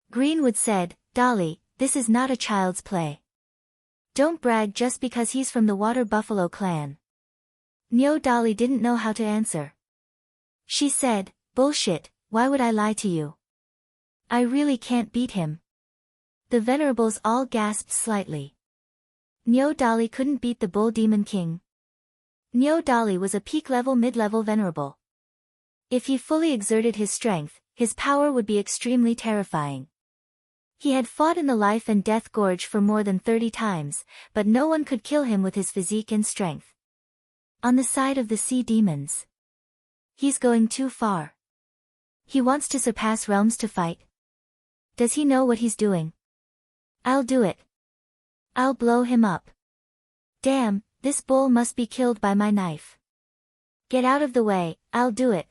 Greenwood said, Dali, this is not a child's play. Don't brag just because he's from the Water Buffalo clan. Niu Dali didn't know how to answer. She said, bullshit, why would I lie to you? I really can't beat him. The venerables all gasped slightly. Niu Dali couldn't beat the Bull Demon King. Niu Dali was a peak-level mid-level venerable. If he fully exerted his strength, his power would be extremely terrifying. He had fought in the life and death gorge for more than 30 times, but no one could kill him with his physique and strength. On the side of the sea demons. He's going too far. He wants to surpass realms to fight. Does he know what he's doing? I'll do it. I'll blow him up. Damn, this bull must be killed by my knife. Get out of the way, I'll do it.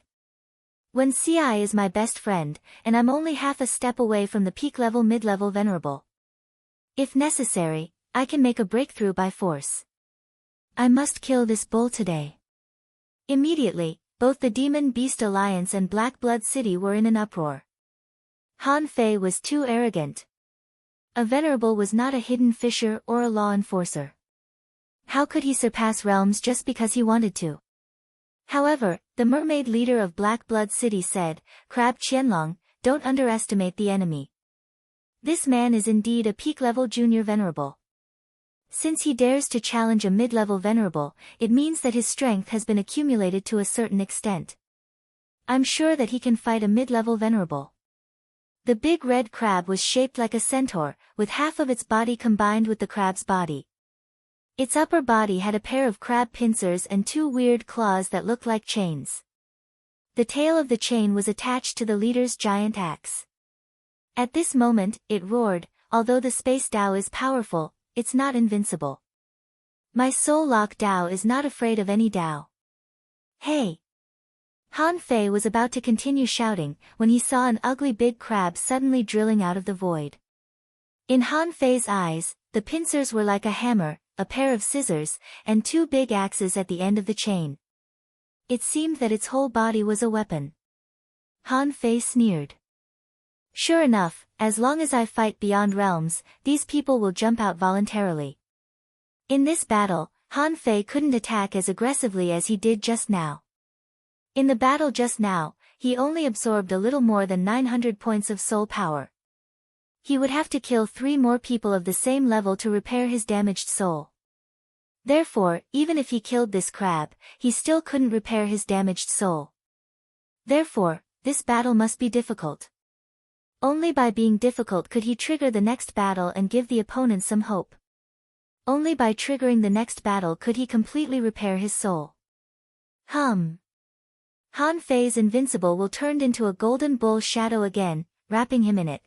When CI is my best friend, and I'm only half a step away from the peak-level mid-level venerable. If necessary, I can make a breakthrough by force. I must kill this bull today. Immediately, both the Demon Beast Alliance and Black Blood City were in an uproar. Han Fei was too arrogant. A venerable was not a hidden fisher or a law enforcer. How could he surpass realms just because he wanted to? However, the mermaid leader of Black Blood City said, Crab Qianlong, don't underestimate the enemy. This man is indeed a peak-level junior venerable. Since he dares to challenge a mid-level venerable, it means that his strength has been accumulated to a certain extent. I'm sure that he can fight a mid-level venerable. The big red crab was shaped like a centaur, with half of its body combined with the crab's body. Its upper body had a pair of crab pincers and 2 weird claws that looked like chains. The tail of the chain was attached to the leader's giant axe. At this moment, it roared, although the space Dao is powerful, it's not invincible. My soul lock Dao is not afraid of any Dao. Hey! Han Fei was about to continue shouting, when he saw an ugly big crab suddenly drilling out of the void. In Han Fei's eyes, the pincers were like a hammer, a pair of scissors, and 2 big axes at the end of the chain. It seemed that its whole body was a weapon. Han Fei sneered. Sure enough, as long as I fight beyond realms, these people will jump out voluntarily. In this battle, Han Fei couldn't attack as aggressively as he did just now. In the battle just now, he only absorbed a little more than 900 points of soul power. He would have to kill 3 more people of the same level to repair his damaged soul. Therefore, even if he killed this crab, he still couldn't repair his damaged soul. Therefore, this battle must be difficult. Only by being difficult could he trigger the next battle and give the opponent some hope. Only by triggering the next battle could he completely repair his soul. Han Fei's invincible will turned into a golden bull shadow again, wrapping him in it.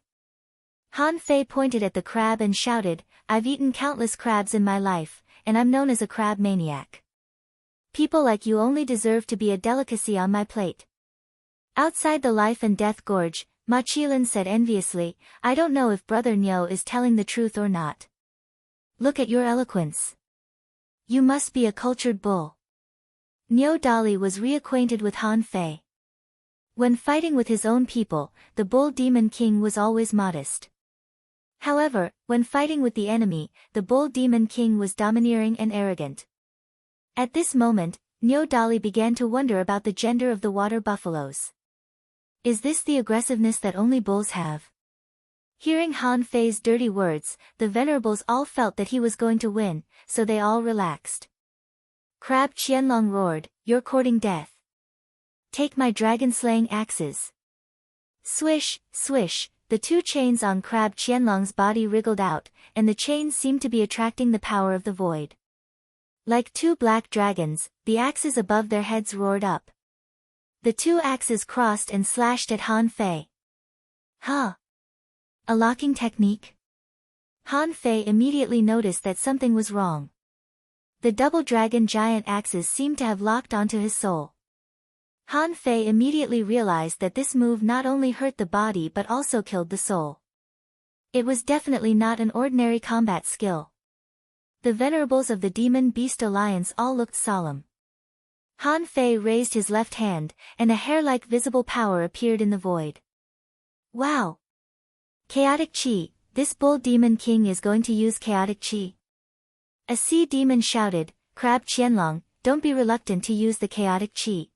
Han Fei pointed at the crab and shouted, "I've eaten countless crabs in my life, and I'm known as a crab maniac. People like you only deserve to be a delicacy on my plate." Outside the life and death gorge, Ma Qilin said enviously, "I don't know if Brother Niu is telling the truth or not. Look at your eloquence. You must be a cultured bull." Niu Dali was reacquainted with Han Fei. When fighting with his own people, the Bull Demon King was always modest. However, when fighting with the enemy, the Bull Demon King was domineering and arrogant. At this moment, Niu Dali began to wonder about the gender of the water buffaloes. Is this the aggressiveness that only bulls have? Hearing Han Fei's dirty words, the venerables all felt that he was going to win, so they all relaxed. Crab Qianlong roared, "You're courting death. Take my dragon-slaying axes." Swish, swish, the 2 chains on Crab Qianlong's body wriggled out, and the chains seemed to be attracting the power of the void. Like 2 black dragons, the axes above their heads roared up. The 2 axes crossed and slashed at Han Fei. Huh! A locking technique? Han Fei immediately noticed that something was wrong. The double dragon giant axes seemed to have locked onto his soul. Han Fei immediately realized that this move not only hurt the body but also killed the soul. It was definitely not an ordinary combat skill. The venerables of the Demon Beast Alliance all looked solemn. Han Fei raised his left hand, and a hair-like visible power appeared in the void. Wow! Chaotic Chi, this Bull Demon King is going to use Chaotic Chi. A sea demon shouted, "Crab Qianlong, don't be reluctant to use the Chaotic Chi.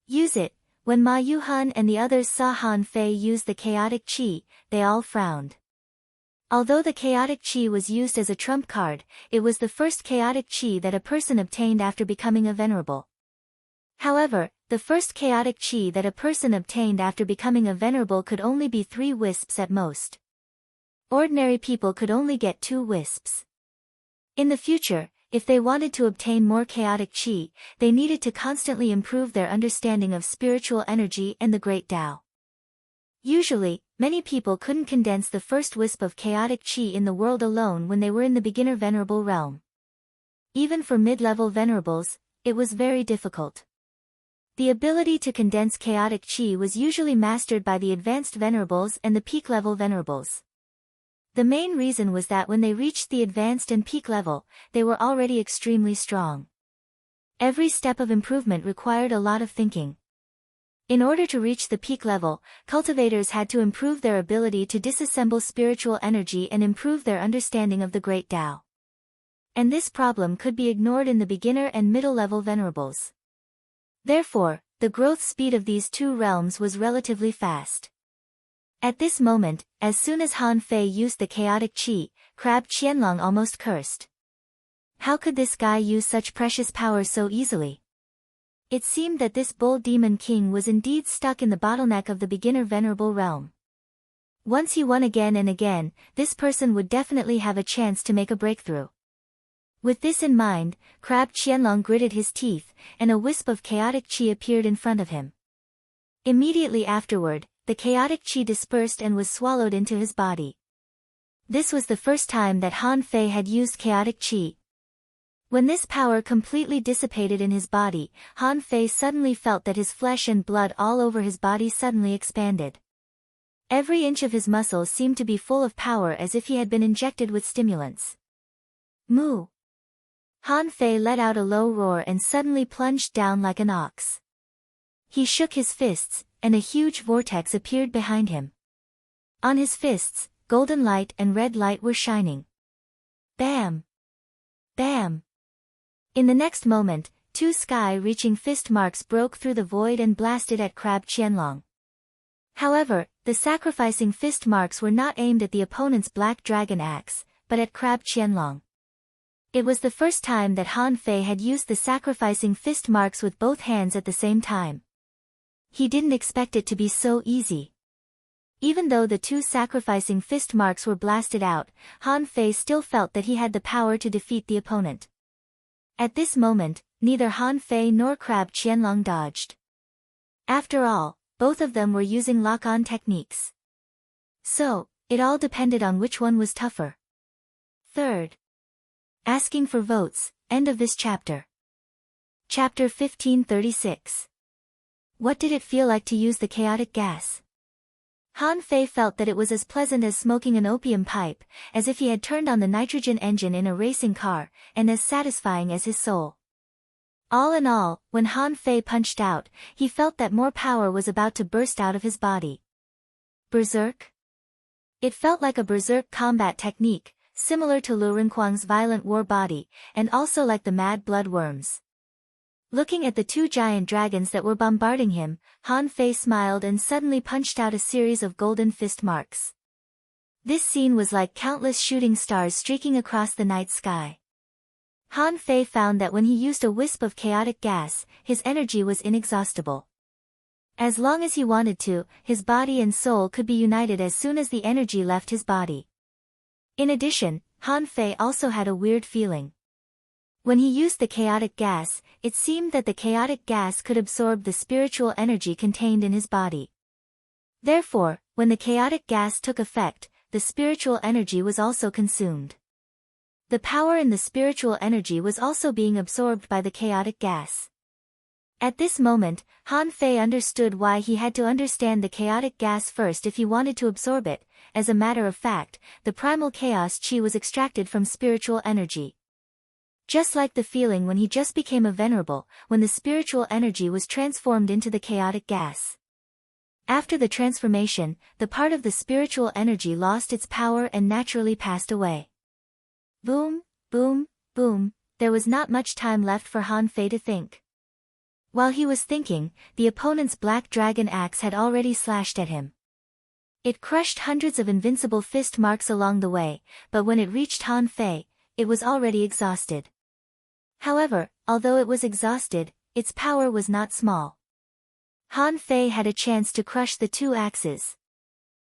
Use it." When Ma Yuhan and the others saw Han Fei use the Chaotic Chi, they all frowned. Although the Chaotic Chi was used as a trump card, it was the first Chaotic Chi that a person obtained after becoming a venerable. However, the first Chaotic Chi that a person obtained after becoming a venerable could only be 3 wisps at most. Ordinary people could only get 2 wisps. In the future, if they wanted to obtain more Chaotic Chi, they needed to constantly improve their understanding of spiritual energy and the Great Tao. Usually, many people couldn't condense the first wisp of Chaotic Chi in the world alone when they were in the beginner venerable realm. Even for mid-level venerables, it was very difficult. The ability to condense Chaotic Chi was usually mastered by the advanced venerables and the peak-level venerables. The main reason was that when they reached the advanced and peak level, they were already extremely strong. Every step of improvement required a lot of thinking. In order to reach the peak level, cultivators had to improve their ability to disassemble spiritual energy and improve their understanding of the Great Tao. And this problem could be ignored in the beginner and middle-level venerables. Therefore, the growth speed of these 2 realms was relatively fast. At this moment, as soon as Han Fei used the Chaotic Chi, Crab Qianlong almost cursed. How could this guy use such precious power so easily? It seemed that this Bull Demon King was indeed stuck in the bottleneck of the beginner venerable realm. Once he won again and again, this person would definitely have a chance to make a breakthrough. With this in mind, Crab Qianlong gritted his teeth, and a wisp of Chaotic Chi appeared in front of him. Immediately afterward, the Chaotic Chi dispersed and was swallowed into his body. This was the first time that Han Fei had used Chaotic Chi. When this power completely dissipated in his body, Han Fei suddenly felt that his flesh and blood all over his body suddenly expanded. Every inch of his muscles seemed to be full of power as if he had been injected with stimulants. Moo! Han Fei let out a low roar and suddenly plunged down like an ox. He shook his fists, and a huge vortex appeared behind him. On his fists, golden light and red light were shining. Bam! Bam! In the next moment, two sky-reaching fist marks broke through the void and blasted at Crab Qianlong. However, the sacrificing fist marks were not aimed at the opponent's black dragon axe, but at Crab Qianlong. It was the first time that Han Fei had used the sacrificing fist marks with both hands at the same time. He didn't expect it to be so easy. Even though the two sacrificing fist marks were blasted out, Han Fei still felt that he had the power to defeat the opponent. At this moment, neither Han Fei nor Crab Qianlong dodged. After all, both of them were using lock-on techniques. So, it all depended on which one was tougher. Third. Asking for votes, end of this chapter. Chapter 1536. What did it feel like to use the chaotic gas? Han Fei felt that it was as pleasant as smoking an opium pipe, as if he had turned on the nitrogen engine in a racing car, and as satisfying as his soul. All in all, when Han Fei punched out, he felt that more power was about to burst out of his body. Berserk? It felt like a berserk combat technique, similar to Lu Renkuang's violent war body, and also like the mad blood worms. Looking at the two giant dragons that were bombarding him, Han Fei smiled and suddenly punched out a series of golden fist marks. This scene was like countless shooting stars streaking across the night sky. Han Fei found that when he used a wisp of chaotic gas, his energy was inexhaustible. As long as he wanted to, his body and soul could be united as soon as the energy left his body. In addition, Han Fei also had a weird feeling. When he used the chaotic gas, it seemed that the chaotic gas could absorb the spiritual energy contained in his body. Therefore, when the chaotic gas took effect, the spiritual energy was also consumed. The power in the spiritual energy was also being absorbed by the chaotic gas. At this moment, Han Fei understood why he had to understand the chaotic gas first if he wanted to absorb it. As a matter of fact, the primal chaos chi was extracted from spiritual energy. Just like the feeling when he just became a venerable, when the spiritual energy was transformed into the chaotic gas. After the transformation, the part of the spiritual energy lost its power and naturally passed away. Boom, boom, boom, there was not much time left for Han Fei to think. While he was thinking, the opponent's black dragon axe had already slashed at him. It crushed hundreds of invincible fist marks along the way, but when it reached Han Fei, it was already exhausted. However, although it was exhausted, its power was not small. Han Fei had a chance to crush the two axes.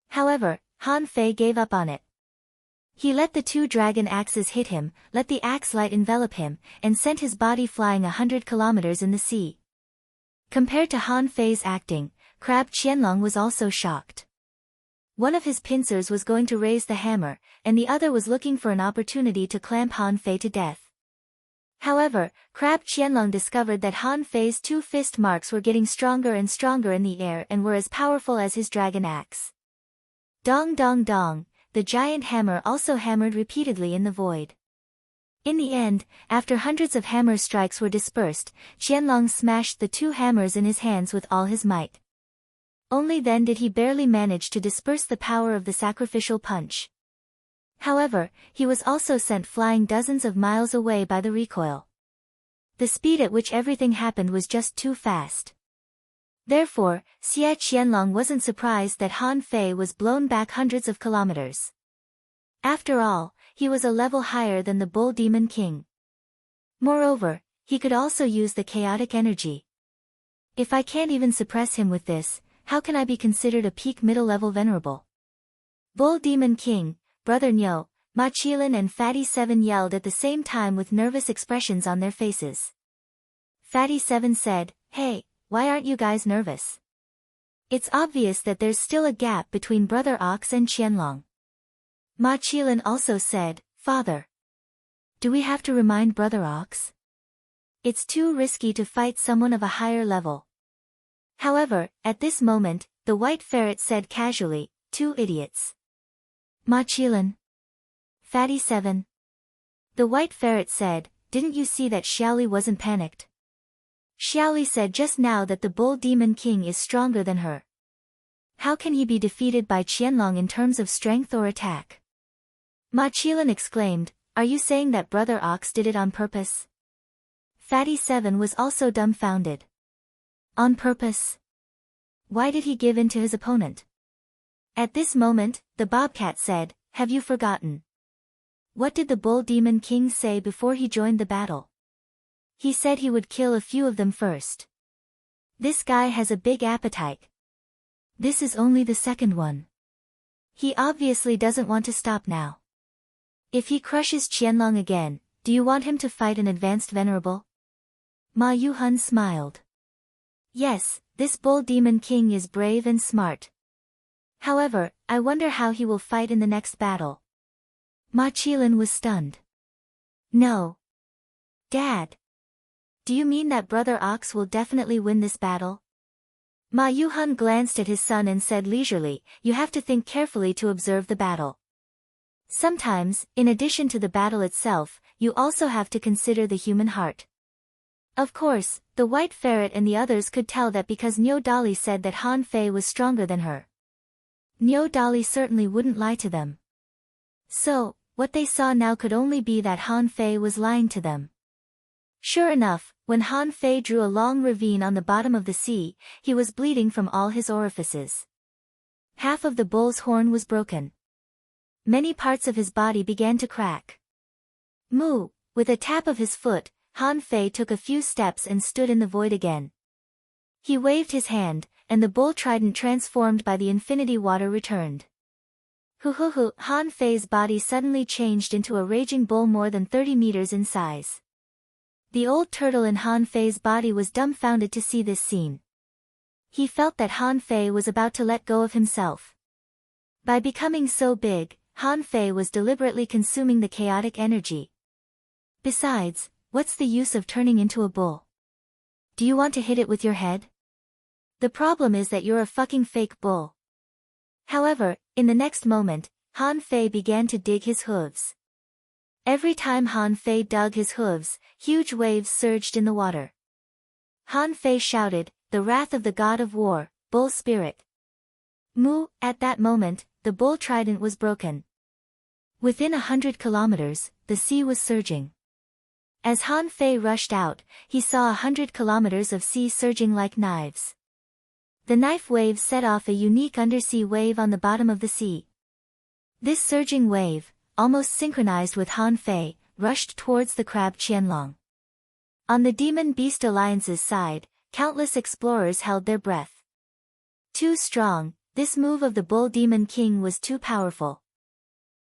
However, Han Fei gave up on it. He let the two dragon axes hit him, let the axe light envelop him, and sent his body flying 100 kilometers in the sea. Compared to Han Fei's acting, Crab Qianlong was also shocked. One of his pincers was going to raise the hammer, and the other was looking for an opportunity to clamp Han Fei to death. However, Crab Qianlong discovered that Han Fei's two fist marks were getting stronger and stronger in the air and were as powerful as his dragon axe. Dong dong dong, the giant hammer also hammered repeatedly in the void. In the end, after hundreds of hammer strikes were dispersed, Qianlong smashed the two hammers in his hands with all his might. Only then did he barely manage to disperse the power of the sacrificial punch. However, he was also sent flying dozens of miles away by the recoil. The speed at which everything happened was just too fast. Therefore, Xie Qianlong wasn't surprised that Han Fei was blown back hundreds of kilometers. After all, he was a level higher than the Bull Demon King. Moreover, he could also use the chaotic energy. If I can't even suppress him with this, how can I be considered a peak middle-level venerable? Bull Demon King, Brother Nyo, Ma Qilin and Fatty 7 yelled at the same time with nervous expressions on their faces. Fatty 7 said, "Hey, why aren't you guys nervous? It's obvious that there's still a gap between Brother Ox and Qianlong." Ma Qilin also said, "Father, do we have to remind Brother Ox? It's too risky to fight someone of a higher level." However, at this moment, the white ferret said casually, "Two idiots." Ma Qilin. Fatty 7. The white ferret said, "Didn't you see that Xiaoli wasn't panicked? Xiaoli said just now that the Bull Demon King is stronger than her." How can he be defeated by Qianlong in terms of strength or attack? Ma Qilan exclaimed, are you saying that Brother Ox did it on purpose? Fatty 7 was also dumbfounded. On purpose? Why did he give in to his opponent? At this moment, the bobcat said, have you forgotten? What did the bull demon king say before he joined the battle? He said he would kill a few of them first. This guy has a big appetite. This is only the second one. He obviously doesn't want to stop now. If he crushes Qianlong again, do you want him to fight an advanced venerable? Ma Yuhun smiled. Yes, this bull demon king is brave and smart. However, I wonder how he will fight in the next battle. Ma Qilan was stunned. No. Dad. Do you mean that Brother Ox will definitely win this battle? Ma Yuhun glanced at his son and said leisurely, you have to think carefully to observe the battle. Sometimes, in addition to the battle itself, you also have to consider the human heart. Of course, the white ferret and the others could tell that because Niu Dali said that Han Fei was stronger than her. Niu Dali certainly wouldn't lie to them. So, what they saw now could only be that Han Fei was lying to them. Sure enough, when Han Fei drew a long ravine on the bottom of the sea, he was bleeding from all his orifices. Half of the bull's horn was broken. Many parts of his body began to crack. Moo! With a tap of his foot, Han Fei took a few steps and stood in the void again. He waved his hand, and the bull trident transformed by the infinity water returned. Hoo! Han Fei's body suddenly changed into a raging bull more than 30 meters in size. The old turtle in Han Fei's body was dumbfounded to see this scene. He felt that Han Fei was about to let go of himself. By becoming so big, Han Fei was deliberately consuming the chaotic energy. Besides, what's the use of turning into a bull? Do you want to hit it with your head? The problem is that you're a fucking fake bull. However, in the next moment, Han Fei began to dig his hooves. Every time Han Fei dug his hooves, huge waves surged in the water. Han Fei shouted, the wrath of the god of war, bull spirit. Moo! At that moment, the bull trident was broken. Within 100 kilometers, the sea was surging. As Han Fei rushed out, he saw 100 kilometers of sea surging like knives. The knife wave set off a unique undersea wave on the bottom of the sea. This surging wave, almost synchronized with Han Fei, rushed towards the crab Qianlong. On the Demon Beast Alliance's side, countless explorers held their breath. Too strong, this move of the Bull Demon King was too powerful.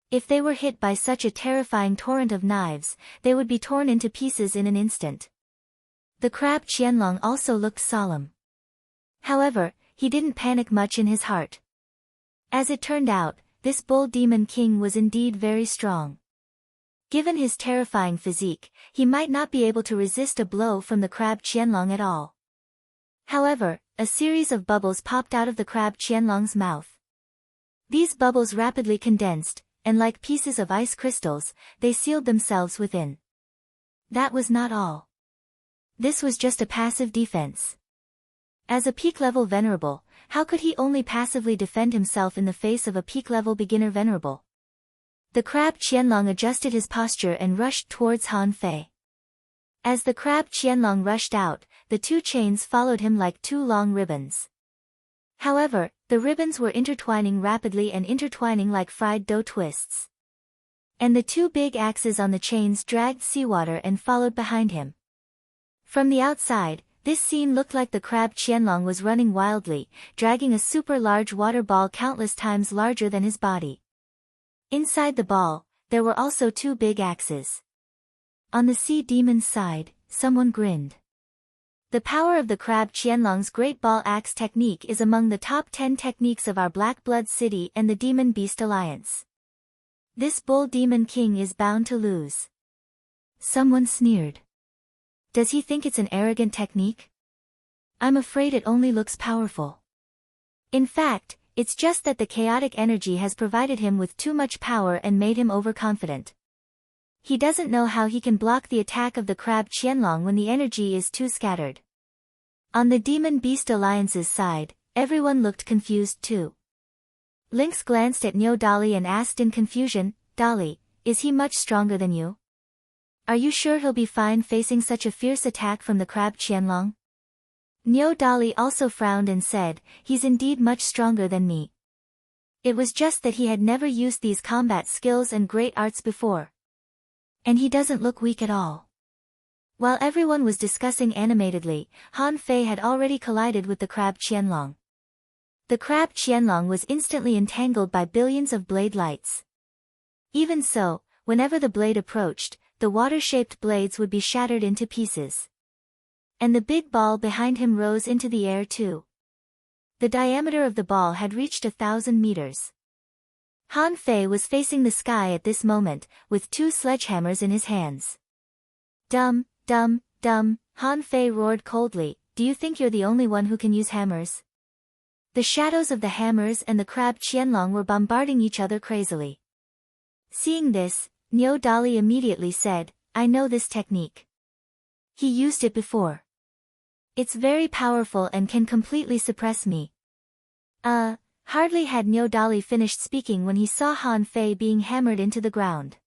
If they were hit by such a terrifying torrent of knives, they would be torn into pieces in an instant. The crab Qianlong also looked solemn. However, he didn't panic much in his heart. As it turned out, this Bull Demon King was indeed very strong. Given his terrifying physique, he might not be able to resist a blow from the crab Qianlong at all. However, a series of bubbles popped out of the crab Qianlong's mouth. These bubbles rapidly condensed, and like pieces of ice crystals, they sealed themselves within. That was not all. This was just a passive defense. As a peak-level venerable, how could he only passively defend himself in the face of a peak-level beginner venerable? The crab Qianlong adjusted his posture and rushed towards Han Fei. As the crab Qianlong rushed out, the two chains followed him like two long ribbons. However, the ribbons were intertwining rapidly and intertwining like fried dough twists. And the two big axes on the chains dragged seawater and followed behind him. From the outside, this scene looked like the crab Qianlong was running wildly, dragging a super large water ball countless times larger than his body. Inside the ball, there were also two big axes. On the sea demon's side, someone grinned. The power of the crab Qianlong's Great Ball Axe technique is among the top 10 techniques of our Black Blood City and the Demon Beast Alliance. This Bull Demon King is bound to lose. Someone sneered. Does he think it's an arrogant technique? I'm afraid it only looks powerful. In fact, it's just that the chaotic energy has provided him with too much power and made him overconfident. He doesn't know how he can block the attack of the crab Qianlong when the energy is too scattered. On the Demon Beast Alliance's side, Everyone looked confused too. Lynx glanced at Nyo Dolly and asked in confusion, "Dolly, is he much stronger than you? Are you sure he'll be fine facing such a fierce attack from the crab Qianlong?" Nyo Dolly also frowned and said, "He's indeed much stronger than me. It was just that he had never used these combat skills and great arts before. And he doesn't look weak at all." While everyone was discussing animatedly, Han Fei had already collided with the crab Qianlong. The crab Qianlong was instantly entangled by billions of blade lights. Even so, whenever the blade approached, the water-shaped blades would be shattered into pieces. And the big ball behind him rose into the air too. The diameter of the ball had reached 1,000 meters. Han Fei was facing the sky at this moment, with 2 sledgehammers in his hands. "Dumb, dumb, dumb," Han Fei roared coldly, "do you think you're the only one who can use hammers?" The shadows of the hammers and the crab Qianlong were bombarding each other crazily. Seeing this, Nyo Dolly immediately said, "I know this technique. He used it before. It's very powerful and can completely suppress me." Hardly had Nyo Dolly finished speaking when he saw Han Fei being hammered into the ground.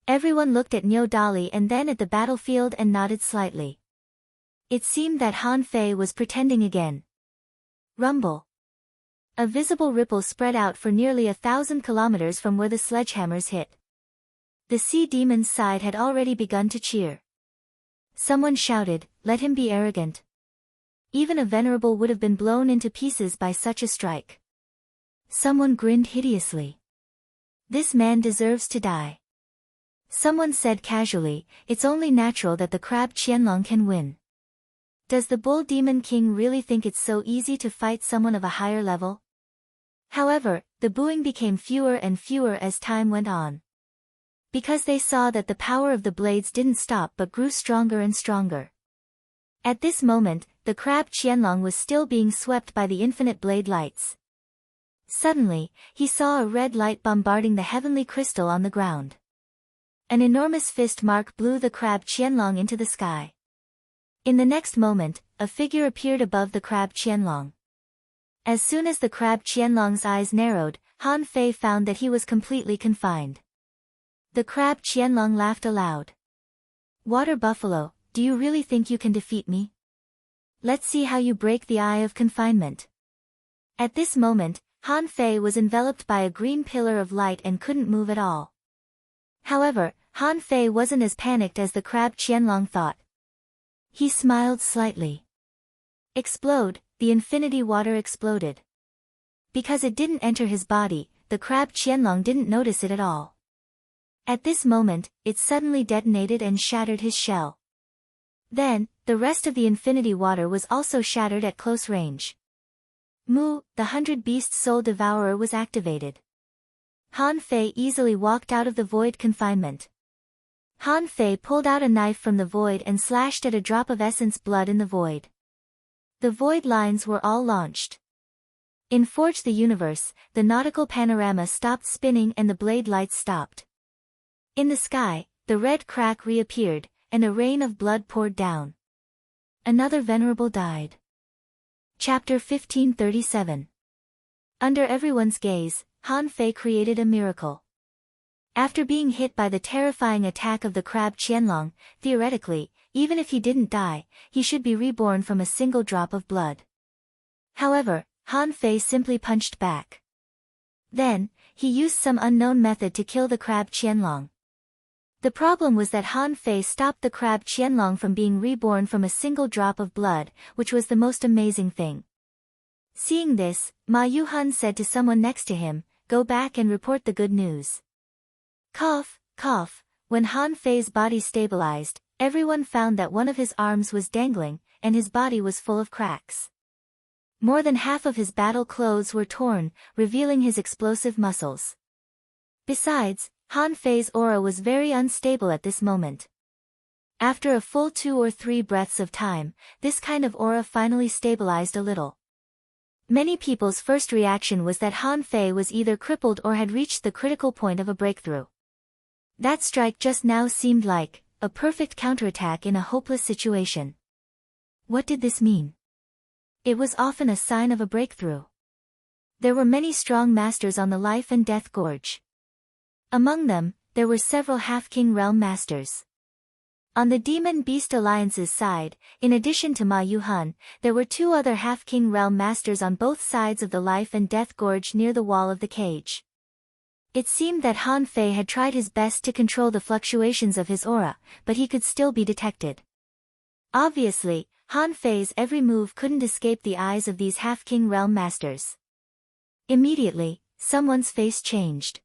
Everyone looked at Nyo Dolly and then at the battlefield and nodded slightly. It seemed that Han Fei was pretending again. Rumble. A visible ripple spread out for nearly 1,000 kilometers from where the sledgehammers hit. The sea demon's side had already begun to cheer. Someone shouted, "Let him be arrogant. Even a venerable would have been blown into pieces by such a strike." Someone grinned hideously. "This man deserves to die." Someone said casually, "It's only natural that the crab Qianlong can win. Does the bull demon king really think it's so easy to fight someone of a higher level?" However, the booing became fewer and fewer as time went on. Because they saw that the power of the blades didn't stop but grew stronger and stronger. At this moment, the crab Qianlong was still being swept by the infinite blade lights. Suddenly, he saw a red light bombarding the heavenly crystal on the ground. An enormous fist mark blew the crab Qianlong into the sky. In the next moment, a figure appeared above the crab Qianlong. As soon as the crab Qianlong's eyes narrowed, Han Fei found that he was completely confined. The crab Qianlong laughed aloud. "Water buffalo, do you really think you can defeat me? Let's see how you break the eye of confinement." At this moment, Han Fei was enveloped by a green pillar of light and couldn't move at all. However, Han Fei wasn't as panicked as the crab Qianlong thought. He smiled slightly. Explode, the infinity water exploded. Because it didn't enter his body, the crab Qianlong didn't notice it at all. At this moment, it suddenly detonated and shattered his shell. Then, the rest of the infinity water was also shattered at close range. Mu, the 100-beast soul devourer was activated. Han Fei easily walked out of the void confinement. Han Fei pulled out a knife from the void and slashed at a drop of essence blood in the void. The void lines were all launched. In Forge the Universe, the nautical panorama stopped spinning and the blade lights stopped. In the sky, the red crack reappeared, and a rain of blood poured down. Another venerable died. Chapter 1537. Under everyone's gaze, Han Fei created a miracle. After being hit by the terrifying attack of the crab Qianlong, theoretically, even if he didn't die, he should be reborn from a single drop of blood. However, Han Fei simply punched back. Then, he used some unknown method to kill the crab Qianlong. The problem was that Han Fei stopped the crab Qianlong from being reborn from a single drop of blood, which was the most amazing thing. Seeing this, Ma Yuhan said to someone next to him, "Go back and report the good news." Cough, cough, when Han Fei's body stabilized, everyone found that one of his arms was dangling, and his body was full of cracks. More than half of his battle clothes were torn, revealing his explosive muscles. Besides, Han Fei's aura was very unstable at this moment. After a full 2 or 3 breaths of time, this kind of aura finally stabilized a little. Many people's first reaction was that Han Fei was either crippled or had reached the critical point of a breakthrough. That strike just now seemed like a perfect counterattack in a hopeless situation. What did this mean? It was often a sign of a breakthrough. There were many strong masters on the Life and Death Gorge. Among them, there were several Half-King Realm masters. On the Demon-Beast Alliance's side, in addition to Ma Yuhan, there were two other Half-King Realm masters on both sides of the Life and Death Gorge near the wall of the cage. It seemed that Han Fei had tried his best to control the fluctuations of his aura, but he could still be detected. Obviously, Han Fei's every move couldn't escape the eyes of these Half-King Realm masters. Immediately, someone's face changed.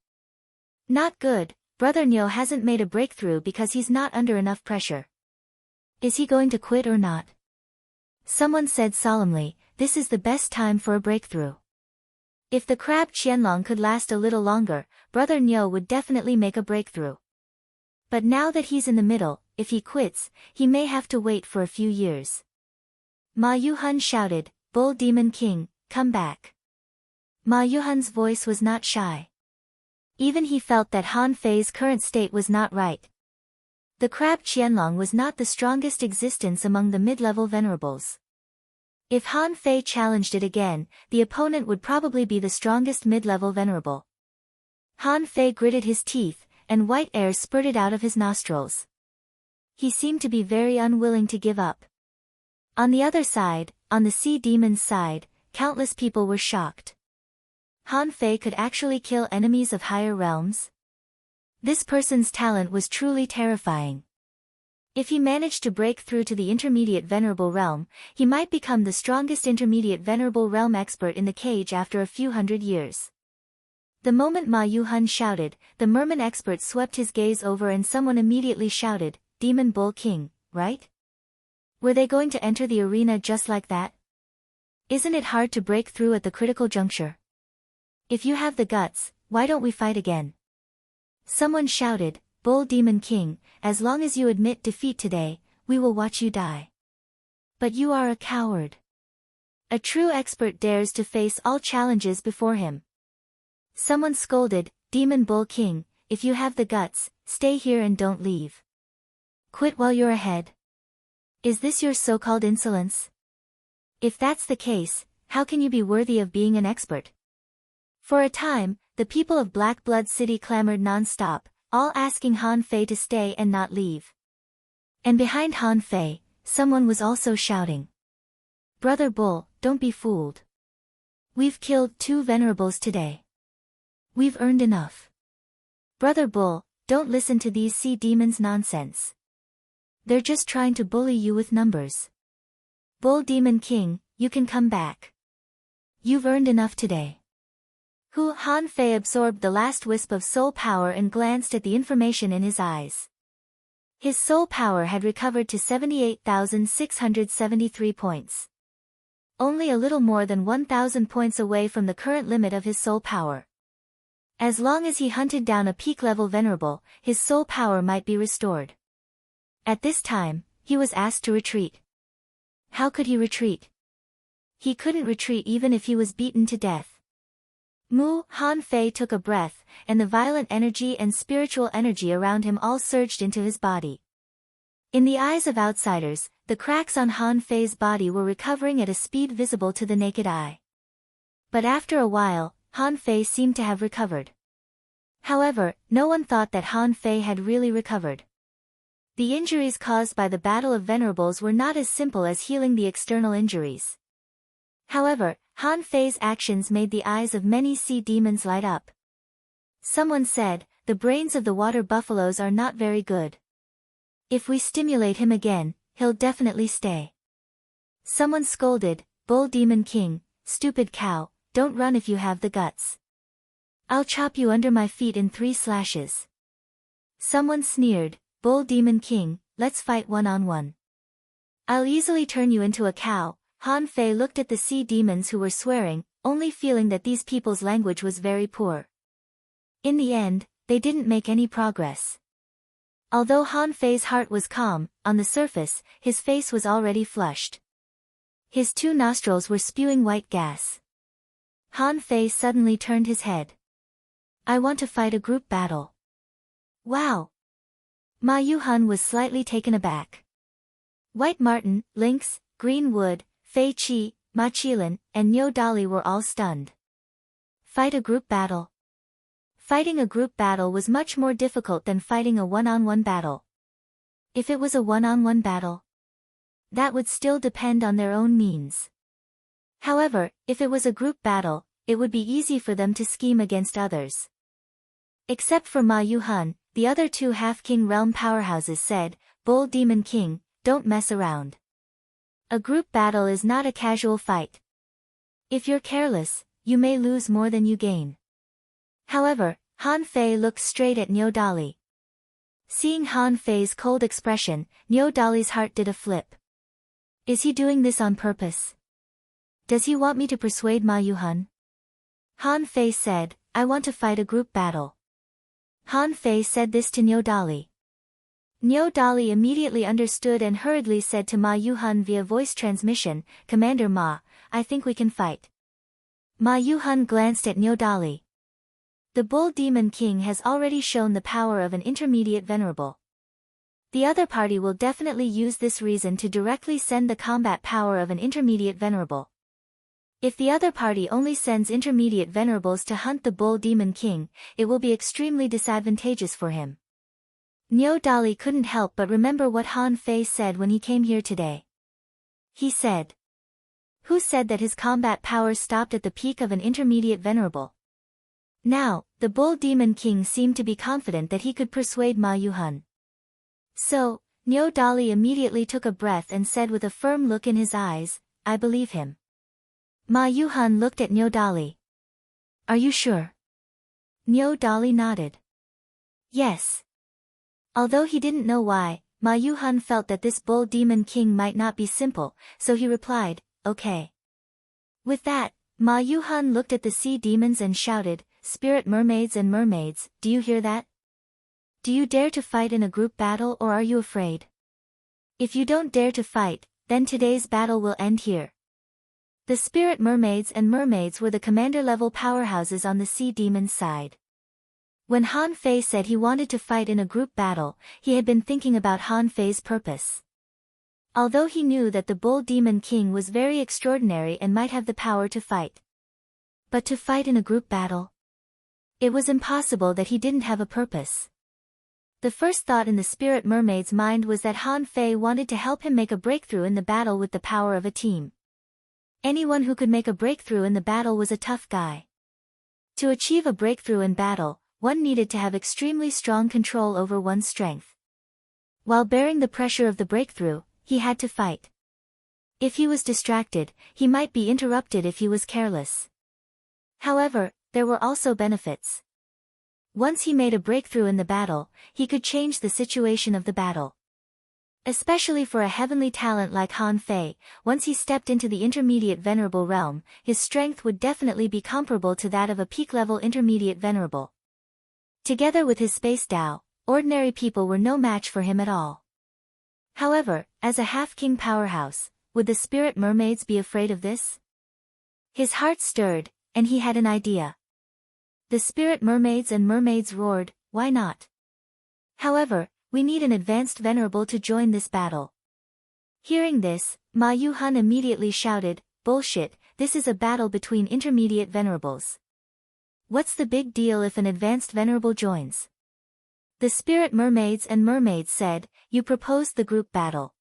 Not good, Brother Niu hasn't made a breakthrough because he's not under enough pressure. Is he going to quit or not? Someone said solemnly, this is the best time for a breakthrough. If the crab Qianlong could last a little longer, Brother Niu would definitely make a breakthrough. But now that he's in the middle, if he quits, he may have to wait for a few years. Ma Yuhan shouted, Bull Demon King, come back. Ma Yuhan's voice was not shy. Even he felt that Han Fei's current state was not right. The crab Qianlong was not the strongest existence among the mid-level venerables. If Han Fei challenged it again, the opponent would probably be the strongest mid-level venerable. Han Fei gritted his teeth, and white air spurted out of his nostrils. He seemed to be very unwilling to give up. On the other side, on the sea demon's side, countless people were shocked. Han Fei could actually kill enemies of higher realms? This person's talent was truly terrifying. If he managed to break through to the intermediate venerable realm, he might become the strongest intermediate venerable realm expert in the cage after a few hundred years. The moment Ma Yuhan shouted, the merman expert swept his gaze over and someone immediately shouted, Demon Bull King, right? Were they going to enter the arena just like that? Isn't it hard to break through at the critical juncture? If you have the guts, why don't we fight again? Someone shouted, Bull Demon King, as long as you admit defeat today, we will watch you die. But you are a coward. A true expert dares to face all challenges before him. Someone scolded, Demon Bull King, if you have the guts, stay here and don't leave. Quit while you're ahead. Is this your so-called insolence? If that's the case, how can you be worthy of being an expert? For a time, the people of Black Blood City clamored non-stop, all asking Han Fei to stay and not leave. And behind Han Fei, someone was also shouting. Brother Bull, don't be fooled. We've killed 2 venerables today. We've earned enough. Brother Bull, don't listen to these sea demons' nonsense. They're just trying to bully you with numbers. Bull Demon King, you can come back. You've earned enough today. Han Fei absorbed the last wisp of soul power and glanced at the information in his eyes. His soul power had recovered to 78,673 points. Only a little more than 1,000 points away from the current limit of his soul power. As long as he hunted down a peak-level venerable, his soul power might be restored. At this time, he was asked to retreat. How could he retreat? He couldn't retreat even if he was beaten to death. Han Fei took a breath, and the violent energy and spiritual energy around him all surged into his body. In the eyes of outsiders, the cracks on Han Fei's body were recovering at a speed visible to the naked eye. But after a while, Han Fei seemed to have recovered. However, no one thought that Han Fei had really recovered. The injuries caused by the Battle of Venerables were not as simple as healing the external injuries. However, Han Fei's actions made the eyes of many sea demons light up. Someone said, the brains of the water buffaloes are not very good. If we stimulate him again, he'll definitely stay. Someone scolded, Bull Demon King, stupid cow, don't run if you have the guts. I'll chop you under my feet in 3 slashes. Someone sneered, Bull Demon King, let's fight one-on-one. I'll easily turn you into a cow. Han Fei looked at the sea demons who were swearing, only feeling that these people's language was very poor. In the end, they didn't make any progress. Although Han Fei's heart was calm, on the surface, his face was already flushed. His 2 nostrils were spewing white gas. Han Fei suddenly turned his head. I want to fight a group battle. Wow! Ma Yuhan was slightly taken aback. White Marten, Lynx, Green Wood, Fei Qi, Machilin, and Nyo Dali were all stunned. Fight a group battle. Fighting a group battle was much more difficult than fighting a one-on-one battle. If it was a one-on-one battle, that would still depend on their own means. However, if it was a group battle, it would be easy for them to scheme against others. Except for Ma Yuhan, the other two half-king realm powerhouses said, "Bull Demon King, don't mess around. A group battle is not a casual fight. If you're careless, you may lose more than you gain." However, Han Fei looked straight at Nyo Dali. Seeing Han Fei's cold expression, Nyo Dali's heart did a flip. Is he doing this on purpose? Does he want me to persuade Ma Yuhan? Han Fei said, "I want to fight a group battle." Han Fei said this to Nyo Dali. Nyo Dali immediately understood and hurriedly said to Ma Yuhan via voice transmission, "Commander Ma, I think we can fight." Ma Yuhan glanced at Nyo Dali. The Bull Demon King has already shown the power of an intermediate venerable. The other party will definitely use this reason to directly send the combat power of an intermediate venerable. If the other party only sends intermediate venerables to hunt the Bull Demon King, it will be extremely disadvantageous for him. Nyo Dali couldn't help but remember what Han Fei said when he came here today. He said, "Who said that his combat power stopped at the peak of an intermediate venerable?" Now, the Bull Demon King seemed to be confident that he could persuade Ma Yuhan. So, Nyo Dali immediately took a breath and said with a firm look in his eyes, "I believe him." Ma Yuhan looked at Nyo Dali. "Are you sure?" Nyo Dali nodded. Yes. Although he didn't know why, Ma Yuhan felt that this Bull Demon King might not be simple, so he replied, "Okay." With that, Ma Yuhan looked at the sea demons and shouted, "Spirit mermaids and mermaids, do you hear that? Do you dare to fight in a group battle or are you afraid? If you don't dare to fight, then today's battle will end here." The spirit mermaids and mermaids were the commander-level powerhouses on the sea demons' side. When Han Fei said he wanted to fight in a group battle, he had been thinking about Han Fei's purpose. Although he knew that the Bull Demon King was very extraordinary and might have the power to fight. But to fight in a group battle? It was impossible that he didn't have a purpose. The first thought in the spirit mermaid's mind was that Han Fei wanted to help him make a breakthrough in the battle with the power of a team. Anyone who could make a breakthrough in the battle was a tough guy. To achieve a breakthrough in battle, one needed to have extremely strong control over one's strength. While bearing the pressure of the breakthrough, he had to fight. If he was distracted, he might be interrupted if he was careless. However, there were also benefits. Once he made a breakthrough in the battle, he could change the situation of the battle. Especially for a heavenly talent like Han Fei, once he stepped into the intermediate venerable realm, his strength would definitely be comparable to that of a peak-level intermediate venerable. Together with his space Tao, ordinary people were no match for him at all. However, as a half-king powerhouse, would the spirit mermaids be afraid of this? His heart stirred, and he had an idea. The spirit mermaids and mermaids roared, "Why not? However, we need an advanced venerable to join this battle." Hearing this, Ma Yuhan immediately shouted, "Bullshit, this is a battle between intermediate venerables. What's the big deal if an advanced venerable joins?" The spirit mermaids and mermaids said, "You proposed the group battle.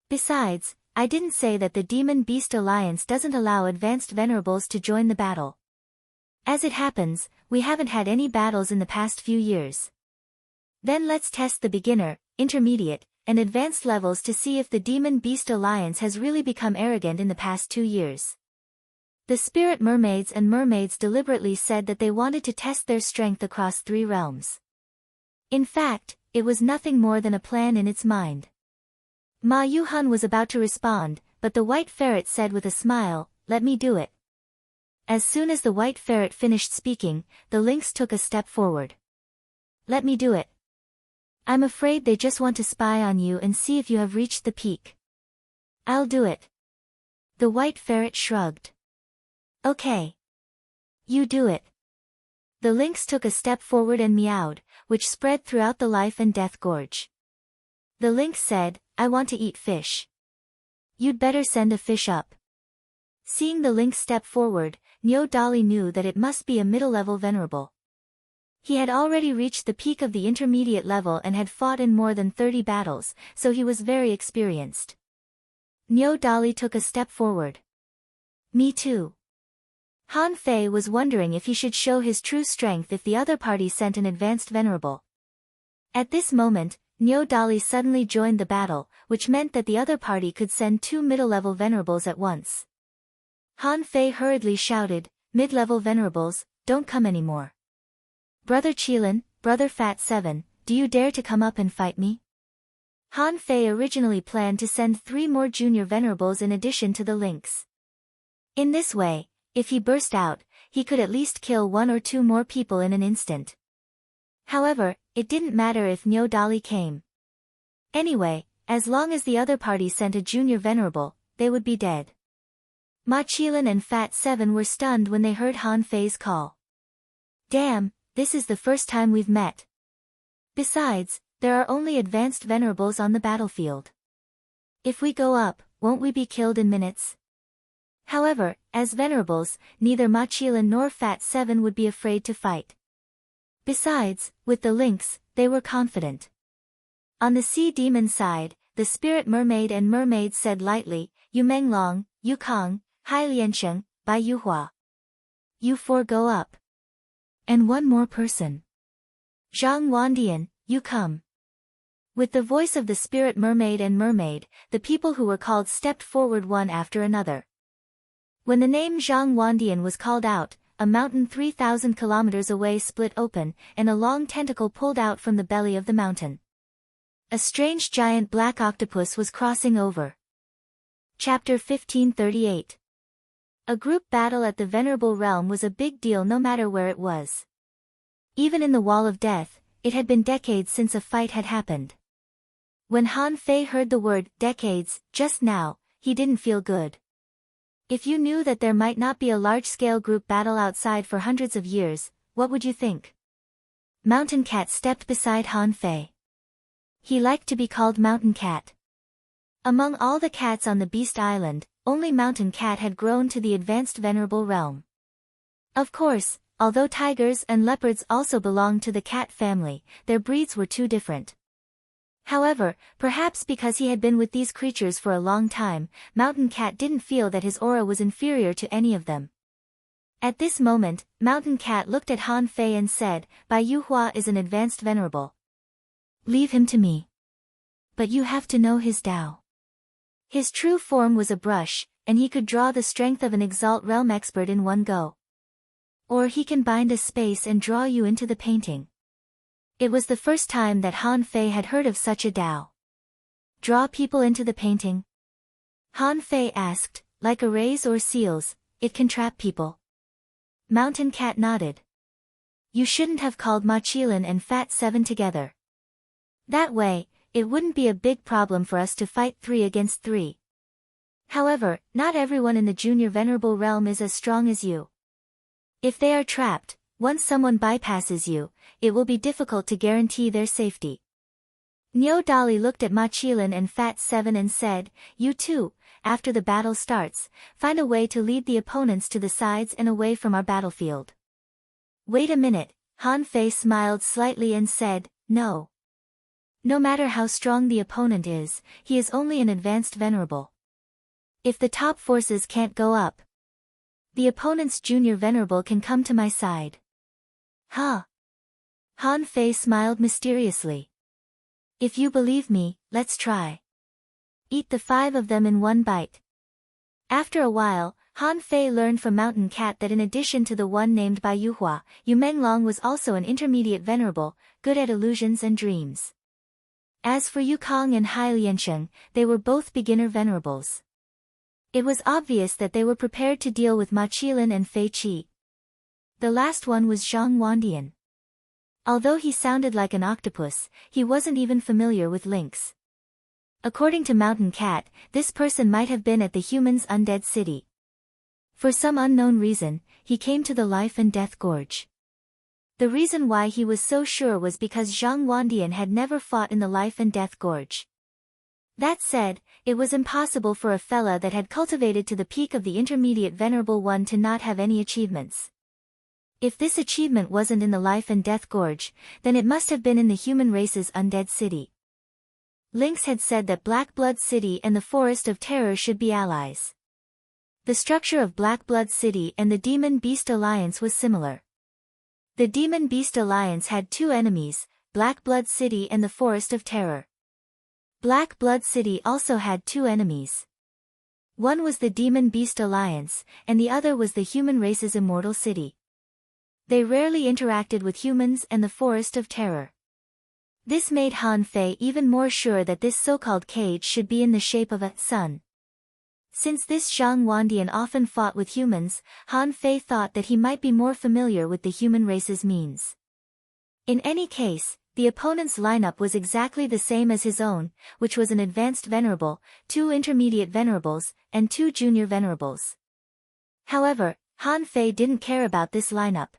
Besides, I didn't say that the Demon Beast Alliance doesn't allow advanced venerables to join the battle. As it happens, we haven't had any battles in the past few years. Then let's test the beginner, intermediate, and advanced levels to see if the Demon Beast Alliance has really become arrogant in the past 2 years." The spirit mermaids and mermaids deliberately said that they wanted to test their strength across 3 realms. In fact, it was nothing more than a plan in its mind. Ma Yuhan was about to respond, but the white ferret said with a smile, "Let me do it." As soon as the white ferret finished speaking, the lynx took a step forward. "Let me do it. I'm afraid they just want to spy on you and see if you have reached the peak." "I'll do it." The white ferret shrugged. "Okay. You do it." The lynx took a step forward and meowed, which spread throughout the life and death gorge. The lynx said, "I want to eat fish. You'd better send a fish up." Seeing the lynx step forward, Nyo Dali knew that it must be a middle-level venerable. He had already reached the peak of the intermediate level and had fought in more than 30 battles, so he was very experienced. Nyo Dali took a step forward. Me too. Han Fei was wondering if he should show his true strength if the other party sent an advanced venerable. At this moment, Nyo Dali suddenly joined the battle, which meant that the other party could send 2 middle-level venerables at once. Han Fei hurriedly shouted, "Mid-level venerables, don't come anymore. Brother Qilin, Brother Fat 7, do you dare to come up and fight me?" Han Fei originally planned to send 3 more junior venerables in addition to the lynx. In this way, if he burst out, he could at least kill 1 or 2 more people in an instant. However, it didn't matter if Nyo Dali came. Anyway, as long as the other party sent a junior venerable, they would be dead. Ma Qilin and Fat 7 were stunned when they heard Han Fei's call. Damn, this is the first time we've met. Besides, there are only advanced venerables on the battlefield. If we go up, won't we be killed in minutes? However, as venerables, neither Ma Qilin nor Fat 7 would be afraid to fight. Besides, with the lynx, they were confident. On the sea demon side, the spirit mermaid and mermaid said lightly, "Yu Menglong, Yu Kong, Hai Liansheng, Bai Yu Hua. You 4 go up. And 1 more person. Zhang Wandian, you come." With the voice of the spirit mermaid and mermaid, the people who were called stepped forward one after another. When the name Zhang Wandian was called out, a mountain 3,000 kilometers away split open, and a long tentacle pulled out from the belly of the mountain. A strange giant black octopus was crossing over. Chapter 1538. A group battle at the Venerable Realm was a big deal no matter where it was. Even in the Wall of Death, it had been decades since a fight had happened. When Han Fei heard the word decades just now, he didn't feel good. If you knew that there might not be a large-scale group battle outside for hundreds of years, what would you think? Mountain Cat stepped beside Han Fei. He liked to be called Mountain Cat. Among all the cats on the Beast Island, only Mountain Cat had grown to the advanced venerable realm. Of course, although tigers and leopards also belonged to the cat family, their breeds were too different. However, perhaps because he had been with these creatures for a long time, Mountain Cat didn't feel that his aura was inferior to any of them. At this moment, Mountain Cat looked at Han Fei and said, "Bai Yu Hua is an advanced venerable. Leave him to me. But you have to know his Tao." His true form was a brush, and he could draw the strength of an Exalt Realm expert in one go. Or he can bind a space and draw you into the painting. It was the first time that Han Fei had heard of such a Tao. Draw people into the painting? Han Fei asked, like arrays or seals, it can trap people. Mountain Cat nodded. You shouldn't have called Ma Qilin and Fat 7 together. That way, it wouldn't be a big problem for us to fight 3 against 3. However, not everyone in the Junior Venerable Realm is as strong as you. If they are trapped, once someone bypasses you, it will be difficult to guarantee their safety. Nyo Dali looked at Ma Qilin and Fat 7 and said, "You too, after the battle starts, find a way to lead the opponents to the sides and away from our battlefield." Wait a minute, Han Fei smiled slightly and said, "No. No matter how strong the opponent is, he is only an advanced venerable. If the top forces can't go up, the opponent's junior venerable can come to my side." Huh? Han Fei smiled mysteriously. "If you believe me, let's try. Eat the 5 of them in one bite." After a while, Han Fei learned from Mountain Cat that in addition to the one named Bai Yu Hua, Yu Menglong was also an intermediate venerable, good at illusions and dreams. As for Yu Kong and Hai Liansheng, they were both beginner venerables. It was obvious that they were prepared to deal with Ma Qilin and Fei Qi. The last one was Zhang Wandian. Although he sounded like an octopus, he wasn't even familiar with lynx. According to Mountain Cat, this person might have been at the human's undead city. For some unknown reason, he came to the Life and Death Gorge. The reason why he was so sure was because Zhang Wandian had never fought in the Life and Death Gorge. That said, it was impossible for a fella that had cultivated to the peak of the intermediate venerable one to not have any achievements. If this achievement wasn't in the life and death gorge, then it must have been in the human race's undead city. Lynx had said that Black Blood City and the Forest of Terror should be allies. The structure of Black Blood City and the Demon Beast Alliance was similar. The Demon Beast Alliance had two enemies, Black Blood City and the Forest of Terror. Black Blood City also had two enemies. One was the Demon Beast Alliance, and the other was the human race's immortal city. They rarely interacted with humans and the Forest of Terror. This made Han Fei even more sure that this so-called cage should be in the shape of a sun. Since this Zhang Wandian often fought with humans, Han Fei thought that he might be more familiar with the human race's means. In any case, the opponent's lineup was exactly the same as his own, which was an advanced venerable, 2 intermediate venerables, and 2 junior venerables. However, Han Fei didn't care about this lineup.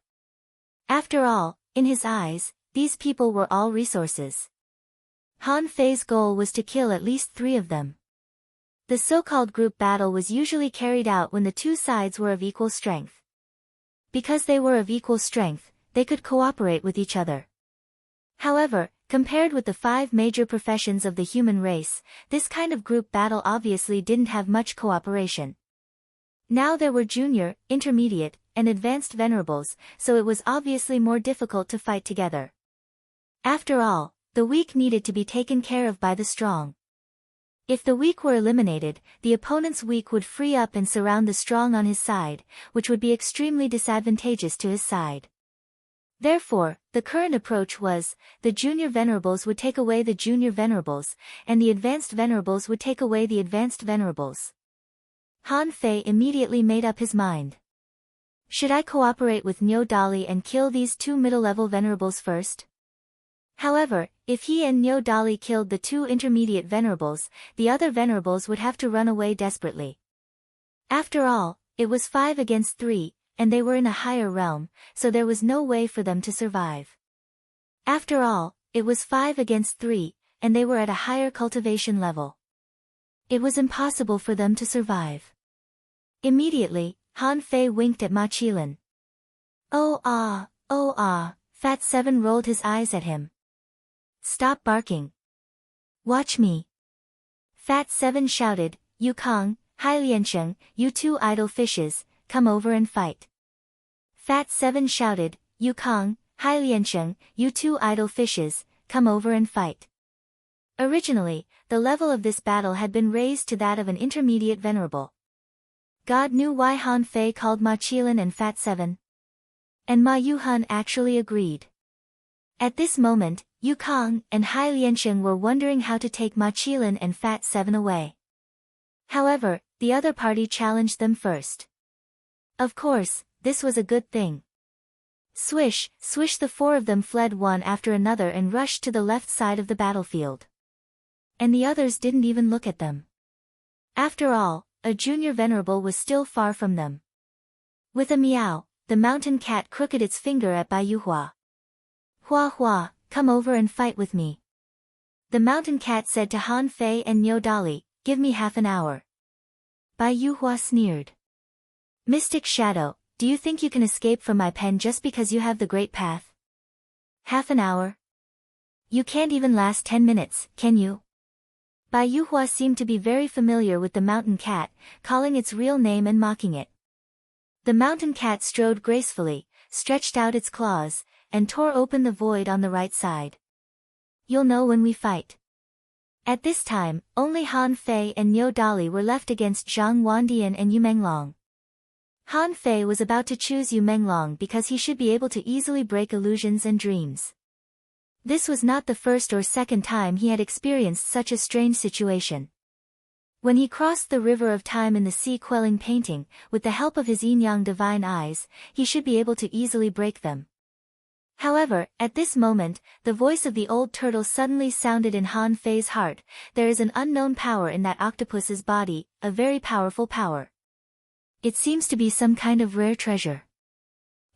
After all, in his eyes, these people were all resources. Han Fei's goal was to kill at least 3 of them. The so-called group battle was usually carried out when the two sides were of equal strength. Because they were of equal strength, they could cooperate with each other. However, compared with the 5 major professions of the human race, this kind of group battle obviously didn't have much cooperation. Now there were junior, intermediate, and advanced venerables, so it was obviously more difficult to fight together. After all, the weak needed to be taken care of by the strong. If the weak were eliminated, the opponent's weak would free up and surround the strong on his side, which would be extremely disadvantageous to his side. Therefore, the current approach was, the junior venerables would take away the junior venerables, and the advanced venerables would take away the advanced venerables. Han Fei immediately made up his mind. Should I cooperate with Niu Dali and kill these 2 middle-level venerables first? However, if he and Niu Dali killed the 2 intermediate venerables, the other venerables would have to run away desperately. After all, it was 5 against 3, and they were in a higher realm, so there was no way for them to survive. After all, it was 5 against 3, and they were at a higher cultivation level. It was impossible for them to survive. Immediately, Han Fei winked at Ma Qilin. Oh ah, Fat 7 rolled his eyes at him. Stop barking. Watch me. Fat 7 shouted, Yu Kong, Hai Liansheng, you 2 idle fishes, come over and fight. Fat 7 shouted, Yu Kong, Hai Liansheng, you 2 idle fishes, come over and fight. Originally, the level of this battle had been raised to that of an intermediate venerable. God knew why Han Fei called Ma Qilin and Fat 7. And Ma Yuhan actually agreed. At this moment, Yu Kong and Hai Liansheng were wondering how to take Ma Qilin and Fat 7 away. However, the other party challenged them first. Of course, this was a good thing. Swish, swish, the 4 of them fled one after another and rushed to the left side of the battlefield. And the others didn't even look at them. After all, a junior venerable was still far from them. With a meow, the mountain cat crooked its finger at Bai Yuhua. Hua Hua, come over and fight with me. The mountain cat said to Han Fei and Niu Dali, give me half an hour. Bai Yuhua sneered. Mystic Shadow, do you think you can escape from my pen just because you have the Great Path? Half an hour? You can't even last 10 minutes, can you? Bai Yuhua seemed to be very familiar with the mountain cat, calling its real name and mocking it. The mountain cat strode gracefully, stretched out its claws, and tore open the void on the right side. You'll know when we fight. At this time, only Han Fei and Niu Dali were left against Zhang Wandian and Yu Menglong. Han Fei was about to choose Yu Menglong because he should be able to easily break illusions and dreams. This was not the first or second time he had experienced such a strange situation. When he crossed the river of time in the sea quelling painting, with the help of his yin-yang divine eyes, he should be able to easily break them. However, at this moment, the voice of the old turtle suddenly sounded in Han Fei's heart. There is an unknown power in that octopus's body, a very powerful power. It seems to be some kind of rare treasure.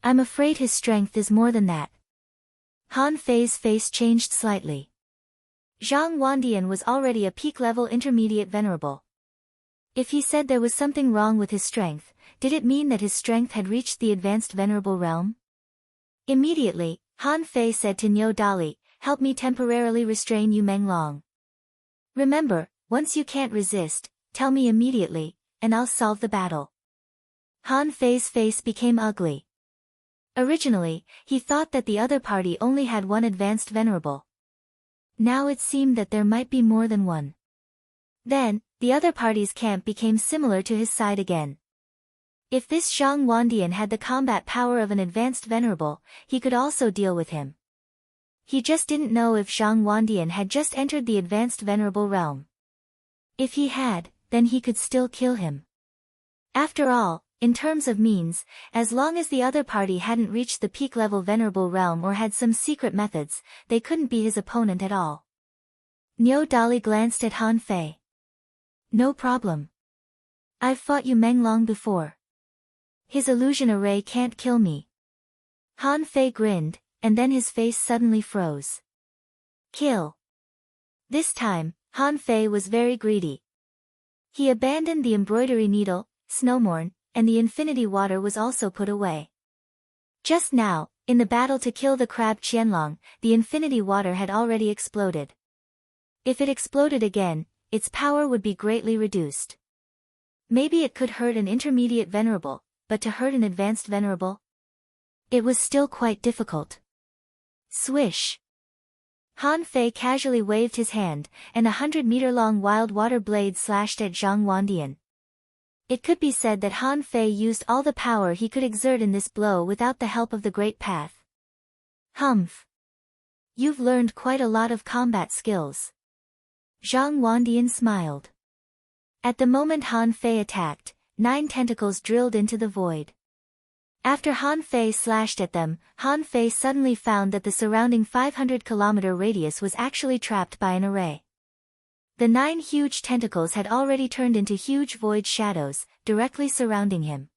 I'm afraid his strength is more than that. Han Fei's face changed slightly. Zhang Wandian was already a peak-level intermediate venerable. If he said there was something wrong with his strength, did it mean that his strength had reached the advanced venerable realm? Immediately, Han Fei said to Niu Dali, "Help me temporarily restrain Yu Menglong. Remember, once you can't resist, tell me immediately, and I'll solve the battle." Han Fei's face became ugly. Originally, he thought that the other party only had one advanced venerable. Now it seemed that there might be more than one. Then, the other party's camp became similar to his side again. If this Zhang Wandian had the combat power of an advanced venerable, he could also deal with him. He just didn't know if Zhang Wandian had just entered the advanced venerable realm. If he had, then he could still kill him. After all, in terms of means, as long as the other party hadn't reached the peak-level venerable realm or had some secret methods, they couldn't be his opponent at all. Niu Dali glanced at Han Fei. "No problem. I've fought Yu Menglong before. His illusion array can't kill me." Han Fei grinned, and then his face suddenly froze. Kill. This time, Han Fei was very greedy. He abandoned the embroidery needle, snowmorn, and the infinity water was also put away. Just now, in the battle to kill the crab Qianlong, the infinity water had already exploded. If it exploded again, its power would be greatly reduced. Maybe it could hurt an intermediate venerable, but to hurt an advanced venerable? It was still quite difficult. Swish! Han Fei casually waved his hand, and 100-meter-long wild water blade slashed at Zhang Wandian. It could be said that Han Fei used all the power he could exert in this blow without the help of the Great Path. Humph! You've learned quite a lot of combat skills. Zhang Wandian smiled. At the moment Han Fei attacked, 9 tentacles drilled into the void. After Han Fei slashed at them, Han Fei suddenly found that the surrounding 500-kilometer radius was actually trapped by an array. The 9 huge tentacles had already turned into huge void shadows, directly surrounding him.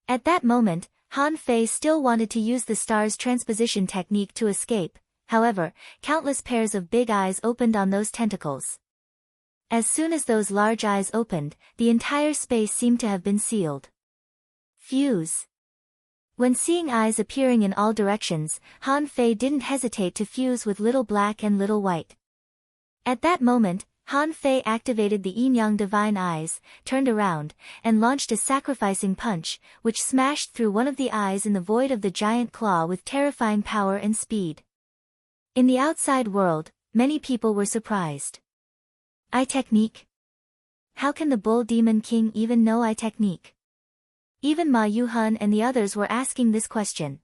At that moment, Han Fei still wanted to use the star's transposition technique to escape, however, countless pairs of big eyes opened on those tentacles. As soon as those large eyes opened, the entire space seemed to have been sealed. Fuse. When seeing eyes appearing in all directions, Han Fei didn't hesitate to fuse with Little Black and Little White. At that moment, Han Fei activated the Yin-Yang Divine Eyes, turned around, and launched a sacrificing punch, which smashed through one of the eyes in the void of the giant claw with terrifying power and speed. In the outside world, many people were surprised. Eye technique? How can the Bull Demon King even know eye technique? Even Ma Yuhun and the others were asking this question.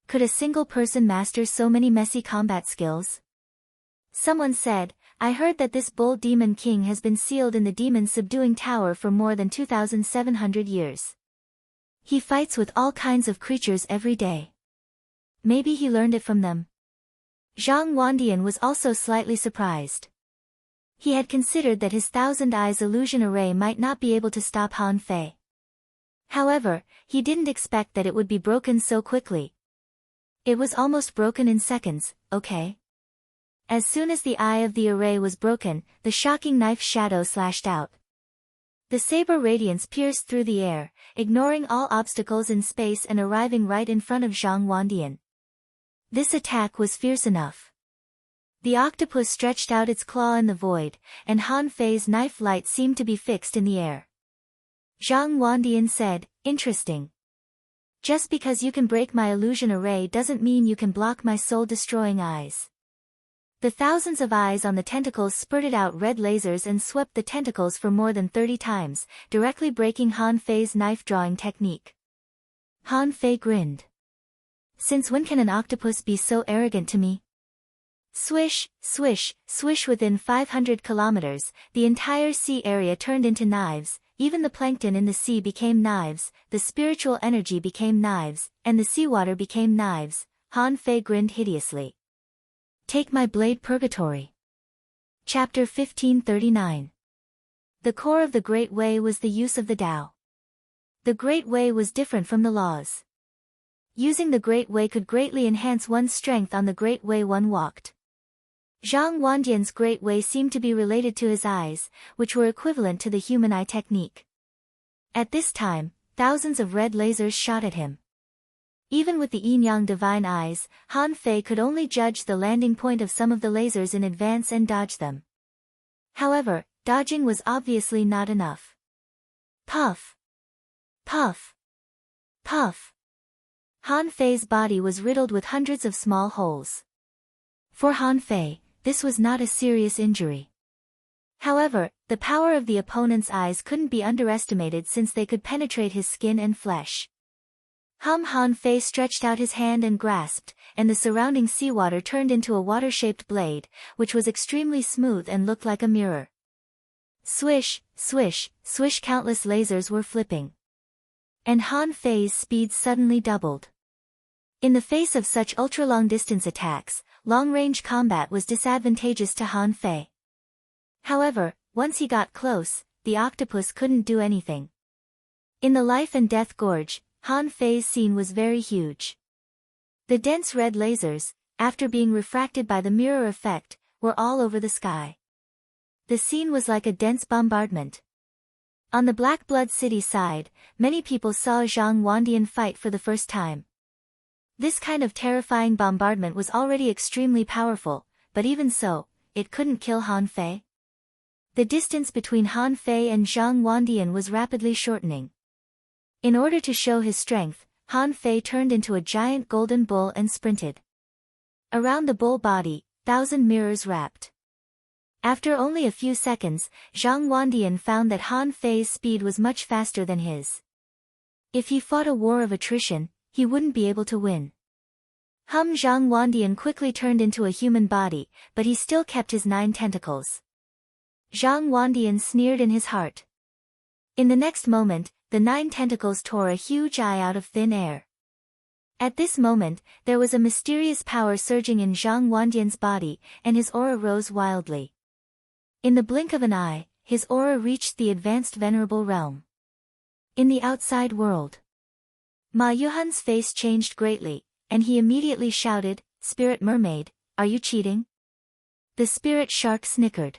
Could a single person master so many messy combat skills? Someone said, "I heard that this Bull Demon King has been sealed in the Demon Subduing Tower for more than 2,700 years. He fights with all kinds of creatures every day. Maybe he learned it from them." Zhang Wandian was also slightly surprised. He had considered that his Thousand Eyes illusion array might not be able to stop Han Fei. However, he didn't expect that it would be broken so quickly. It was almost broken in seconds, okay? As soon as the eye of the array was broken, the shocking knife shadow slashed out. The saber radiance pierced through the air, ignoring all obstacles in space and arriving right in front of Zhang Wandian. This attack was fierce enough. The octopus stretched out its claw in the void, and Han Fei's knife light seemed to be fixed in the air. Zhang Wandian said, "Interesting. Just because you can break my illusion array doesn't mean you can block my soul-destroying eyes." The thousands of eyes on the tentacles spurted out red lasers and swept the tentacles for more than 30 times, directly breaking Han Fei's knife-drawing technique. Han Fei grinned. "Since when can an octopus be so arrogant to me?" Swish, swish, swish. Within 500 kilometers, the entire sea area turned into knives, even the plankton in the sea became knives, the spiritual energy became knives, and the seawater became knives. Han Fei grinned hideously. Take my blade purgatory. Chapter 1539. The core of the Great Way was the use of the Tao. The Great Way was different from the laws. Using the Great Way could greatly enhance one's strength on the Great Way one walked. Zhang Wandian's great way seemed to be related to his eyes, which were equivalent to the human eye technique. At this time, thousands of red lasers shot at him. Even with the yin-yang divine eyes, Han Fei could only judge the landing point of some of the lasers in advance and dodge them. However, dodging was obviously not enough. Puff! Puff! Puff! Han Fei's body was riddled with hundreds of small holes. For Han Fei, this was not a serious injury. However, the power of the opponent's eyes couldn't be underestimated since they could penetrate his skin and flesh. Han Fei stretched out his hand and grasped, and the surrounding seawater turned into a water-shaped blade, which was extremely smooth and looked like a mirror. Swish, swish, swish, countless lasers were flipping. And Han Fei's speed suddenly doubled. In the face of such ultra-long distance attacks, long-range combat was disadvantageous to Han Fei. However, once he got close, the octopus couldn't do anything. In the Life and Death Gorge, Han Fei's scene was very huge. The dense red lasers, after being refracted by the mirror effect, were all over the sky. The scene was like a dense bombardment. On the Black Blood City side, many people saw Zhang Wandian fight for the first time. This kind of terrifying bombardment was already extremely powerful, but even so, it couldn't kill Han Fei. The distance between Han Fei and Zhang Wandian was rapidly shortening. In order to show his strength, Han Fei turned into a giant golden bull and sprinted. Around the bull body, 1,000 mirrors wrapped. After only a few seconds, Zhang Wandian found that Han Fei's speed was much faster than his. If he fought a war of attrition, he wouldn't be able to win. Zhang Wandian quickly turned into a human body, but he still kept his 9 tentacles. Zhang Wandian sneered in his heart. In the next moment, the 9 tentacles tore a huge eye out of thin air. At this moment, there was a mysterious power surging in Zhang Wandian's body, and his aura rose wildly. In the blink of an eye, his aura reached the advanced venerable realm. In the outside world, Ma Yuhan's face changed greatly, and he immediately shouted, "Spirit mermaid, are you cheating?" The spirit shark snickered.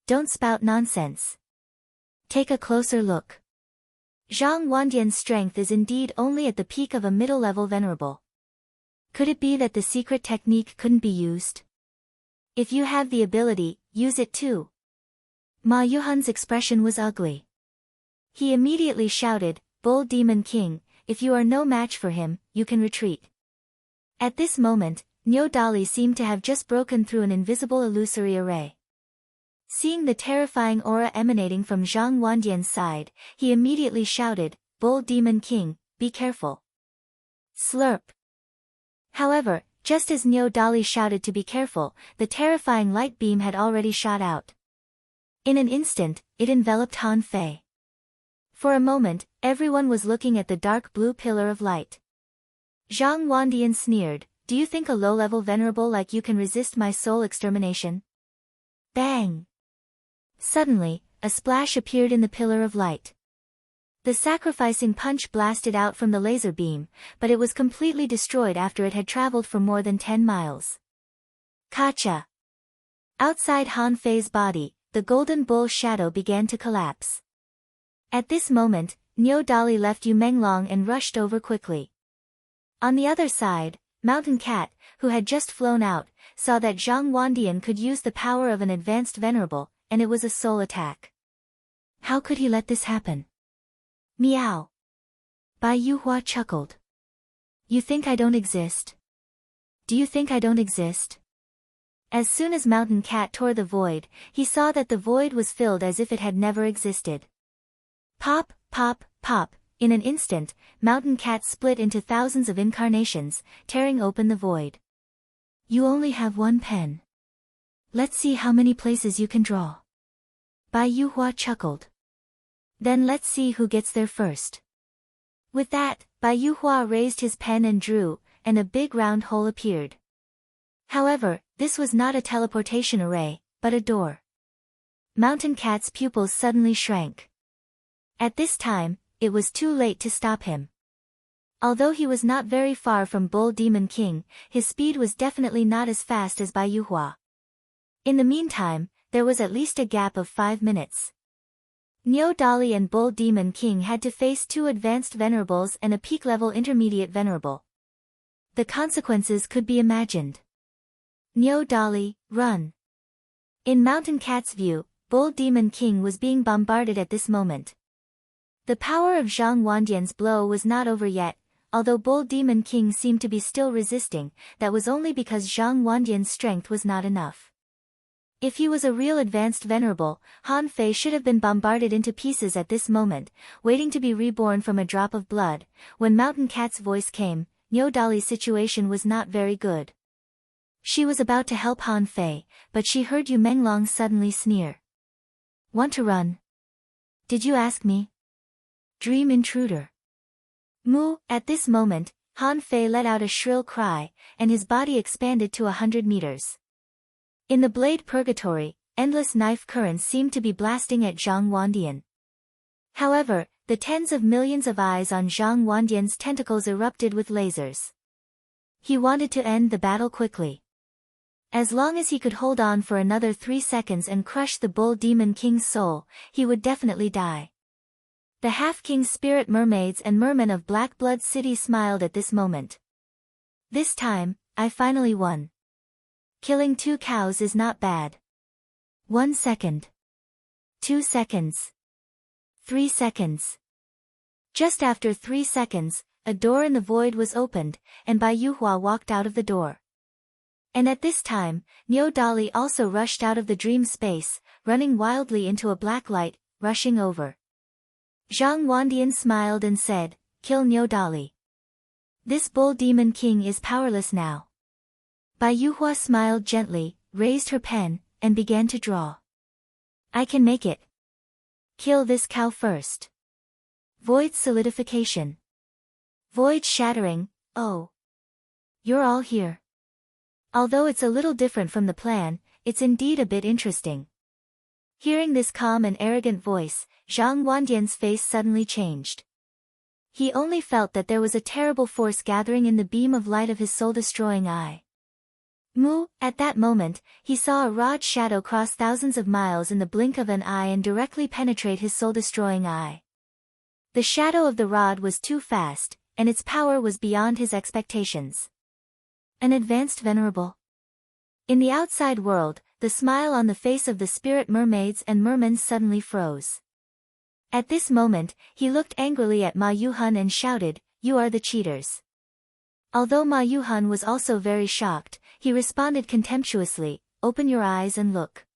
"Don't spout nonsense. Take a closer look." Zhang Wandian's strength is indeed only at the peak of a middle-level venerable. Could it be that the secret technique couldn't be used? If you have the ability, use it too. Ma Yuhan's expression was ugly. He immediately shouted, "Bull Demon King, if you are no match for him, you can retreat." At this moment, Niu Dali seemed to have just broken through an invisible illusory array. Seeing the terrifying aura emanating from Zhang Wandian's side, he immediately shouted, "Bull Demon King, be careful." Slurp. However, just as Niu Dali shouted to be careful, the terrifying light beam had already shot out. In an instant, it enveloped Han Fei. For a moment, everyone was looking at the dark blue pillar of light. Zhang Wandian sneered, "Do you think a low-level venerable like you can resist my soul extermination?" Bang! Suddenly, a splash appeared in the pillar of light. The sacrificing punch blasted out from the laser beam, but it was completely destroyed after it had traveled for more than 10 miles. Kacha! Outside Han Fei's body, the golden bull shadow began to collapse. At this moment, Niu Dali left Yu Menglong and rushed over quickly. On the other side, Mountain Cat, who had just flown out, saw that Zhang Wandian could use the power of an advanced venerable, and it was a soul attack. How could he let this happen? Meow. Bai Yuhua chuckled. You think I don't exist? Do you think I don't exist? As soon as Mountain Cat tore the void, he saw that the void was filled as if it had never existed. Pop, pop, pop, in an instant, Mountain Cat split into thousands of incarnations, tearing open the void. You only have one pen. Let's see how many places you can draw. Bai Yuhua chuckled. Then let's see who gets there first. With that, Bai Yuhua raised his pen and drew, and a big round hole appeared. However, this was not a teleportation array, but a door. Mountain Cat's pupils suddenly shrank. At this time, it was too late to stop him. Although he was not very far from Bull Demon King, his speed was definitely not as fast as Bai Yuhua. In the meantime, there was at least a gap of 5 minutes. Neo Dali and Bull Demon King had to face 2 advanced venerables and a peak-level intermediate venerable. The consequences could be imagined. Neo Dali, run! In Mountain Cat's view, Bull Demon King was being bombarded at this moment. The power of Zhang Wandian's blow was not over yet, although Bull Demon King seemed to be still resisting. That was only because Zhang Wandian's strength was not enough. If he was a real advanced venerable, Han Fei should have been bombarded into pieces at this moment, waiting to be reborn from a drop of blood. When Mountain Cat's voice came, Neo Dali's situation was not very good. She was about to help Han Fei, but she heard Yu Menglong suddenly sneer. Want to run? Did you ask me? Dream intruder. Moo! At this moment, Han Fei let out a shrill cry, and his body expanded to 100 meters. In the blade purgatory, endless knife currents seemed to be blasting at Zhang Wandian. However, the tens of millions of eyes on Zhang Wandian's tentacles erupted with lasers. He wanted to end the battle quickly. As long as he could hold on for another 3 seconds and crush the Bull Demon King's soul, he would definitely die. The Half-King Spirit Mermaids and Mermen of Black Blood City smiled at this moment. This time, I finally won. Killing 2 cows is not bad. 1 second. 2 seconds. 3 seconds. Just after 3 seconds, a door in the void was opened, and Bai Yuhua walked out of the door. And at this time, Neo Dali also rushed out of the dream space, running wildly into a black light, rushing over. Zhang Wandian smiled and said, "Kill Neo Dali. This Bull Demon King is powerless now." Bai Yuhua smiled gently, raised her pen, and began to draw. "I can make it. Kill this cow first. Void solidification. Void shattering, oh. You're all here. Although it's a little different from the plan, it's indeed a bit interesting." Hearing this calm and arrogant voice, Zhang Wandian's face suddenly changed. He only felt that there was a terrible force gathering in the beam of light of his soul-destroying eye. Moo! At that moment, he saw a rod shadow cross thousands of miles in the blink of an eye and directly penetrate his soul-destroying eye. The shadow of the rod was too fast, and its power was beyond his expectations. An advanced venerable. In the outside world, the smile on the face of the spirit mermaids and mermen suddenly froze. At this moment, he looked angrily at Ma Yuhan and shouted, "You are the cheaters." Although Ma Yuhan was also very shocked, he responded contemptuously, "Open your eyes and look.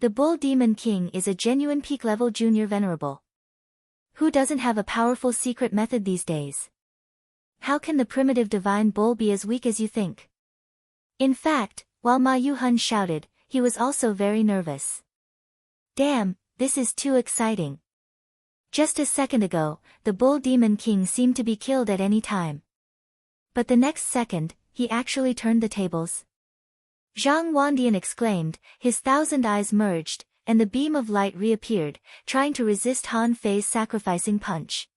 The Bull Demon King is a genuine peak-level junior venerable. Who doesn't have a powerful secret method these days? How can the primitive divine bull be as weak as you think?" In fact, while Ma Yuhan shouted, he was also very nervous. Damn, this is too exciting. Just a second ago, the Bull Demon King seemed to be killed at any time. But the next second, he actually turned the tables. Zhang Wandian exclaimed, his 1,000 eyes merged, and the beam of light reappeared, trying to resist Han Fei's sacrificing punch.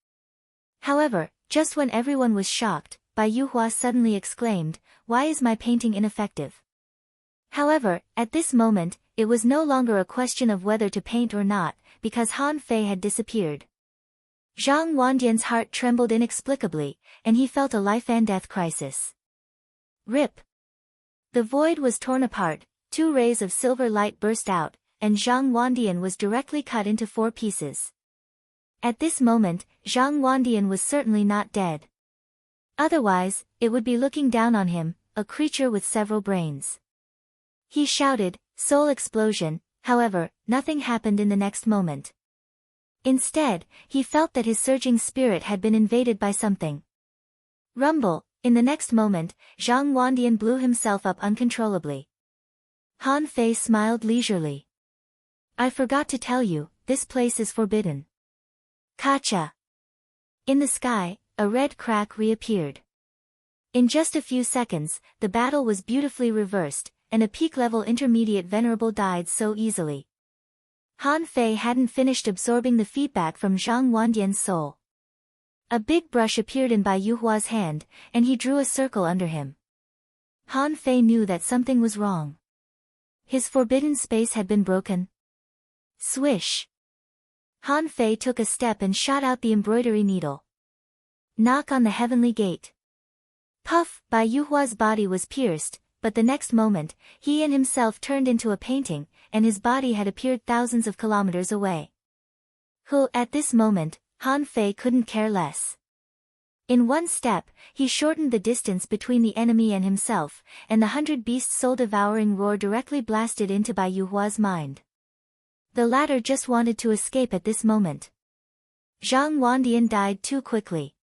However, just when everyone was shocked, Bai Yuhua suddenly exclaimed, "Why is my painting ineffective?" However, at this moment, it was no longer a question of whether to paint or not, because Han Fei had disappeared. Zhang Wandian's heart trembled inexplicably, and he felt a life-and-death crisis. Rip! The void was torn apart, 2 rays of silver light burst out, and Zhang Wandian was directly cut into 4 pieces. At this moment, Zhang Wandian was certainly not dead. Otherwise, it would be looking down on him, a creature with several brains. He shouted, "Soul explosion," however, nothing happened in the next moment. Instead, he felt that his surging spirit had been invaded by something. Rumble! In the next moment, Zhang Wandian blew himself up uncontrollably. Han Fei smiled leisurely. "I forgot to tell you, this place is forbidden." Kacha! In the sky, a red crack reappeared. In just a few seconds, the battle was beautifully reversed, and a peak-level intermediate venerable died so easily. Han Fei hadn't finished absorbing the feedback from Zhang Wandian's soul. A big brush appeared in Bai Yuhua's hand, and he drew a circle under him. Han Fei knew that something was wrong. His forbidden space had been broken. Swish! Han Fei took a step and shot out the embroidery needle. Knock on the heavenly gate. Puff! Bai Yuhua's body was pierced, but the next moment, he and himself turned into a painting, and his body had appeared thousands of kilometers away. At this moment, Han Fei couldn't care less. In one step, he shortened the distance between the enemy and himself, and the 100-beast soul-devouring roar directly blasted into Bai Yuhua's mind. The latter just wanted to escape at this moment. Zhang Wandian died too quickly.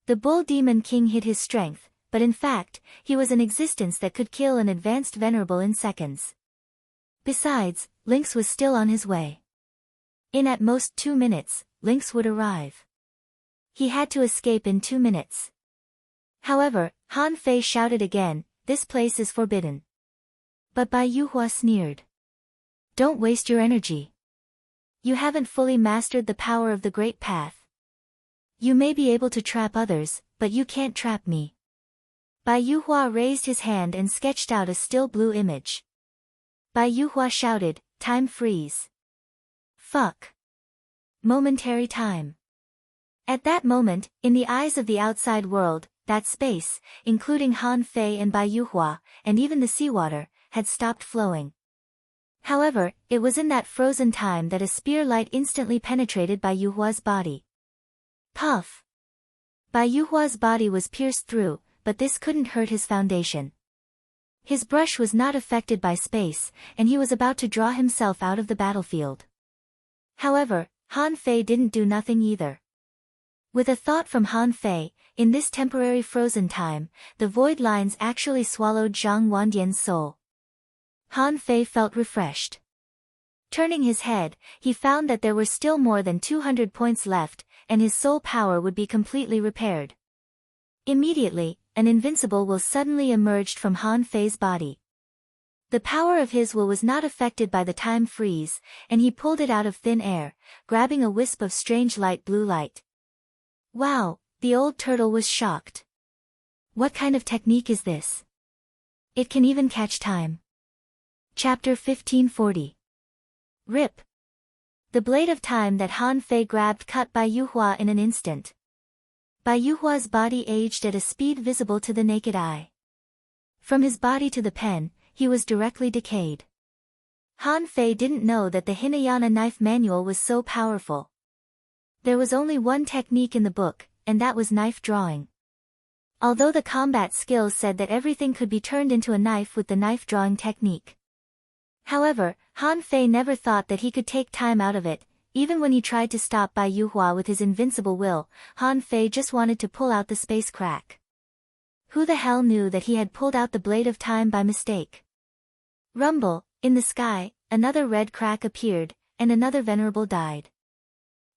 The bull demon king hid his strength, but in fact, he was an existence that could kill an advanced venerable in seconds. Besides, Lynx was still on his way. In at most 2 minutes, Lynx would arrive. He had to escape in 2 minutes. However, Han Fei shouted again, "This place is forbidden." But Bai Yuhua sneered. "Don't waste your energy. You haven't fully mastered the power of the Great Path. You may be able to trap others, but you can't trap me." Bai Yuhua raised his hand and sketched out a still blue image. Bai Yuhua shouted, "Time freeze." Fuck. Momentary time. At that moment, in the eyes of the outside world, that space, including Han Fei and Bai Yuhua, and even the seawater, had stopped flowing. However, it was in that frozen time that a spear light instantly penetrated Bai Yuhua's body. Puff! Bai Yuhua's body was pierced through, but this couldn't hurt his foundation. His brush was not affected by space, and he was about to draw himself out of the battlefield. However, Han Fei didn't do nothing either. With a thought from Han Fei, in this temporary frozen time, the void lines actually swallowed Zhang Wandian's soul. Han Fei felt refreshed. Turning his head, he found that there were still more than 200 points left, and his soul power would be completely repaired. Immediately, an invincible will suddenly emerged from Han Fei's body. The power of his will was not affected by the time freeze, and he pulled it out of thin air, grabbing a wisp of strange light blue light. Wow, the old turtle was shocked. What kind of technique is this? It can even catch time. Chapter 1540. Rip. The blade of time that Han Fei grabbed cut Bai Yuhua in an instant. Bai Yuhua's body aged at a speed visible to the naked eye. From his body to the pen, he was directly decayed. Han Fei didn't know that the Hinayana knife manual was so powerful. There was only one technique in the book, and that was knife drawing. Although the combat skills said that everything could be turned into a knife with the knife drawing technique. However, Han Fei never thought that he could take time out of it. Even when he tried to stop Bai Yuhua with his invincible will, Han Fei just wanted to pull out the space crack. Who the hell knew that he had pulled out the blade of time by mistake? Rumble, in the sky, another red crack appeared, and another venerable died.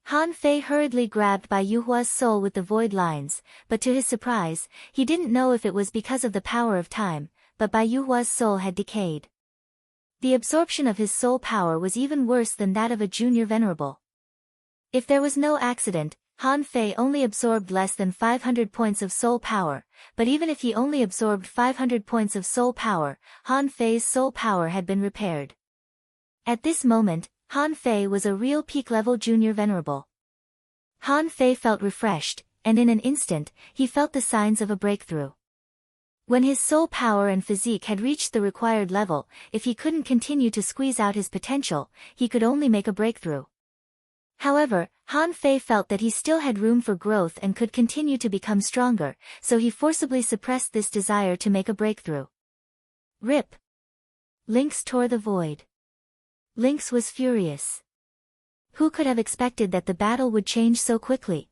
Han Fei hurriedly grabbed Bai Yuhua's soul with the void lines, but to his surprise, he didn't know if it was because of the power of time, but Bai Yuhua's soul had decayed. The absorption of his soul power was even worse than that of a junior venerable. If there was no accident, Han Fei only absorbed less than 500 points of soul power, but even if he only absorbed 500 points of soul power, Han Fei's soul power had been repaired. At this moment, Han Fei was a real peak-level junior venerable. Han Fei felt refreshed, and in an instant, he felt the signs of a breakthrough. When his soul power and physique had reached the required level, if he couldn't continue to squeeze out his potential, he could only make a breakthrough. However, Han Fei felt that he still had room for growth and could continue to become stronger, so he forcibly suppressed this desire to make a breakthrough. Rip. Lynx tore the void. Lynx was furious. Who could have expected that the battle would change so quickly?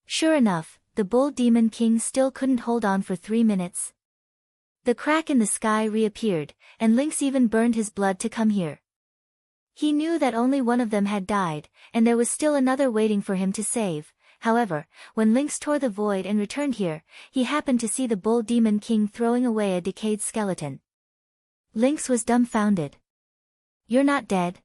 Sure enough, the bull demon king still couldn't hold on for 3 minutes. The crack in the sky reappeared, and Lynx even burned his blood to come here. He knew that only one of them had died, and there was still another waiting for him to save. However, when Lynx tore the void and returned here, he happened to see the bull demon king throwing away a decayed skeleton. Lynx was dumbfounded. "You're not dead?"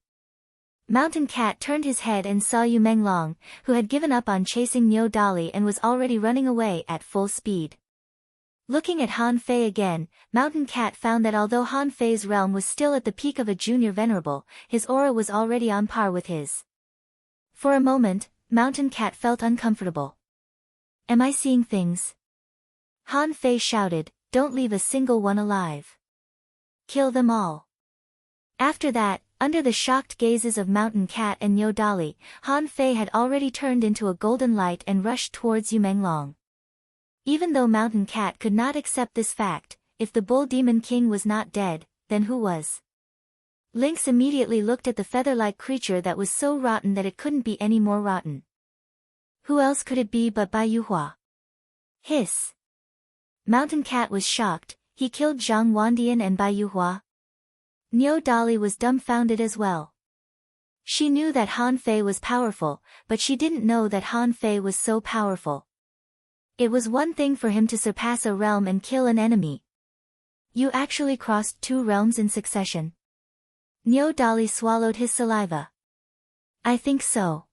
Mountain Cat turned his head and saw Yu Menglong, who had given up on chasing Niu Dali and was already running away at full speed. Looking at Han Fei again, Mountain Cat found that although Han Fei's realm was still at the peak of a junior venerable, his aura was already on par with his. For a moment, Mountain Cat felt uncomfortable. Am I seeing things? Han Fei shouted, don't leave a single one alive. Kill them all. After that, under the shocked gazes of Mountain Cat and Niu Dali, Han Fei had already turned into a golden light and rushed towards Yu Menglong. Even though Mountain Cat could not accept this fact, if the Bull Demon King was not dead, then who was? Lynx immediately looked at the feather-like creature that was so rotten that it couldn't be any more rotten. Who else could it be but Bai Yuhua? Hiss. Mountain Cat was shocked. He killed Zhang Wandian and Bai Yuhua? Niu Dali was dumbfounded as well. She knew that Han Fei was powerful, but she didn't know that Han Fei was so powerful. It was one thing for him to surpass a realm and kill an enemy. You actually crossed 2 realms in succession? Niu Dali swallowed his saliva. I think so.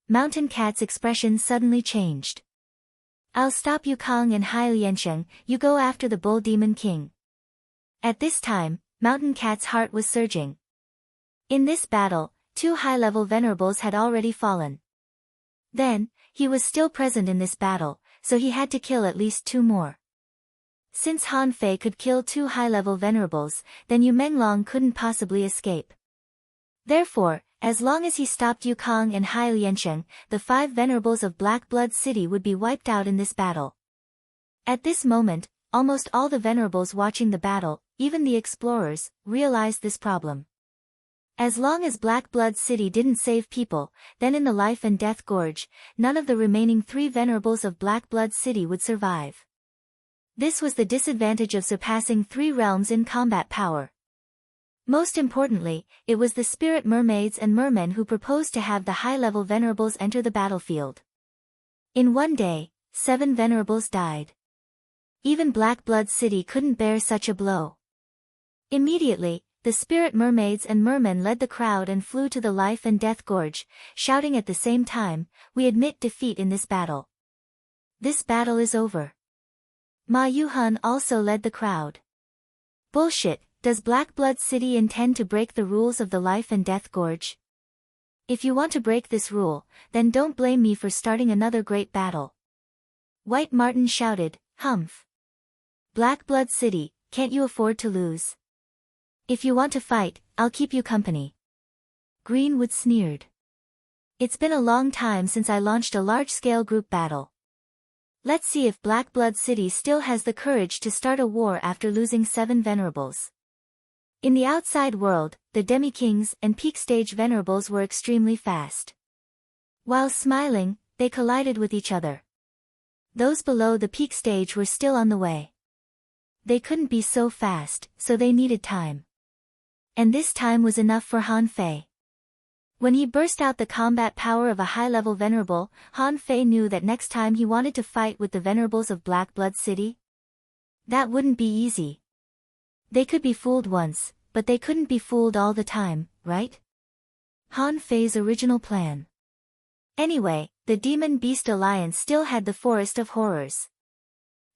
Mountain Cat's expression suddenly changed. I'll stop you Kong and Hai Liansheng, you go after the Bull Demon King. At this time, Mountain Cat's heart was surging. In this battle, 2 high-level venerables had already fallen. Then, he was still present in this battle, so he had to kill at least 2 more. Since Han Fei could kill 2 high-level venerables, then Yu Menglong couldn't possibly escape. Therefore, as long as he stopped Yukong and Hai Liansheng, the 5 venerables of Black Blood City would be wiped out in this battle. At this moment, almost all the venerables watching the battle, even the explorers, realized this problem. As long as Black Blood City didn't save people, then in the Life and Death Gorge, none of the remaining 3 venerables of Black Blood City would survive. This was the disadvantage of surpassing 3 realms in combat power. Most importantly, it was the spirit mermaids and mermen who proposed to have the high-level venerables enter the battlefield. In one day, 7 venerables died. Even Black Blood City couldn't bear such a blow. Immediately, the spirit mermaids and mermen led the crowd and flew to the Life and Death Gorge, shouting at the same time, "We admit defeat in this battle. This battle is over." Ma Yuhun also led the crowd. Bullshit, does Black Blood City intend to break the rules of the Life and Death Gorge? If you want to break this rule, then don't blame me for starting another great battle. White Martin shouted, "Humph! Black Blood City, can't you afford to lose? If you want to fight, I'll keep you company." Greenwood sneered. It's been a long time since I launched a large-scale group battle. Let's see if Black Blood City still has the courage to start a war after losing 7 venerables. In the outside world, the Demi-Kings and Peak Stage venerables were extremely fast. While smiling, they collided with each other. Those below the Peak Stage were still on the way. They couldn't be so fast, so they needed time. And this time was enough for Han Fei. When he burst out the combat power of a high-level venerable, Han Fei knew that next time he wanted to fight with the venerables of Black Blood City, that wouldn't be easy. They could be fooled once, but they couldn't be fooled all the time, right? Han Fei's original plan. Anyway, the Demon Beast Alliance still had the Forest of Horrors.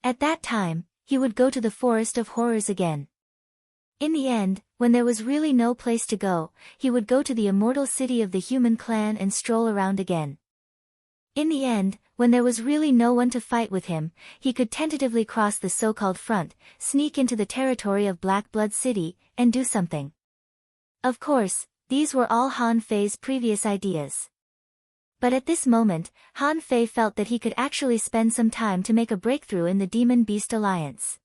At that time, he would go to the Forest of Horrors again. In the end, when there was really no place to go, he would go to the immortal city of the human clan and stroll around again. In the end, when there was really no one to fight with him, he could tentatively cross the so-called front, sneak into the territory of Black Blood City, and do something. Of course, these were all Han Fei's previous ideas. But at this moment, Han Fei felt that he could actually spend some time to make a breakthrough in the Demon Beast Alliance.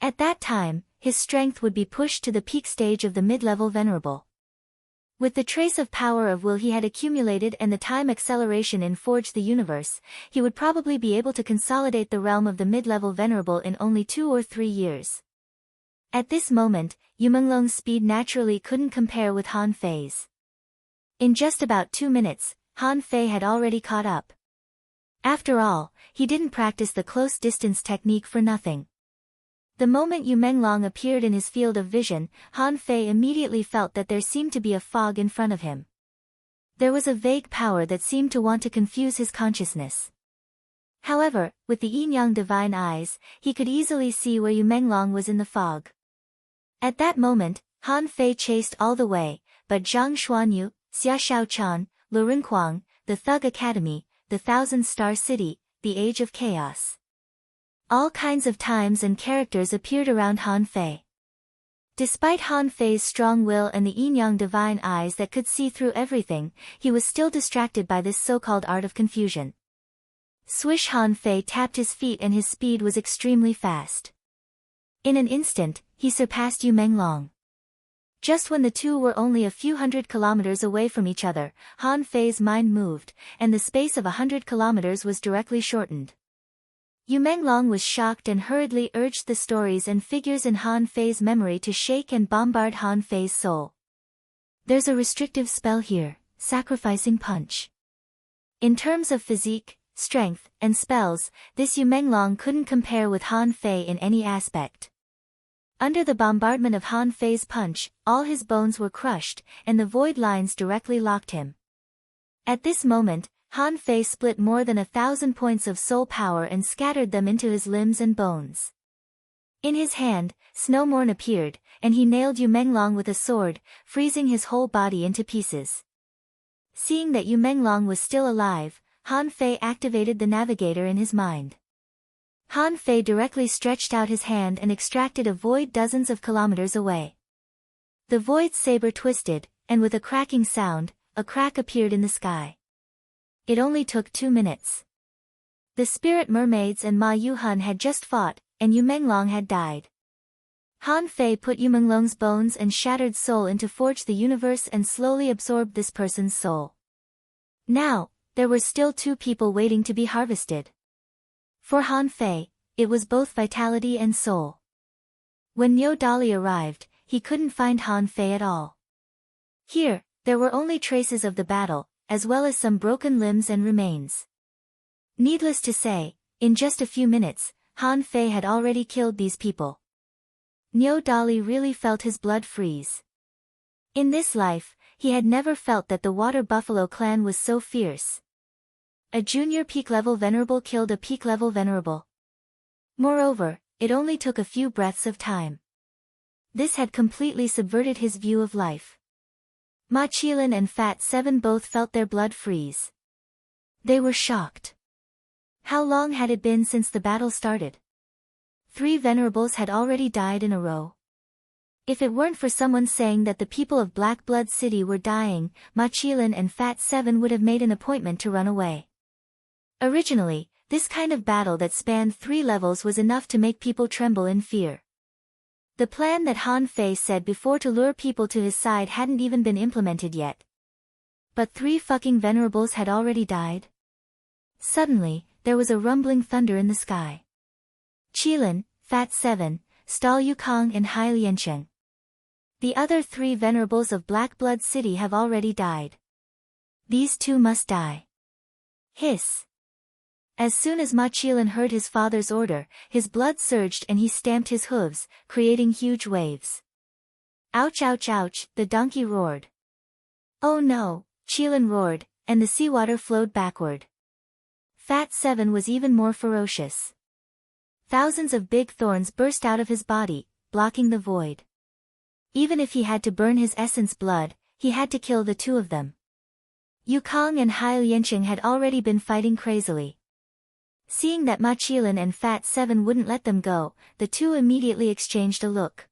At that time, his strength would be pushed to the peak stage of the mid-level venerable. With the trace of power of will he had accumulated and the time acceleration in Forge the Universe, he would probably be able to consolidate the realm of the mid-level venerable in only 2 or 3 years. At this moment, Yu Menglong's speed naturally couldn't compare with Han Fei's. In just about 2 minutes, Han Fei had already caught up. After all, he didn't practice the close distance technique for nothing. The moment Yu Menglong appeared in his field of vision, Han Fei immediately felt that there seemed to be a fog in front of him. There was a vague power that seemed to want to confuse his consciousness. However, with the yin-yang divine eyes, he could easily see where Yu Menglong was in the fog. At that moment, Han Fei chased all the way, but Zhang Xuanyu, Xia Shaochan, Lu Renquang, the Thug Academy, the Thousand-Star City, the Age of Chaos. All kinds of times and characters appeared around Han Fei. Despite Han Fei's strong will and the yin-yang divine eyes that could see through everything, he was still distracted by this so-called art of confusion. Swish! Han Fei tapped his feet and his speed was extremely fast. In an instant, he surpassed Yu Menglong. Just when the two were only a few hundred kilometers away from each other, Han Fei's mind moved, and the space of 100 kilometers was directly shortened. Yu Menglong was shocked and hurriedly urged the stories and figures in Han Fei's memory to shake and bombard Han Fei's soul. There's a restrictive spell here, Sacrificing Punch. In terms of physique, strength, and spells, this Yu Menglong couldn't compare with Han Fei in any aspect. Under the bombardment of Han Fei's punch, all his bones were crushed, and the void lines directly locked him. At this moment, Han Fei split more than 1,000 points of soul power and scattered them into his limbs and bones. In his hand, Snowmorn appeared, and he nailed Yu Menglong with a sword, freezing his whole body into pieces. Seeing that Yu Menglong was still alive, Han Fei activated the navigator in his mind. Han Fei directly stretched out his hand and extracted a void dozens of kilometers away. The void saber twisted, and with a cracking sound, a crack appeared in the sky. It only took 2 minutes. The spirit mermaids and Ma Yuhun had just fought, and Yu Menglong had died. Han Fei put Yu Menglong's bones and shattered soul into forge the universe and slowly absorbed this person's soul. Now, there were still 2 people waiting to be harvested. For Han Fei, it was both vitality and soul. When Niu Dali arrived, he couldn't find Han Fei at all. Here, there were only traces of the battle, as well as some broken limbs and remains. Needless to say, in just a few minutes, Han Fei had already killed these people. Niu Dali really felt his blood freeze. In this life, he had never felt that the Water Buffalo clan was so fierce. A junior peak-level venerable killed a peak-level venerable. Moreover, it only took a few breaths of time. This had completely subverted his view of life. Ma Qilin and Fat Seven both felt their blood freeze. They were shocked. How long had it been since the battle started? 3 venerables had already died in a row. If it weren't for someone saying that the people of Black Blood City were dying, Ma Qilin and Fat Seven would have made an appointment to run away. Originally, this kind of battle that spanned 3 levels was enough to make people tremble in fear. The plan that Han Fei said before to lure people to his side hadn't even been implemented yet. But 3 fucking venerables had already died. Suddenly, there was a rumbling thunder in the sky. Qilin, Fat Seven, Stal Yukong and Hai Liansheng. The other 3 venerables of Black Blood City have already died. These 2 must die. Hiss. As soon as Ma Qilin heard his father's order, his blood surged and he stamped his hooves, creating huge waves. Ouch ouch ouch, the donkey roared. Oh no, Qilin roared, and the seawater flowed backward. Fat Seven was even more ferocious. Thousands of big thorns burst out of his body, blocking the void. Even if he had to burn his essence blood, he had to kill the 2 of them. Yukong and Hai Liansheng had already been fighting crazily. Seeing that Ma Qilin and Fat Seven wouldn't let them go, the 2 immediately exchanged a look.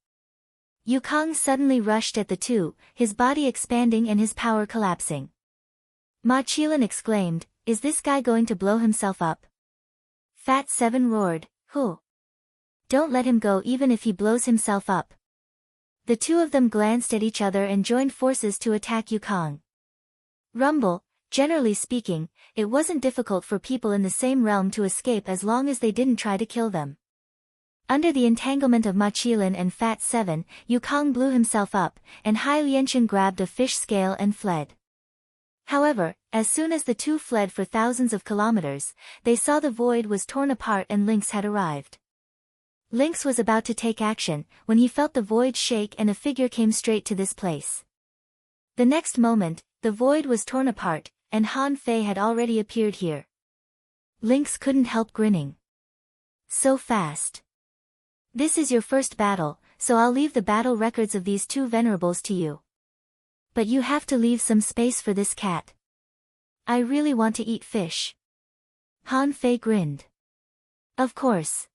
Yukong suddenly rushed at the 2, his body expanding and his power collapsing. Ma Qilin exclaimed, "Is this guy going to blow himself up?" Fat Seven roared, "Who? Don't let him go even if he blows himself up." The 2 of them glanced at each other and joined forces to attack Yukong. Rumble. Generally speaking, it wasn't difficult for people in the same realm to escape as long as they didn't try to kill them. Under the entanglement of Ma Qilin and Fat Seven, Yukong blew himself up, and Hai Liansheng grabbed a fish scale and fled. However, as soon as the 2 fled for thousands of kilometers, they saw the void was torn apart and Lynx had arrived. Lynx was about to take action, when he felt the void shake and a figure came straight to this place. The next moment, the void was torn apart, and Han Fei had already appeared here. Lynx couldn't help grinning. So fast. This is your first battle, so I'll leave the battle records of these two venerables to you. But you have to leave some space for this cat. I really want to eat fish. Han Fei grinned. Of course.